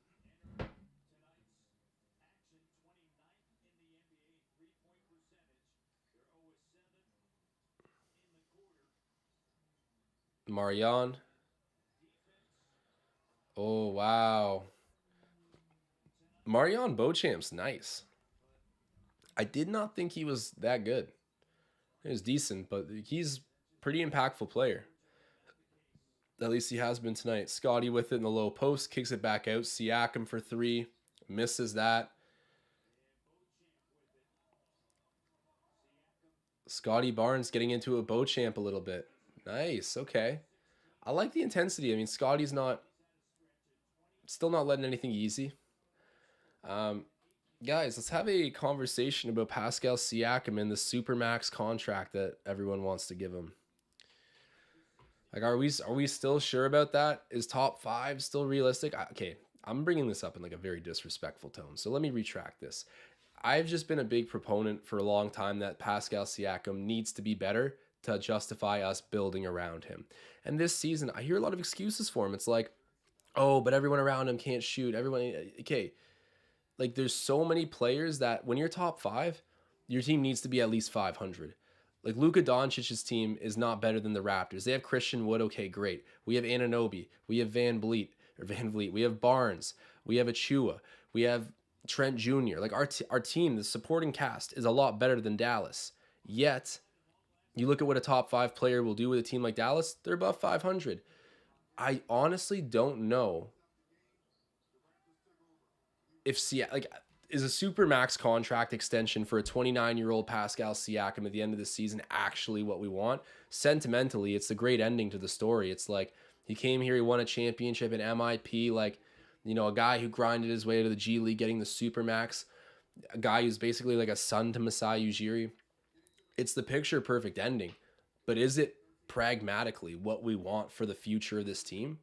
Marion. Oh, wow. Marion Beauchamp's nice. I did not think he was that good. He was decent, but he's pretty impactful player. At least he has been tonight. Scotty with it in the low post, kicks it back out. Siakam for three, misses that. Scotty Barnes getting into a Beauchamp a little bit. Nice, okay. I like the intensity. I mean, Scotty's still not letting anything easy. Um, Guys, let's have a conversation about Pascal Siakam and the supermax contract that everyone wants to give him. Like, are we still sure about that? Is top five still realistic? Okay, I'm bringing this up in like a very disrespectful tone, so let me retract this. I've just been a big proponent for a long time that Pascal Siakam needs to be better to justify us building around him. And this season, I hear a lot of excuses for him. It's like, oh, but everyone around him can't shoot. Everyone, okay, like there's so many players that when you're top five, your team needs to be at least 500. Like Luka Doncic's team is not better than the Raptors. They have Christian Wood, okay, great. We have Anunoby, we have Van Vliet, we have Barnes, we have Achua, we have Trent Jr. Like our team, the supporting cast is a lot better than Dallas. Yet, you look at what a top five player will do with a team like Dallas, they're above 500. I honestly don't know if like is a super max contract extension for a 29-year-old Pascal Siakam at the end of the season actually what we want? Sentimentally, it's the great ending to the story. It's like he came here, he won a championship in MIP, like a guy who grinded his way to the G League, getting the super max, a guy who's basically like a son to Masai Ujiri. It's the picture perfect ending, but is it pragmatically what we want for the future of this team?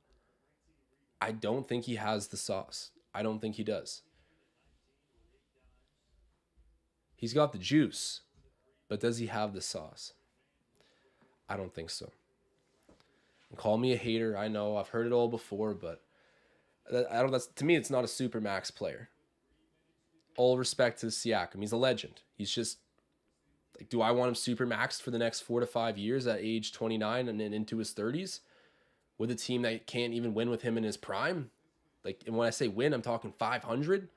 I don't think he has the sauce. I don't think he does. He's got the juice, but does he have the sauce? I don't think so. And call me a hater. I know I've heard it all before, but I don't. That's to me, it's not a super max player. All respect to Siakam, he's a legend. He's just like, do I want him super maxed for the next 4 to 5 years at age 29 and then into his 30s with a team that can't even win with him in his prime? Like, and when I say win, I'm talking 500.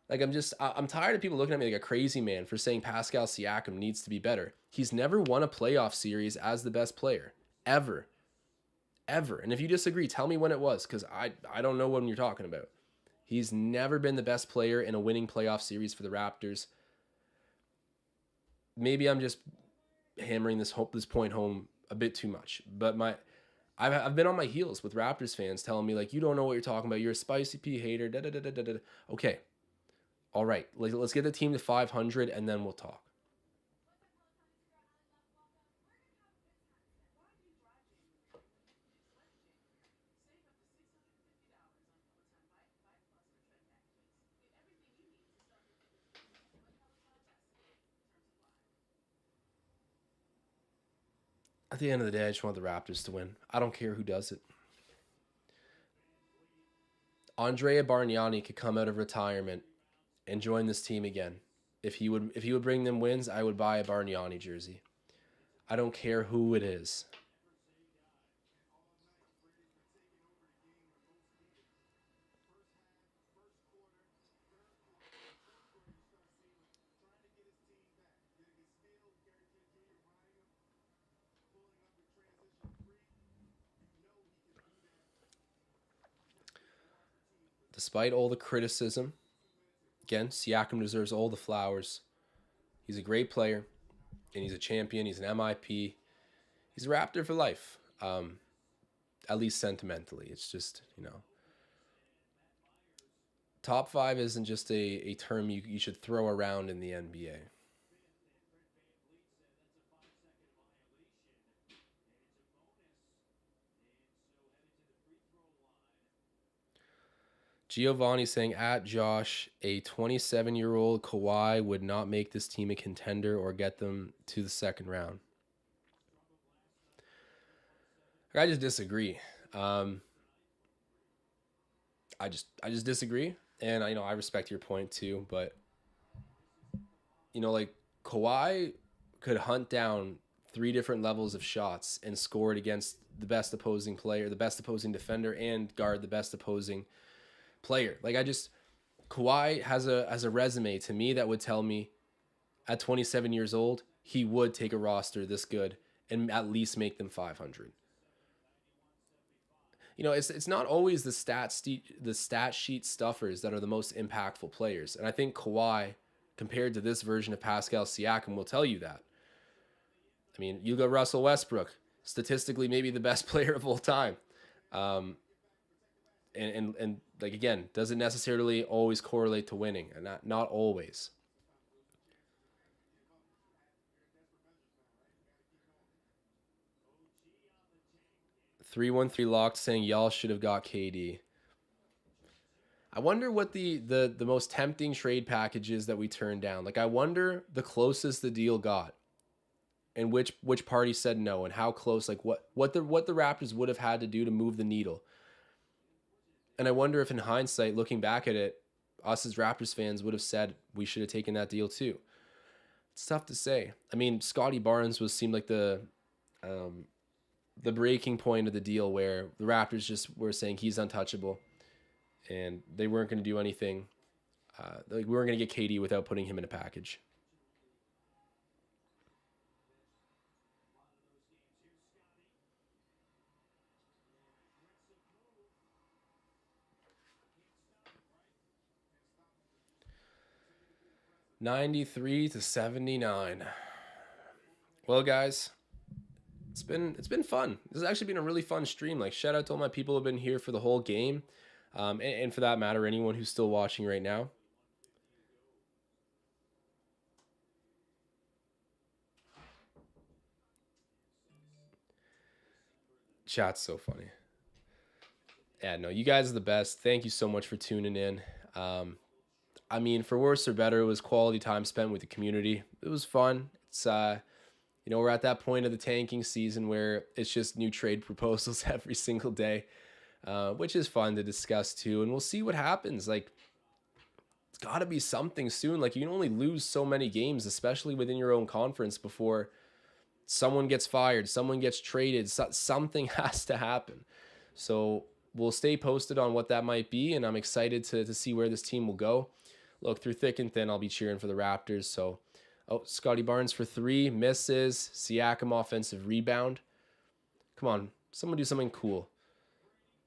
Like I'm tired of people looking at me like a crazy man for saying Pascal Siakam needs to be better. He's never won a playoff series as the best player ever, ever. And if you disagree, tell me when it was, because I don't know what you're talking about. He's never been the best player in a winning playoff series for the Raptors. Maybe I'm just hammering this point home a bit too much, but I've been on my heels with Raptors fans telling me like, you don't know what you're talking about. You're a spicy P hater. Da da da da da da. Okay, all right, let's get the team to 500 and then we'll talk. At the end of the day, I just want the Raptors to win. I don't care who does it. Andrea Bargnani could come out of retirement and join this team again. If he would bring them wins, I would buy a Bargnani jersey. I don't care who it is. Despite all the criticism, again, Siakam deserves all the flowers. He's a great player, and he's a champion. He's an MIP. He's a Raptor for life. At least sentimentally. It's just, top five isn't just a term you should throw around in the NBA. Giovanni saying, at Josh, a 27-year-old Kawhi would not make this team a contender or get them to the second round. I just disagree. I just disagree, and I respect your point too. But like Kawhi could hunt down three different levels of shots and score it against the best opposing player, the best opposing defender, and guard the best opposing player. Kawhi has a resume to me that would tell me at 27 years old he would take a roster this good and at least make them 500. It's not always the stat sheet stuffers that are the most impactful players, and I think Kawhi, compared to this version of Pascal Siakam, will tell you that. I mean, you go Russell Westbrook, statistically maybe the best player of all time, and like again, doesn't necessarily always correlate to winning, and not always. 313 locked saying y'all should have got KD. I wonder what the most tempting trade packages that we turned down. Like I wonder the closest the deal got, and which party said no, and how close. Like what the Raptors would have had to do to move the needle. And I wonder if, in hindsight, looking back at it, us as Raptors fans would have said we should have taken that deal too. It's tough to say. I mean, Scotty Barnes seemed like the breaking point of the deal where the Raptors just were saying he's untouchable, and they weren't going to do anything. Like we weren't going to get KD without putting him in a package. $93-79. Well, guys, it's been fun. This has actually been a really fun stream. Like shout out to all my people who have been here for the whole game, and for that matter, anyone who's still watching right now. Chat's so funny. Yeah, no, you guys are the best. Thank you so much for tuning in. Um, I mean, for worse or better, it was quality time spent with the community. It was fun. We're at that point of the tanking season where it's just new trade proposals every single day, which is fun to discuss too. And we'll see what happens. Like, it's got to be something soon. Like, you can only lose so many games, especially within your own conference, before someone gets fired, someone gets traded. Something has to happen. So we'll stay posted on what that might be, and I'm excited to see where this team will go. Look, through thick and thin, I'll be cheering for the Raptors. So, Scotty Barnes for three, misses. Siakam offensive rebound. Come on, someone do something cool.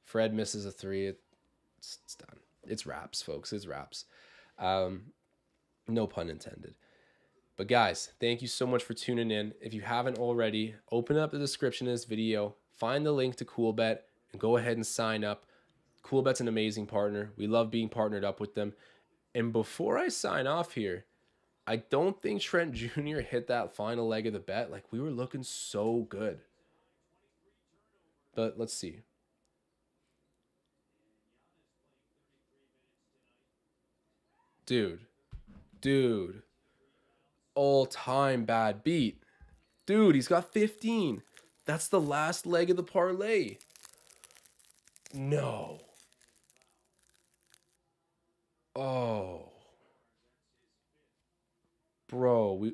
Fred misses a three. It's done. It's wraps, folks. It's wraps. No pun intended. But guys, thank you so much for tuning in. If you haven't already, open up the description of this video, find the link to CoolBet, and go ahead and sign up. CoolBet's an amazing partner. We love being partnered up with them. And before I sign off here, I don't think Trent Jr. hit that final leg of the bet. Like, we were looking so good. But let's see. Dude. All-time bad beat. Dude, he's got 15. That's the last leg of the parlay. No. Oh, bro,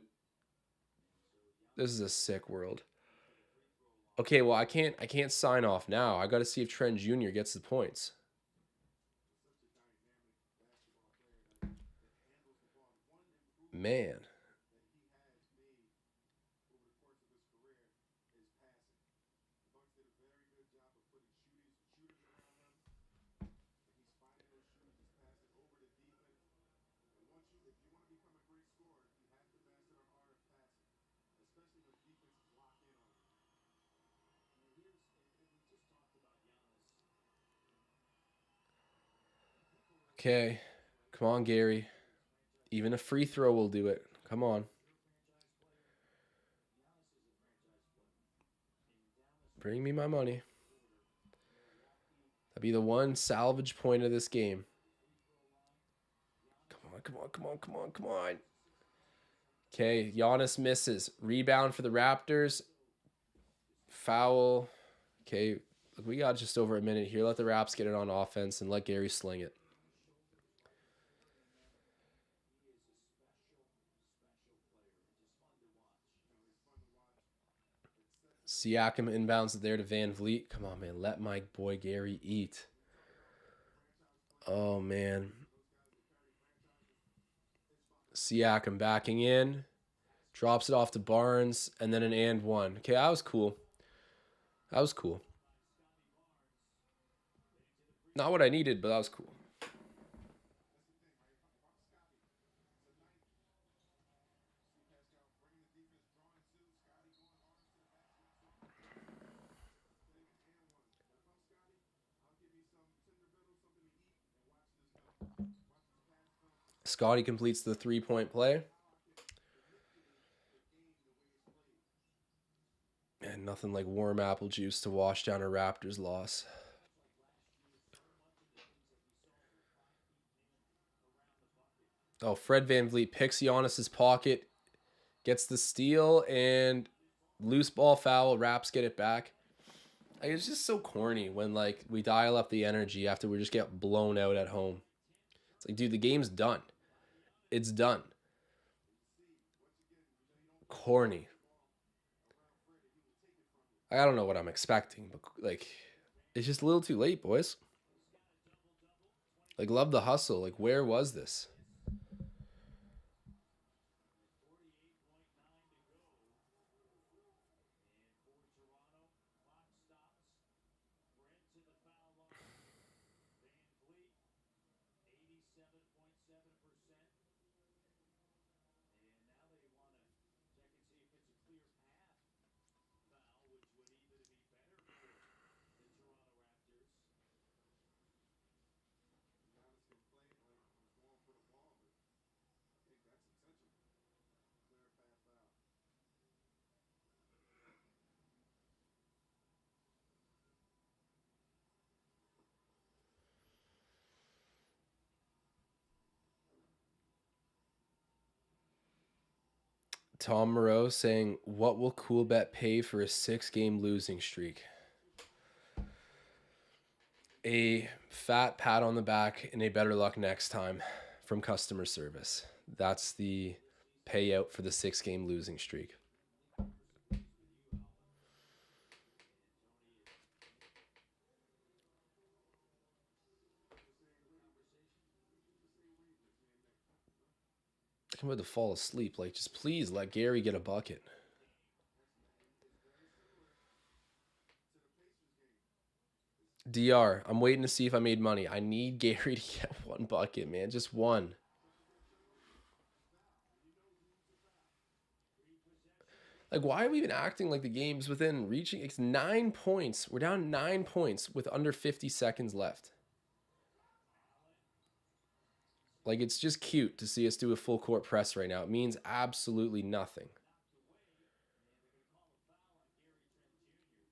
this is a sick world. Okay, well, I can't sign off now. I got to see if Trent Jr. gets the points. Man. Okay. Come on, Gary. Even a free throw will do it. Come on. Bring me my money. That'd be the one salvage point of this game. Come on, come on, come on, come on, come on. Okay, Giannis misses. Rebound for the Raptors. Foul. Okay, we got just over a minute here. Let the Raps get it on offense and let Gary sling it. Siakam inbounds it there to Van Vliet. Come on, man. Let my boy Gary eat. Oh, man. Siakam backing in. Drops it off to Barnes. And then an and one. Okay, that was cool. That was cool. Not what I needed, but that was cool. Scotty completes the 3-point play. And nothing like warm apple juice to wash down a Raptors loss. Oh, Fred VanVleet picks Giannis's pocket, gets the steal, and loose ball foul. Raps get it back. Like, it's just so corny when like we dial up the energy after we just get blown out at home. It's like, dude, the game's done. It's done. Corny. I don't know what I'm expecting, but like, it's just a little too late, boys. Like, love the hustle. Like, where was this? Tom Moreau saying, "What will Coolbet pay for a 6-game losing streak?" A fat pat on the back and a better luck next time from customer service. That's the payout for the 6-game losing streak. I'm about to fall asleep. Like, just please let Gary get a bucket. DR, I'm waiting to see if I made money. I need Gary to get one bucket, man. Just one. Like, why are we even acting like the game's within reaching? It's 9 points. We're down 9 points with under 50 seconds left. Like, it's just cute to see us do a full court press right now. It means absolutely nothing.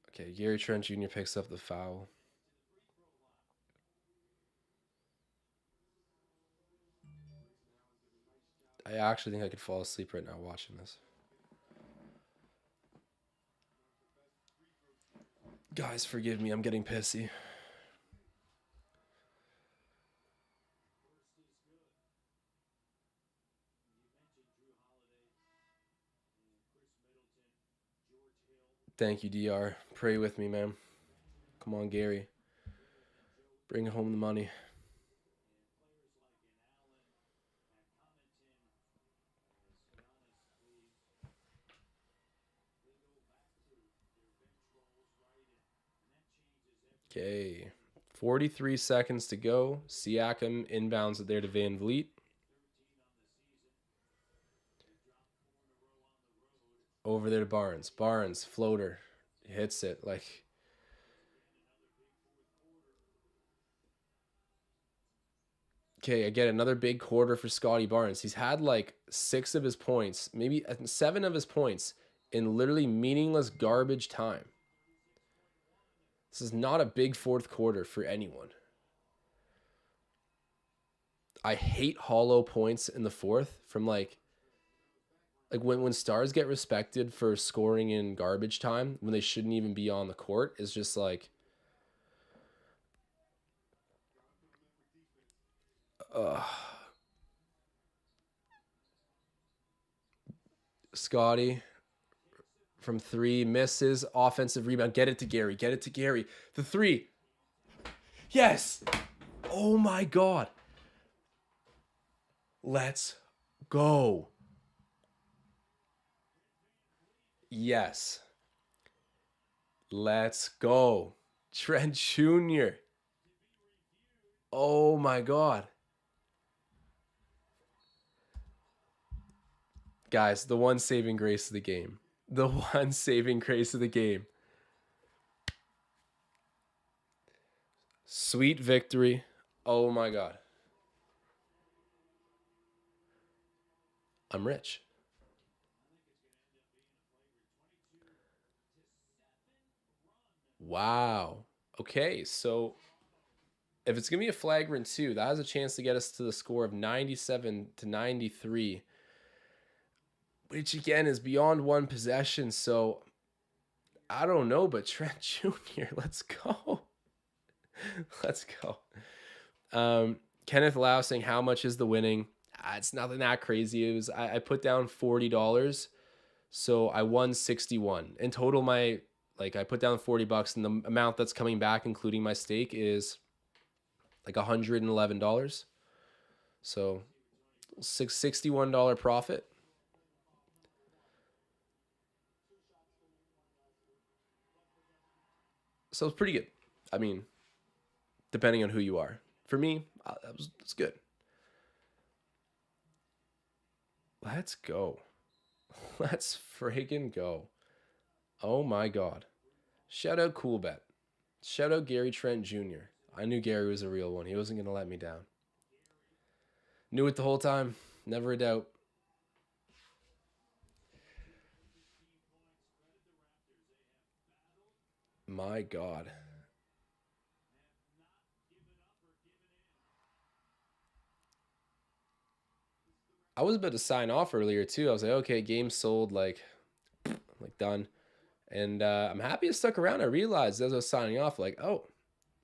Okay, Gary Trent Jr. picks up the foul. I actually think I could fall asleep right now watching this. Guys, forgive me. I'm getting pissy. Thank you, DR. Pray with me, man. Come on, Gary. Bring home the money. Okay. 43 seconds to go. Siakam inbounds it there to Van Vliet. Over there to Barnes. Barnes, floater. Hits it. Like, okay, I get another big quarter for Scotty Barnes. He's had like 6 of his points, maybe 7 of his points in literally meaningless garbage time. This is not a big fourth quarter for anyone. I hate hollow points in the fourth from like when stars get respected for scoring in garbage time when they shouldn't even be on the court is just like Scotty from 3 misses, offensive rebound, get it to Gary, the 3, yes, oh my god, let's go, yes, let's go, Trent Jr., oh my god. Guys, the one saving grace of the game. The one saving grace of the game. Sweet victory. Oh my god. I'm rich. Wow. Okay, so if it's going to be a flagrant 2, that has a chance to get us to the score of 97-93. Which again is beyond one possession, so I don't know, but Trent Jr., let's go. Let's go. Kenneth Lau saying, how much is the winning? It's nothing that crazy. It was I put down $40, so I won 61. In total, I put down $40, and the amount that's coming back, including my stake, is like $111. So $61 profit. So it's pretty good. I mean, depending on who you are. For me, it's good. Let's go. Let's friggin' go. Oh my god. Shout out Coolbet. Shout out Gary Trent Jr. I knew Gary was a real one. He wasn't going to let me down. Knew it the whole time. Never a doubt. My god. I was about to sign off earlier too. I was like, okay, game sold, like done. And I'm happy it stuck around. I realized as I was signing off, like, oh,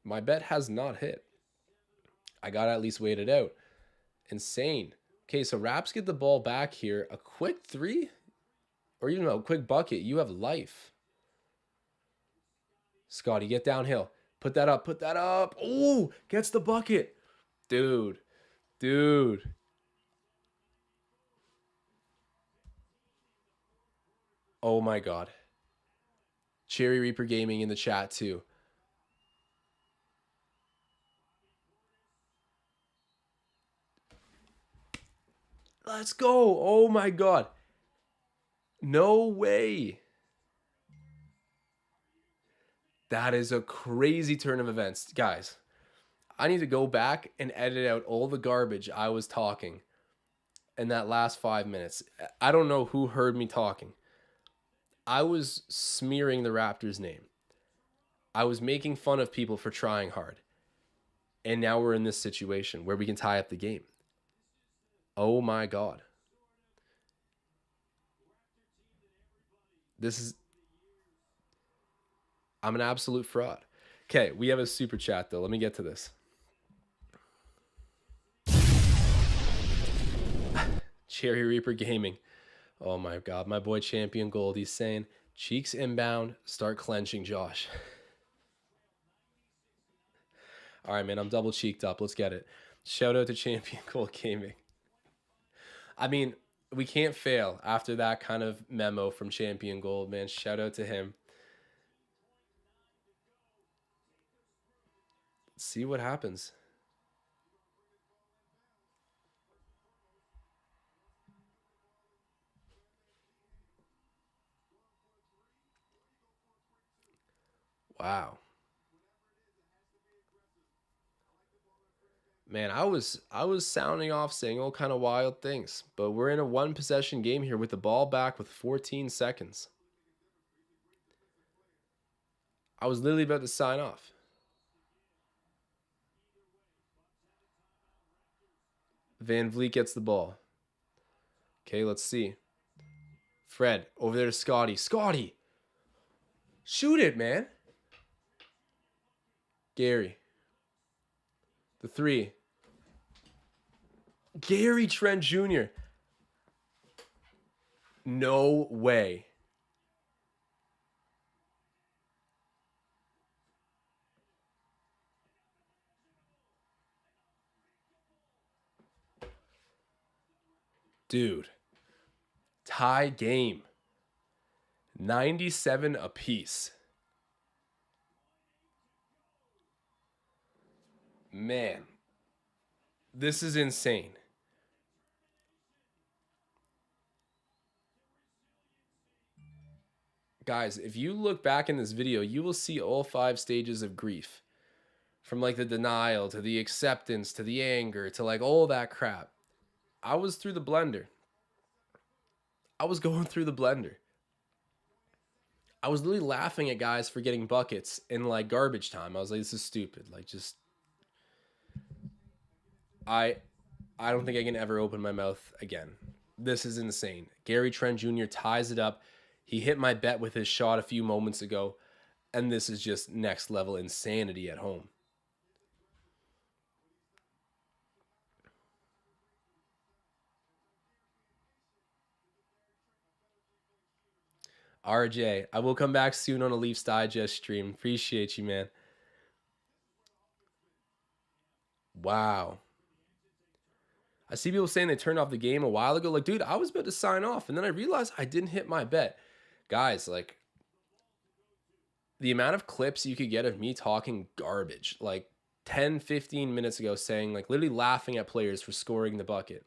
my bet has not hit. I got to at least wait it out. Insane. Okay, so Raps get the ball back here. A quick 3 or even a quick bucket. You have life. Scotty, get downhill. Put that up. Put that up. Oh, gets the bucket. Dude. Dude. Oh my god. Cherry Reaper Gaming in the chat too. Let's go. Oh my god. No way. That is a crazy turn of events. Guys, I need to go back and edit out all the garbage I was talking in that last 5 minutes. I don't know who heard me talking. I was smearing the Raptors' name. I was making fun of people for trying hard. And now we're in this situation where we can tie up the game. Oh my god. This is... I'm an absolute fraud. Okay, we have a super chat though. Let me get to this. Cherry Reaper Gaming. Oh my god, my boy Champion Gold. He's saying, cheeks inbound, start clenching, Josh. All right, man, I'm double cheeked up. Let's get it. Shout out to Champion Gold Gaming. I mean, we can't fail after that kind of memo from Champion Gold, man. Shout out to him. Let's see what happens. Wow. Man, I was sounding off saying all kind of wild things, but we're in a one possession game here with the ball back with 14 seconds. I was literally about to sign off. Van Vliet gets the ball. Okay, let's see. Fred, over there to Scotty. Scotty! Shoot it, man. Gary. The three. Gary Trent Jr. No way. Dude. Tie game. 97 apiece. Man. This is insane. Guys, if you look back in this video, you will see all 5 stages of grief. From like the denial to the acceptance to the anger to like all that crap. I was through the blender. I was going through the blender. I was literally laughing at guys for getting buckets in like garbage time. I was like, this is stupid. Like just I don't think I can ever open my mouth again. This is insane. Gary Trent Jr. ties it up. He hit my bet with his shot a few moments ago, and this is just next level insanity at home. RJ, I will come back soon on a Leafs Digest stream. Appreciate you, man. Wow. I see people saying they turned off the game a while ago. Like, dude, I was about to sign off, and then I realized I didn't hit my bet. Guys, like, the amount of clips you could get of me talking garbage, like 10, 15 minutes ago, saying, like, literally laughing at players for scoring the bucket.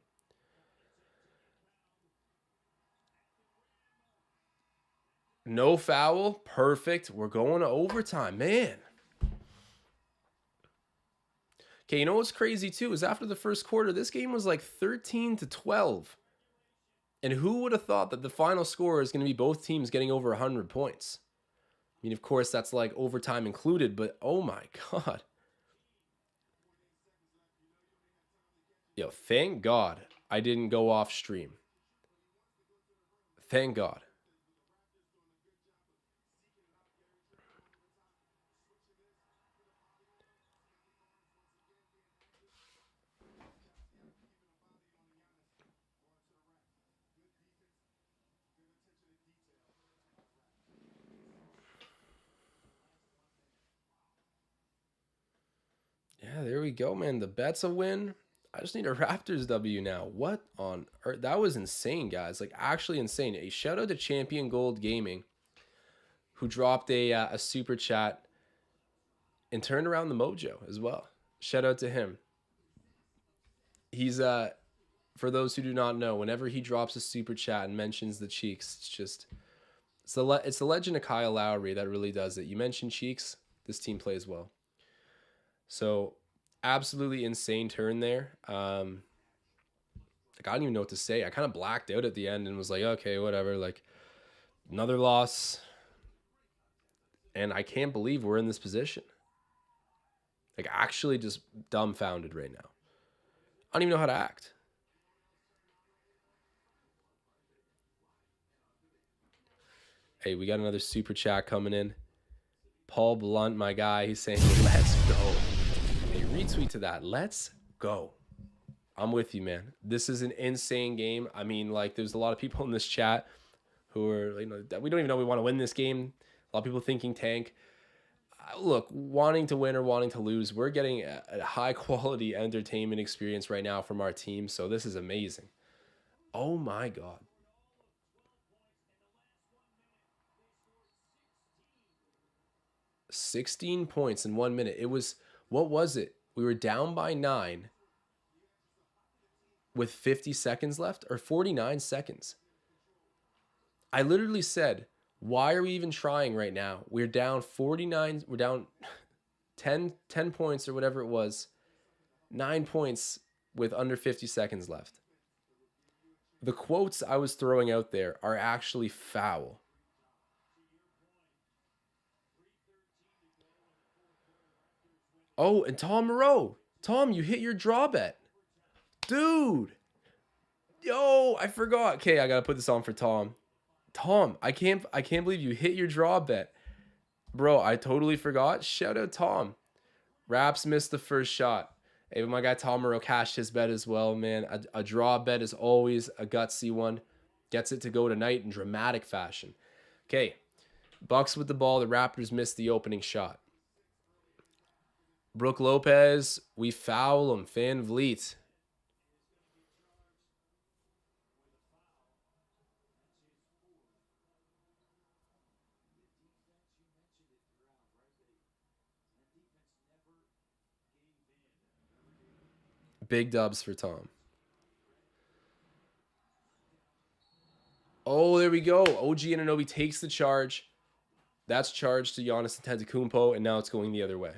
No foul. Perfect. We're going to overtime. Man. Okay, you know what's crazy, too, is after the first quarter, this game was like 13-12. And who would have thought that the final score is going to be both teams getting over 100 points? I mean, of course, that's like overtime included, but oh my God. Yo, thank God I didn't go off stream. Thank God. Yeah, there we go, man. The bet's a win. I just need a Raptors W now. What on earth? That was insane, guys. Like, actually insane. A shout out to Champion Gold Gaming, who dropped a super chat and turned around the mojo as well. Shout out to him. He's for those who do not know, whenever he drops a super chat and mentions the cheeks, it's the legend of Kyle Lowry that really does it. You mention cheeks, this team plays well. So absolutely insane turn there. Like, I don't even know what to say. I kind of blacked out at the end and was like, okay, whatever. Like, another loss. And I can't believe we're in this position. Like, actually just dumbfounded right now. I don't even know how to act. Hey, we got another super chat coming in. Paul Blunt, my guy, he's saying, let's go. Hey, retweet to that. Let's go. I'm with you, man. This is an insane game. I mean, like, there's a lot of people in this chat who are, we don't even know we want to win this game. A lot of people thinking tank. Look, wanting to win or wanting to lose, we're getting a high quality entertainment experience right now from our team. So this is amazing. Oh my God. 16 points in 1 minute. It was, what was it? We were down by 9 with 50 seconds left or 49 seconds. I literally said, why are we even trying right now? We're down 49. We're down 10 points or whatever it was. 9 points with under 50 seconds left. The quotes I was throwing out there are actually foul. Oh, and Tom Moreau. Tom, you hit your draw bet. Dude. Yo, I forgot. Okay, I got to put this on for Tom. Tom, I can't believe you hit your draw bet. Bro, I totally forgot. Shout out Tom. Raps missed the first shot. Hey, but my guy Tom Moreau cashed his bet as well, man. A draw bet is always a gutsy one. Gets it to go tonight in dramatic fashion. Okay, Bucks with the ball. The Raptors missed the opening shot. Brook Lopez, we foul him. Van Vliet. Big dubs for Tom. Oh, there we go. OG Anunoby takes the charge. That's charged to Giannis Antetokounmpo, and now it's going the other way.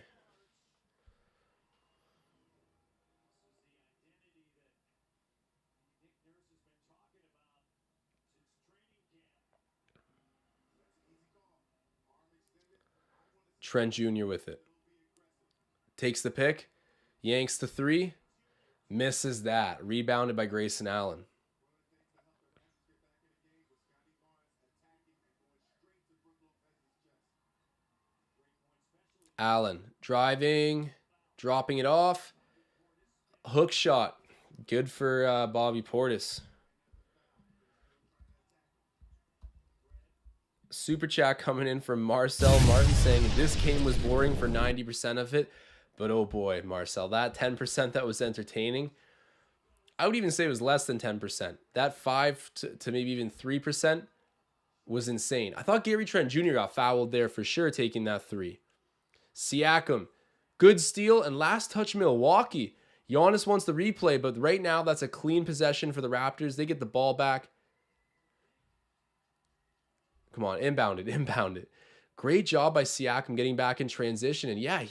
Trent Jr. with it. Takes the pick. Yanks the three. Misses that. Rebounded by Grayson Allen. Allen driving. Dropping it off. Hook shot. Good for Bobby Portis. Super chat coming in from Marcel Martin saying this game was boring for 90% of it. But oh boy, Marcel, that 10% that was entertaining, I would even say it was less than 10%. That 5 to maybe even 3% was insane. I thought Gary Trent Jr. got fouled there for sure, taking that 3. Siakam, good steal, and last touch Milwaukee. Giannis wants the replay, but right now that's a clean possession for the Raptors. They get the ball back. Come on, inbound it. Great job by Siakam getting back in transition. And yeah,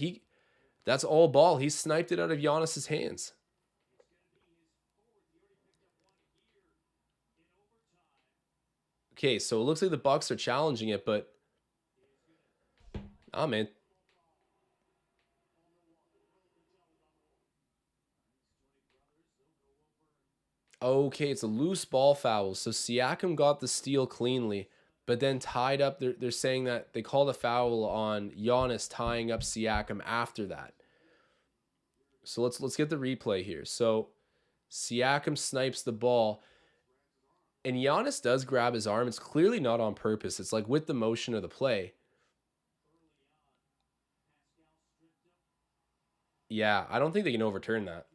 that's all ball. He sniped it out of Giannis's hands. Okay, so it looks like the Bucks are challenging it, but oh man. Okay, it's a loose ball foul. So Siakam got the steal cleanly, but then tied up. They're saying that they called a foul on Giannis tying up Siakam after that. So let's get the replay here. So Siakam snipes the ball, and Giannis does grab his arm. It's clearly not on purpose. It's like with the motion of the play. Yeah, I don't think they can overturn that.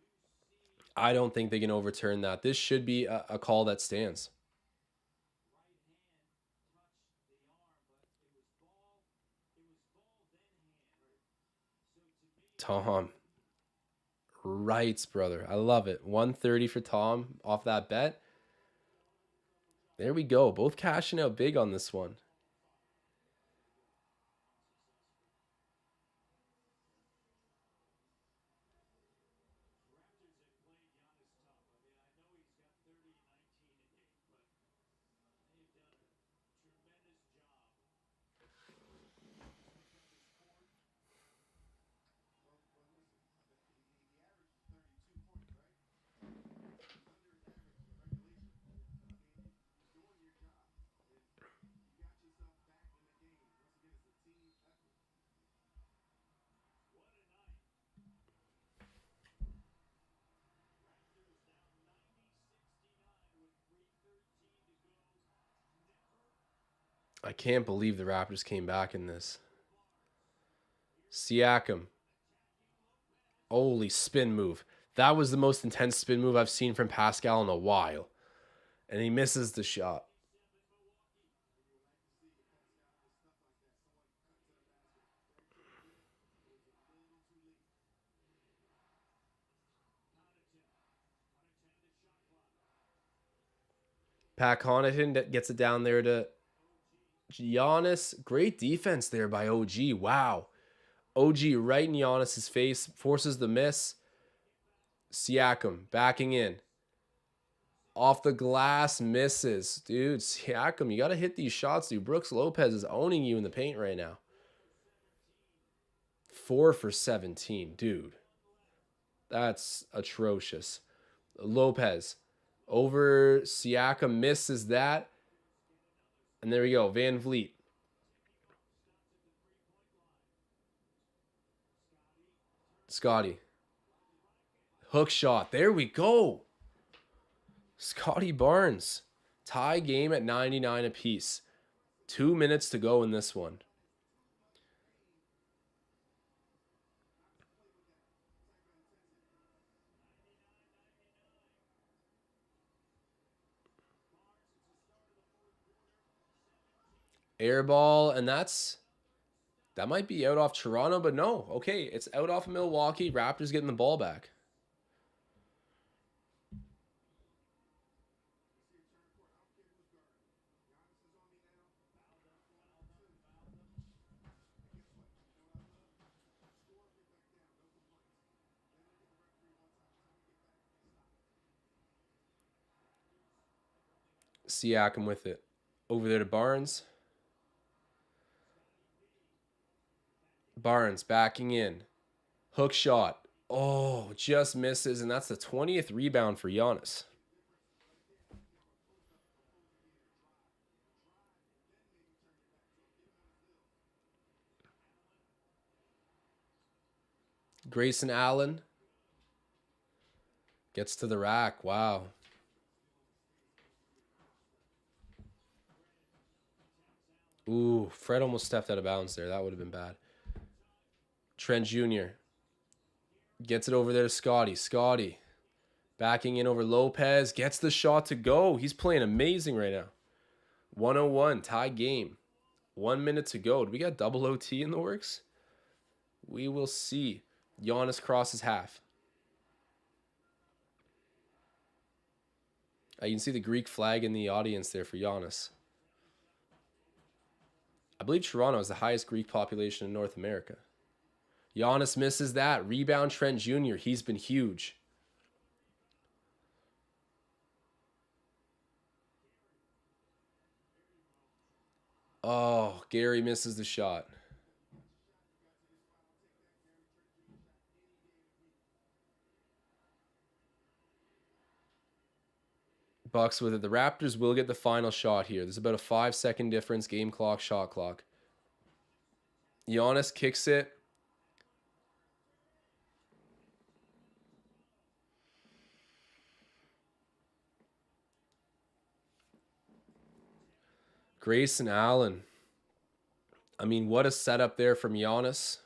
I don't think they can overturn that. This should be a call that stands. Tom. Rights, brother. I love it. 130 for Tom off that bet. There we go. Both cashing out big on this one. I can't believe the Raptors came back in this. Siakam. Holy spin move. That was the most intense spin move I've seen from Pascal in a while. And he misses the shot. Pat Connaughton gets it down there to Giannis. Great defense there by OG. Wow. OG right in Giannis's face. Forces the miss. Siakam backing in. Off the glass, misses. Dude, Siakam, you got to hit these shots, dude. Brooks Lopez is owning you in the paint right now. 4 for 17. Dude, that's atrocious. Lopez over Siakam, misses that. And there we go. Van Vliet. Scotty. Hook shot. There we go. Scotty Barnes. Tie game at 99 apiece. 2 minutes to go in this one. Air ball, and that might be out off Toronto, but no. Okay, it's out off of Milwaukee. Raptors getting the ball back. Siakam with it. Over there to Barnes. Barnes backing in. Hook shot. Oh, just misses, and that's the 20th rebound for Giannis. Grayson Allen gets to the rack. Wow. Ooh, Fred almost stepped out of bounds there. That would have been bad. Trent Jr. gets it over there to Scotty. Scotty backing in over Lopez. Gets the shot to go. He's playing amazing right now. 101, tie game. 1 minute to go. Do we got double OT in the works? We will see. Giannis crosses half. You can see the Greek flag in the audience there for Giannis. I believe Toronto is the highest Greek population in North America. Giannis misses that. Rebound Trent Jr. He's been huge. Oh, Gary misses the shot. Bucks with it. The Raptors will get the final shot here. There's about a 5-second difference. Game clock, shot clock. Giannis kicks it. Grayson Allen. I mean, what a setup there from Giannis.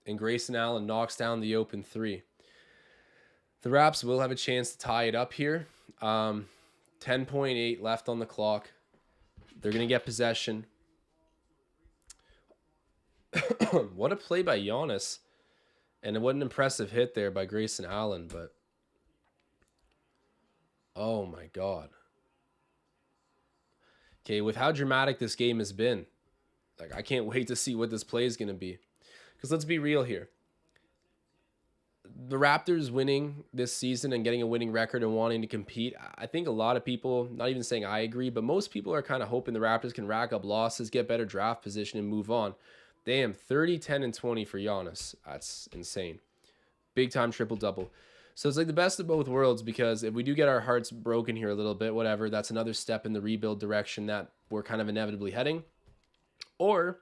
And Grayson Allen knocks down the open three. The Raps will have a chance to tie it up here. 10.8 left on the clock. They're going to get possession. What a play by Giannis. And what an impressive hit there by Grayson Allen. But, oh my God. Okay, with how dramatic this game has been, like, I can't wait to see what this play is going to be. Because let's be real here. The Raptors winning this season and getting a winning record and wanting to compete, I think a lot of people, not even saying I agree, but most people are kind of hoping the Raptors can rack up losses, get better draft position, and move on. Damn, 30, 10, and 20 for Giannis. That's insane. Big time triple-double. So it's like the best of both worlds, because if we do get our hearts broken here a little bit, whatever, that's another step in the rebuild direction that we're kind of inevitably heading. Or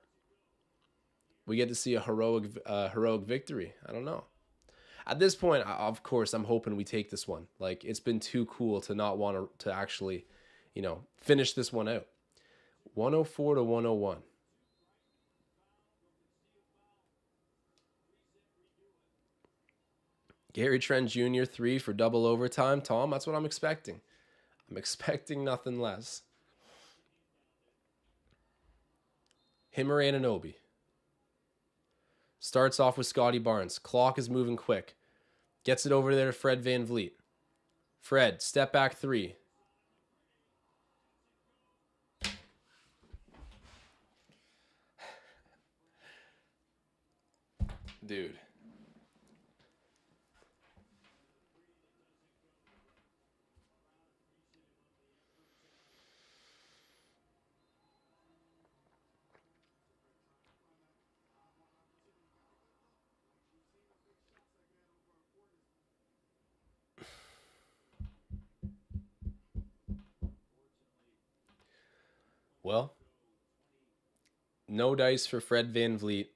we get to see a heroic victory. I don't know. At this point, of course, I'm hoping we take this one. Like, it's been too cool to not want to actually, finish this one out. 104 to 101. Gary Trent Jr. 3 for double overtime. Tom, that's what I'm expecting. I'm expecting nothing less. Him or Anunoby. Starts off with Scotty Barnes. Clock is moving quick. Gets it over there to Fred VanVleet. Fred, step back 3. Dude. Well, no dice for Fred VanVleet.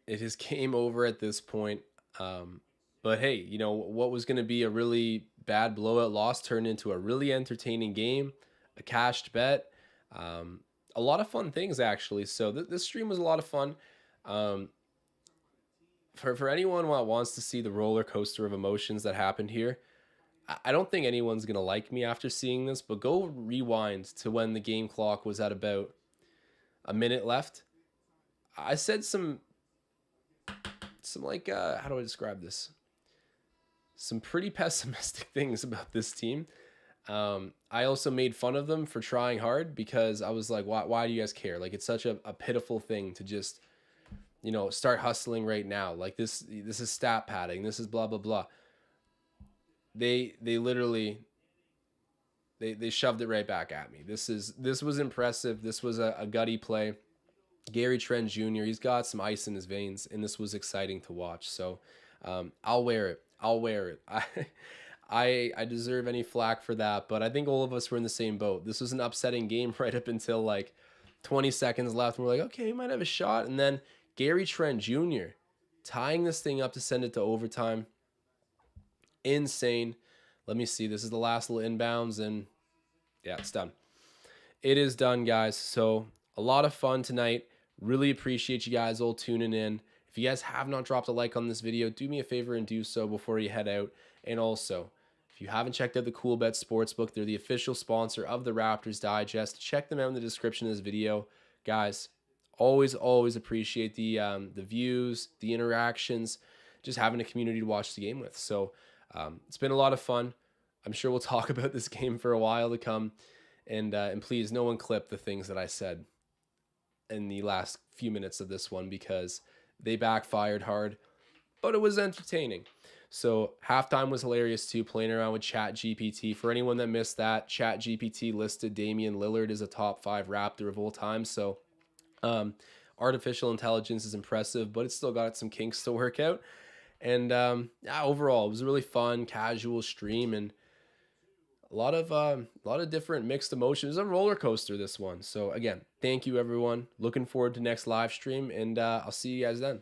It is game over at this point. But hey, you know, what was going to be a really bad blowout loss turned into a really entertaining game, a cashed bet, a lot of fun things actually. So this stream was a lot of fun. Um, for anyone that wants to see the roller coaster of emotions that happened here, I don't think anyone's going to like me after seeing this, but go rewind to when the game clock was at about a minute left. I said some like how do I describe this? Some pretty pessimistic things about this team. I also made fun of them for trying hard because I was like, why do you guys care? Like, it's such a pitiful thing to just, you know, start hustling right now. Like this is stat padding. This is blah, blah, blah. They literally, they shoved it right back at me. This was impressive. This was a gutty play. Gary Trent Jr., he's got some ice in his veins, and this was exciting to watch. So I'll wear it. I deserve any flack for that, but I think all of us were in the same boat. This was an upsetting game right up until like 20 seconds left. And we're like, okay, he might have a shot. And then Gary Trent Jr. tying this thing up to send it to overtime. Insane. Let me see. This is the last little inbounds, and yeah, it's done. It is done, guys. So a lot of fun tonight. Really appreciate you guys all tuning in. If you guys have not dropped a like on this video, do me a favor and do so before you head out. And also, if you haven't checked out the Cool Bet Sportsbook, they're the official sponsor of the Raptors Digest. Check them out in the description of this video. Guys, always appreciate the views, the interactions, just having a community to watch the game with. So it's been a lot of fun. I'm sure we'll talk about this game for a while to come. And please, no one clip the things that I said in the last few minutes of this one because they backfired hard, but it was entertaining. So halftime was hilarious too, playing around with ChatGPT. For anyone that missed that, ChatGPT listed Damian Lillard as a top 5 Raptor of all time. So artificial intelligence is impressive, but it's still got some kinks to work out. And yeah, overall, it was a really fun, casual stream, and a lot of different mixed emotions. It was a roller coaster, this one. So again, thank you everyone. Looking forward to next live stream, and I'll see you guys then.